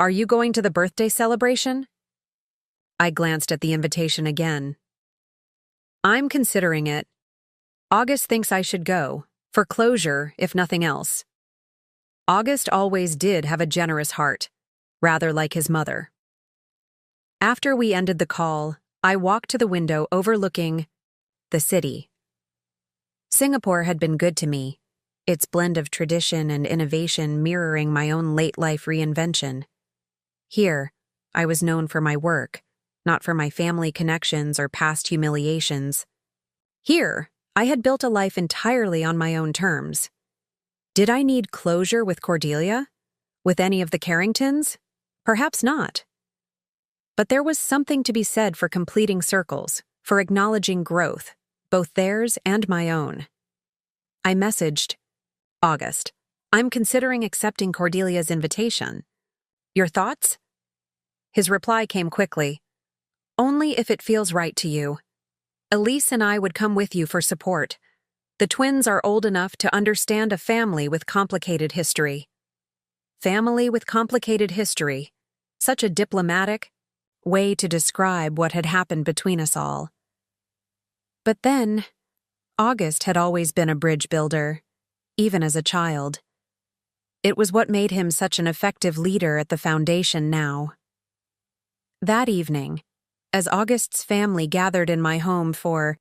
Are you going to the birthday celebration? I glanced at the invitation again. I'm considering it. August thinks I should go, For closure, if nothing else. August always did have a generous heart, rather like his mother. After we ended the call, I walked to the window overlooking the city. Singapore had been good to me, its blend of tradition and innovation mirroring my own late-life reinvention. Here, I was known for my work, not for my family connections or past humiliations. Here, I had built a life entirely on my own terms. Did I need closure with Cordelia? With any of the Carringtons? Perhaps not. But there was something to be said for completing circles, for acknowledging growth, both theirs and my own. I messaged, August, I'm considering accepting Cordelia's invitation. Your thoughts? His reply came quickly. Only if it feels right to you. Elise and I would come with you for support. The twins are old enough to understand a family with complicated history. Family with complicated history. Such a diplomatic way to describe what had happened between us all. But then, August had always been a bridge builder, even as a child. It was what made him such an effective leader at the foundation now. That evening, as August's family gathered in my home for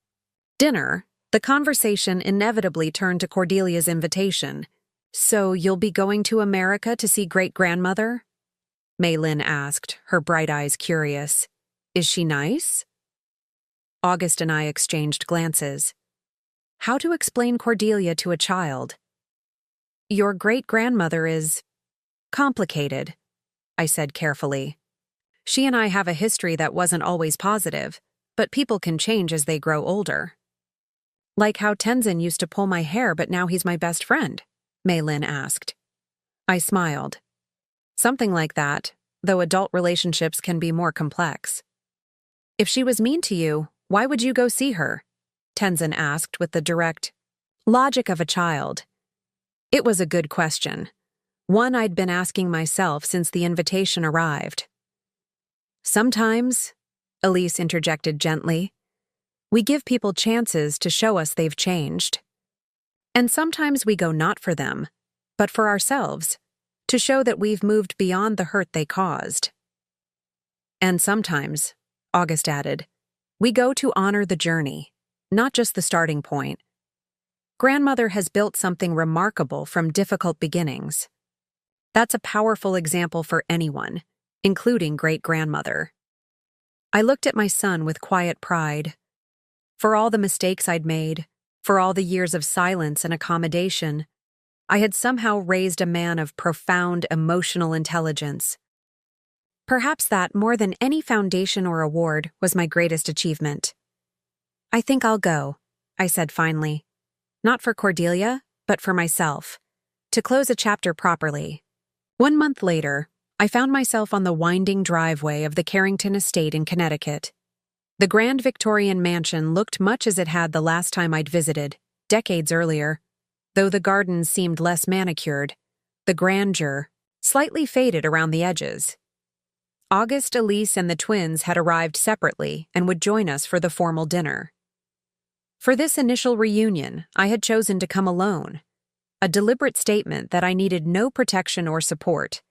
dinner, the conversation inevitably turned to Cordelia's invitation. So you'll be going to America to see great-grandmother? Maylin asked, her bright eyes curious. Is she nice? August and I exchanged glances. How to explain Cordelia to a child? Your great-grandmother is complicated, I said carefully. She and I have a history that wasn't always positive, but people can change as they grow older. Like how Tenzin used to pull my hair, but now he's my best friend, Maylin asked. I smiled. Something like that, though adult relationships can be more complex. If she was mean to you, why would you go see her? Tenzin asked with the direct logic of a child. It was a good question, one I'd been asking myself since the invitation arrived. Sometimes, Elise interjected gently, we give people chances to show us they've changed. And sometimes we go not for them, but for ourselves, to show that we've moved beyond the hurt they caused. And sometimes, August added, we go to honor the journey, not just the starting point. Grandmother has built something remarkable from difficult beginnings. That's a powerful example for anyone, including great-grandmother. I looked at my son with quiet pride. For all the mistakes I'd made, for all the years of silence and accommodation, I had somehow raised a man of profound emotional intelligence. Perhaps that, more than any foundation or award, was my greatest achievement. I think I'll go, I said finally. Not for Cordelia, but for myself. To close a chapter properly. 1 month later, I found myself on the winding driveway of the Carrington estate in Connecticut. The grand Victorian mansion looked much as it had the last time I'd visited, decades earlier, though the gardens seemed less manicured, the grandeur slightly faded around the edges. August, Elise, and the twins had arrived separately and would join us for the formal dinner. For this initial reunion, I had chosen to come alone, a deliberate statement that I needed no protection or support.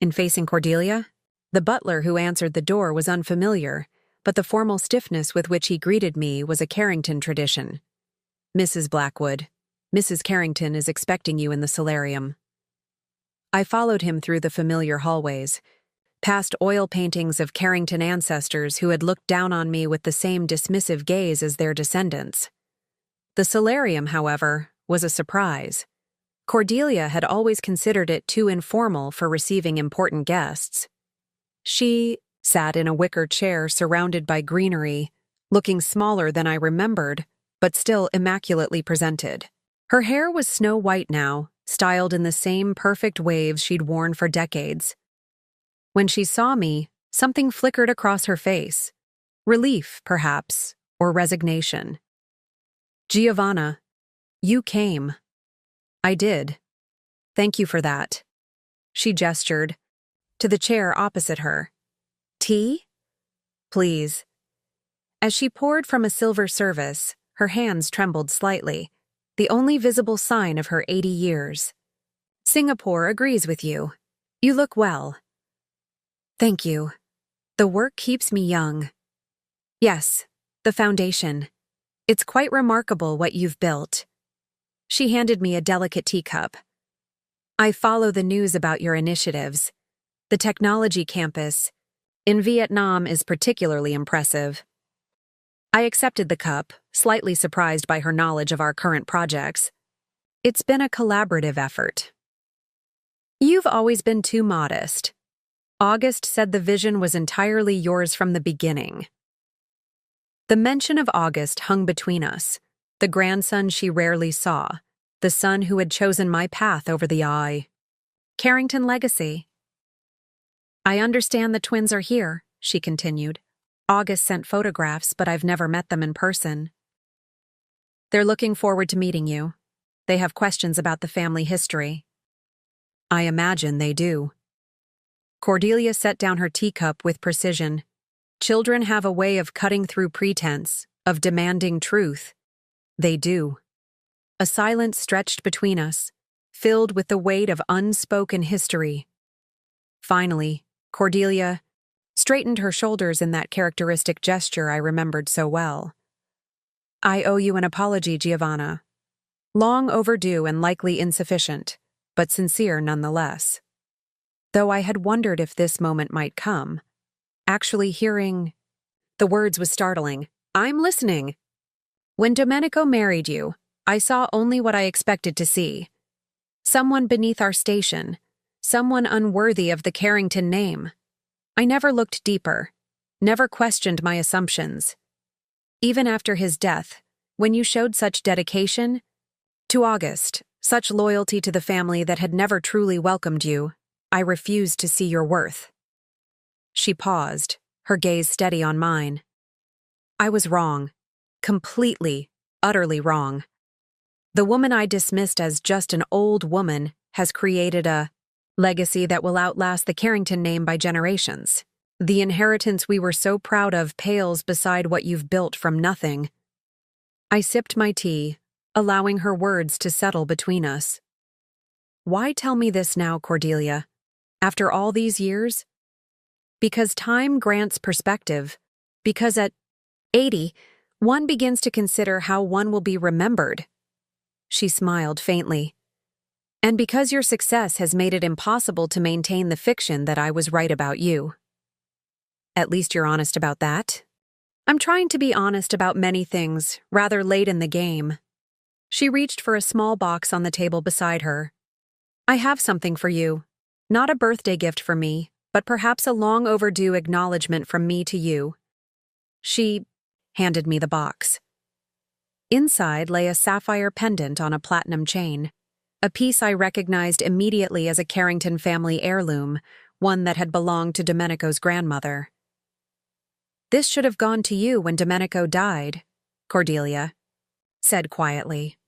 In facing Cordelia, the butler who answered the door was unfamiliar, but the formal stiffness with which he greeted me was a Carrington tradition. Mrs. Blackwood, Mrs. Carrington is expecting you in the solarium. I followed him through the familiar hallways, past oil paintings of Carrington ancestors who had looked down on me with the same dismissive gaze as their descendants. The solarium, however, was a surprise. Cordelia had always considered it too informal for receiving important guests. She sat in a wicker chair surrounded by greenery, looking smaller than I remembered, but still immaculately presented. Her hair was snow-white now, styled in the same perfect waves she'd worn for decades. When she saw me, something flickered across her face. Relief, perhaps, or resignation. Giovanna, you came. I did. Thank you for that. She gestured to the chair opposite her. Tea? Please. As she poured from a silver service, her hands trembled slightly. the only visible sign of her 80 years. Singapore agrees with you. You look well. Thank you. The work keeps me young. Yes, the foundation. It's quite remarkable what you've built. She handed me a delicate teacup. I follow the news about your initiatives. The technology campus in Vietnam is particularly impressive. I accepted the cup, slightly surprised by her knowledge of our current projects. It's been a collaborative effort. You've always been too modest. August said the vision was entirely yours from the beginning. The mention of August hung between us, the grandson she rarely saw, the son who had chosen my path over the eye. Carrington legacy. I understand the twins are here, she continued. August sent photographs, but I've never met them in person. They're looking forward to meeting you. They have questions about the family history. I imagine they do. Cordelia set down her teacup with precision. Children have a way of cutting through pretense, of demanding truth. They do. A silence stretched between us, filled with the weight of unspoken history. Finally, Cordelia straightened her shoulders in that characteristic gesture I remembered so well. I owe you an apology, Giovanna. Long overdue and likely insufficient, but sincere nonetheless. Though I had wondered if this moment might come, actually hearing the words was startling. I'm listening. When Domenico married you, I saw only what I expected to see. Someone beneath our station, someone unworthy of the Carrington name. I never looked deeper, never questioned my assumptions. Even after his death, when you showed such dedication to August, such loyalty to the family that had never truly welcomed you, I refused to see your worth. She paused, her gaze steady on mine. I was wrong. Completely, utterly wrong. The woman I dismissed as just an old woman has created a legacy that will outlast the Carrington name by generations. The inheritance we were so proud of pales beside what you've built from nothing. I sipped my tea, allowing her words to settle between us. Why tell me this now, Cordelia? After all these years? Because time grants perspective. Because at 80, one begins to consider how one will be remembered. She smiled faintly. And because your success has made it impossible to maintain the fiction that I was right about you. At least you're honest about that. I'm trying to be honest about many things, rather late in the game. She reached for a small box on the table beside her. I have something for you. Not a birthday gift for me, but perhaps a long overdue acknowledgement from me to you. She handed me the box. Inside lay a sapphire pendant on a platinum chain, a piece I recognized immediately as a Carrington family heirloom, one that had belonged to Domenico's grandmother. This should have gone to you when Domenico died, Cordelia said quietly.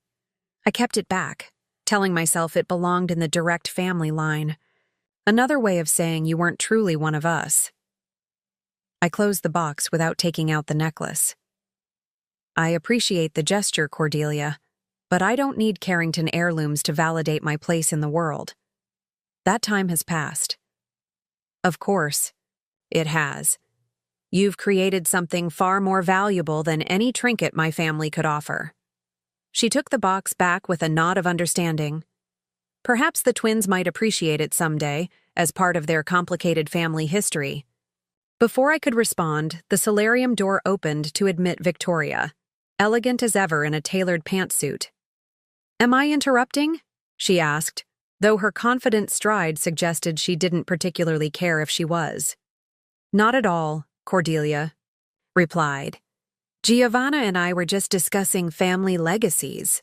I kept it back, telling myself it belonged in the direct family line. Another way of saying you weren't truly one of us. I closed the box without taking out the necklace. I appreciate the gesture, Cordelia, but I don't need Carrington heirlooms to validate my place in the world. That time has passed. Of course, it has. You've created something far more valuable than any trinket my family could offer. She took the box back with a nod of understanding. Perhaps the twins might appreciate it someday, as part of their complicated family history. Before I could respond, the solarium door opened to admit Victoria, elegant as ever in a tailored pantsuit. Am I interrupting? She asked, though her confident stride suggested she didn't particularly care if she was. Not at all, Cordelia replied. Giovanna and I were just discussing family legacies.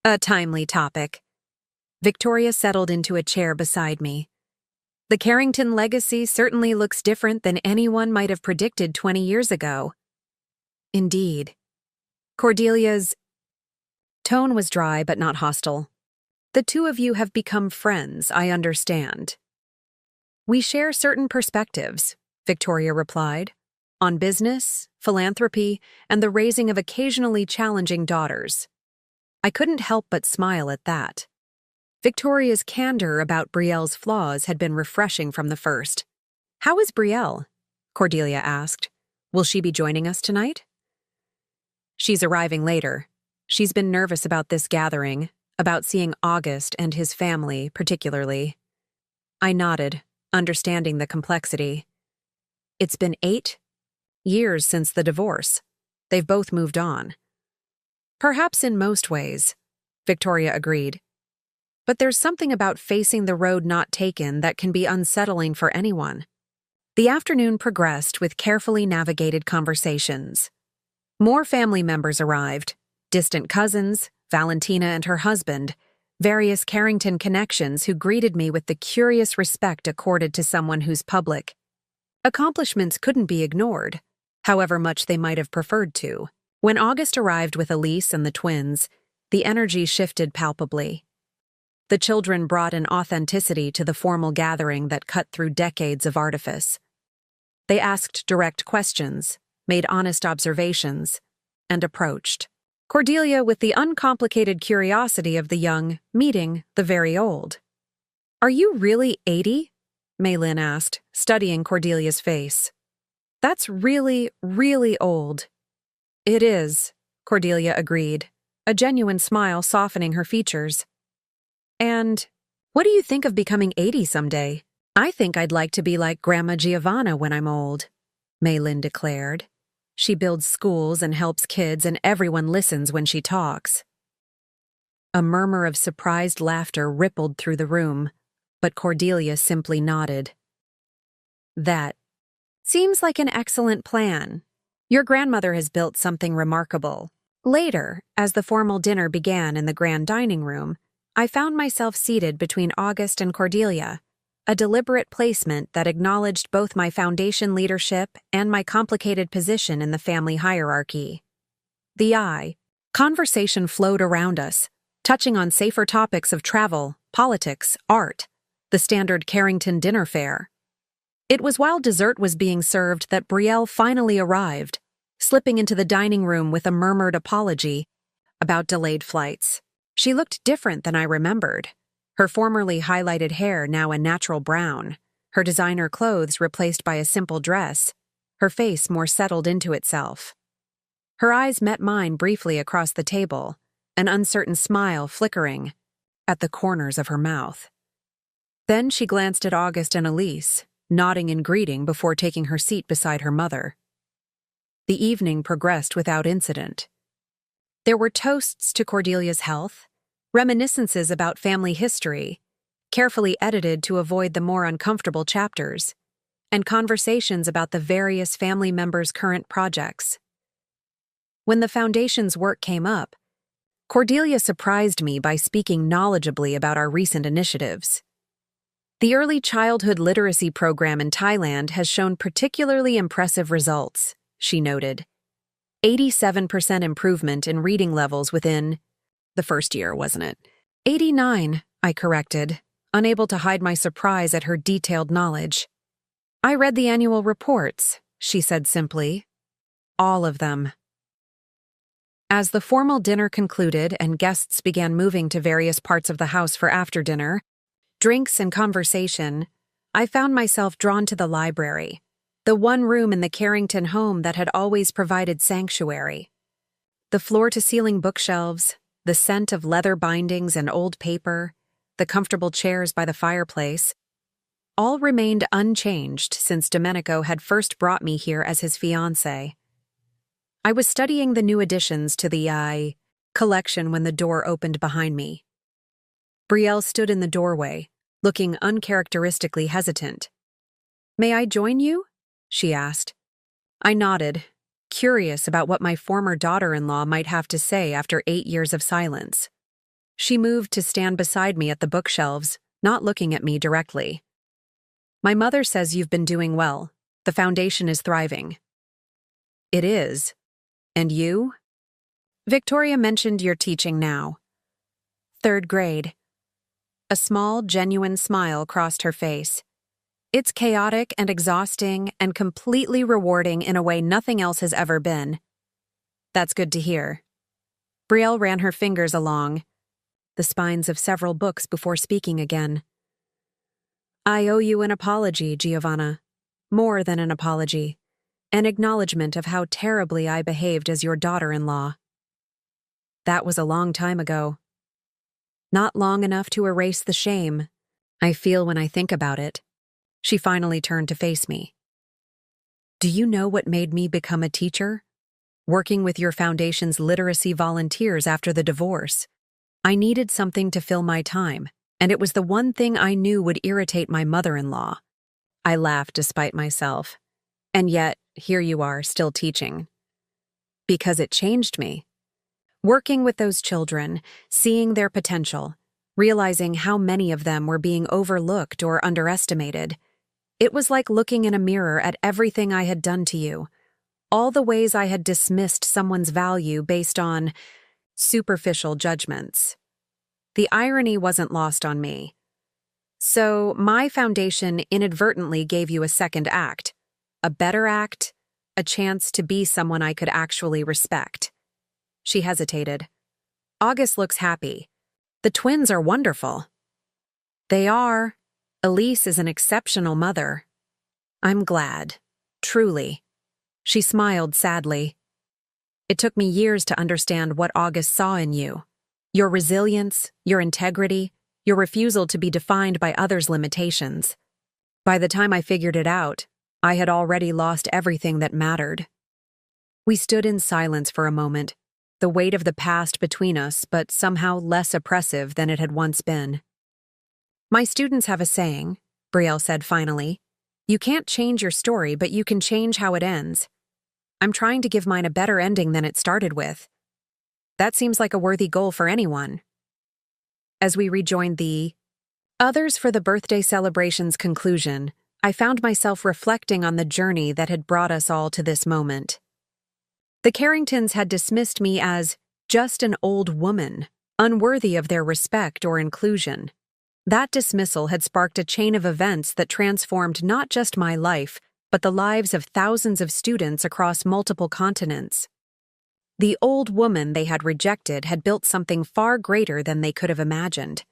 A timely topic. Victoria settled into a chair beside me. The Carrington legacy certainly looks different than anyone might have predicted 20 years ago. Indeed. Cordelia's tone was dry but not hostile. The two of you have become friends, I understand. We share certain perspectives, Victoria replied, on business, philanthropy, and the raising of occasionally challenging daughters. I couldn't help but smile at that. Victoria's candor about Brielle's flaws had been refreshing from the first. "How is Brielle?" Cordelia asked. "Will she be joining us tonight?" "She's arriving later. She's been nervous about this gathering, about seeing August and his family particularly." I nodded, understanding the complexity. It's been 8 years since the divorce. They've both moved on. "Perhaps in most ways," Victoria agreed. "But there's something about facing the road not taken that can be unsettling for anyone." The afternoon progressed with carefully navigated conversations. More family members arrived: distant cousins, Valentina and her husband, various Carrington connections who greeted me with the curious respect accorded to someone whose public accomplishments couldn't be ignored, however much they might have preferred to. When August arrived with Elise and the twins, the energy shifted palpably. The children brought an authenticity to the formal gathering that cut through decades of artifice. They asked direct questions, made honest observations, and approached Cordelia with the uncomplicated curiosity of the young meeting the very old. "Are you really 80? Maylin asked, studying Cordelia's face. "That's really, really old." "It is," Cordelia agreed, a genuine smile softening her features. "And what do you think of becoming 80 someday?" "I think I'd like to be like Grandma Giovanna when I'm old," Maylin declared. "She builds schools and helps kids, and everyone listens when she talks." A murmur of surprised laughter rippled through the room, but Cordelia simply nodded. "That seems like an excellent plan. Your grandmother has built something remarkable." Later, as the formal dinner began in the grand dining room, I found myself seated between August and Cordelia, a deliberate placement that acknowledged both my foundation leadership and my complicated position in the family hierarchy. Conversation flowed around us, touching on safer topics of travel, politics, art, the standard Carrington dinner fare. It was while dessert was being served that Brielle finally arrived, slipping into the dining room with a murmured apology about delayed flights. She looked different than I remembered. Her formerly highlighted hair now a natural brown, her designer clothes replaced by a simple dress, her face more settled into itself. Her eyes met mine briefly across the table, an uncertain smile flickering at the corners of her mouth. Then she glanced at August and Elise, nodding in greeting before taking her seat beside her mother. The evening progressed without incident. There were toasts to Cordelia's health, reminiscences about family history, carefully edited to avoid the more uncomfortable chapters, and conversations about the various family members' current projects. When the foundation's work came up, Cordelia surprised me by speaking knowledgeably about our recent initiatives. The early childhood literacy program in Thailand has shown particularly impressive results, she noted. 87% improvement in reading levels within the first year, wasn't it? 89, I corrected, unable to hide my surprise at her detailed knowledge. "I read the annual reports," she said simply. "All of them." As the formal dinner concluded and guests began moving to various parts of the house for after-dinner, drinks and conversation, I found myself drawn to the library, the one room in the Carrington home that had always provided sanctuary. The floor-to-ceiling bookshelves, the scent of leather bindings and old paper, the comfortable chairs by the fireplace, all remained unchanged since Domenico had first brought me here as his fiancé. I was studying the new additions to the collection when the door opened behind me. Brielle stood in the doorway, looking uncharacteristically hesitant. "May I join you?" she asked. I nodded, curious about what my former daughter-in-law might have to say after 8 years of silence. She moved to stand beside me at the bookshelves, not looking at me directly. "My mother says you've been doing well. The foundation is thriving." "It is. And you?" "Victoria mentioned you're teaching now." "3rd grade." A small, genuine smile crossed her face. "It's chaotic and exhausting and completely rewarding in a way nothing else has ever been." "That's good to hear." Brielle ran her fingers along the spines of several books before speaking again. I owe you an apology, Giovanna. More than an apology. An acknowledgement of how terribly I behaved as your daughter-in-law. That was a long time ago. Not long enough to erase the shame I feel when I think about it. She finally turned to face me. Do you know what made me become a teacher? Working with your foundation's literacy volunteers after the divorce. I needed something to fill my time, and it was the one thing I knew would irritate my mother-in-law. I laughed despite myself. And yet, here you are, still teaching. Because it changed me. Working with those children, seeing their potential, realizing how many of them were being overlooked or underestimated. It was like looking in a mirror at everything I had done to you. All the ways I had dismissed someone's value based on superficial judgments. The irony wasn't lost on me. So, my foundation inadvertently gave you a second act. A better act, a chance to be someone I could actually respect. She hesitated. August looks happy. The twins are wonderful. They are. Elise is an exceptional mother. I'm glad. Truly. She smiled sadly. It took me years to understand what August saw in you. Your resilience, your integrity, your refusal to be defined by others' limitations. By the time I figured it out, I had already lost everything that mattered. We stood in silence for a moment, the weight of the past between us, but somehow less oppressive than it had once been. My students have a saying, Brielle said finally. You can't change your story, but you can change how it ends. I'm trying to give mine a better ending than it started with. That seems like a worthy goal for anyone. As we rejoined the others for the birthday celebration's conclusion, I found myself reflecting on the journey that had brought us all to this moment. The Carringtons had dismissed me as just an old woman, unworthy of their respect or inclusion. That dismissal had sparked a chain of events that transformed not just my life, but the lives of thousands of students across multiple continents. The old woman they had rejected had built something far greater than they could have imagined.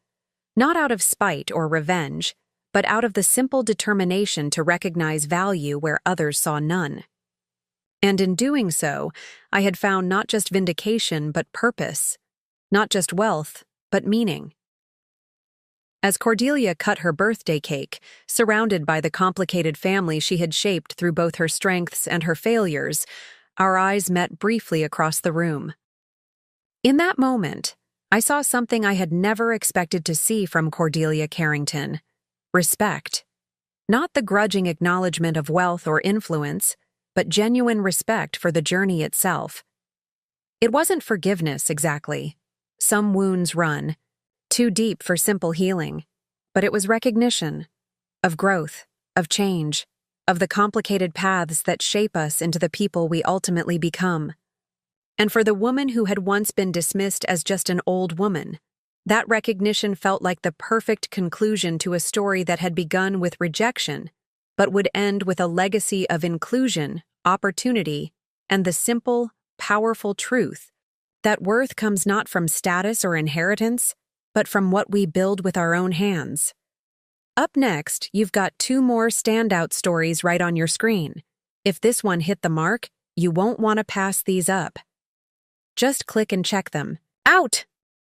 Not out of spite or revenge, but out of the simple determination to recognize value where others saw none. And in doing so, I had found not just vindication but purpose, not just wealth but meaning. As Cordelia cut her birthday cake, surrounded by the complicated family she had shaped through both her strengths and her failures, our eyes met briefly across the room. In that moment, I saw something I had never expected to see from Cordelia Carrington: respect. Not the grudging acknowledgement of wealth or influence, but genuine respect for the journey itself. It wasn't forgiveness, exactly. Some wounds run too deep for simple healing, but it was recognition of growth, of change, of the complicated paths that shape us into the people we ultimately become. And for the woman who had once been dismissed as just an old woman, that recognition felt like the perfect conclusion to a story that had begun with rejection, but would end with a legacy of inclusion, opportunity, and the simple, powerful truth that worth comes not from status or inheritance, but from what we build with our own hands. Up next, you've got 2 more standout stories right on your screen. If this one hit the mark, you won't want to pass these up. Just click and check them. Out!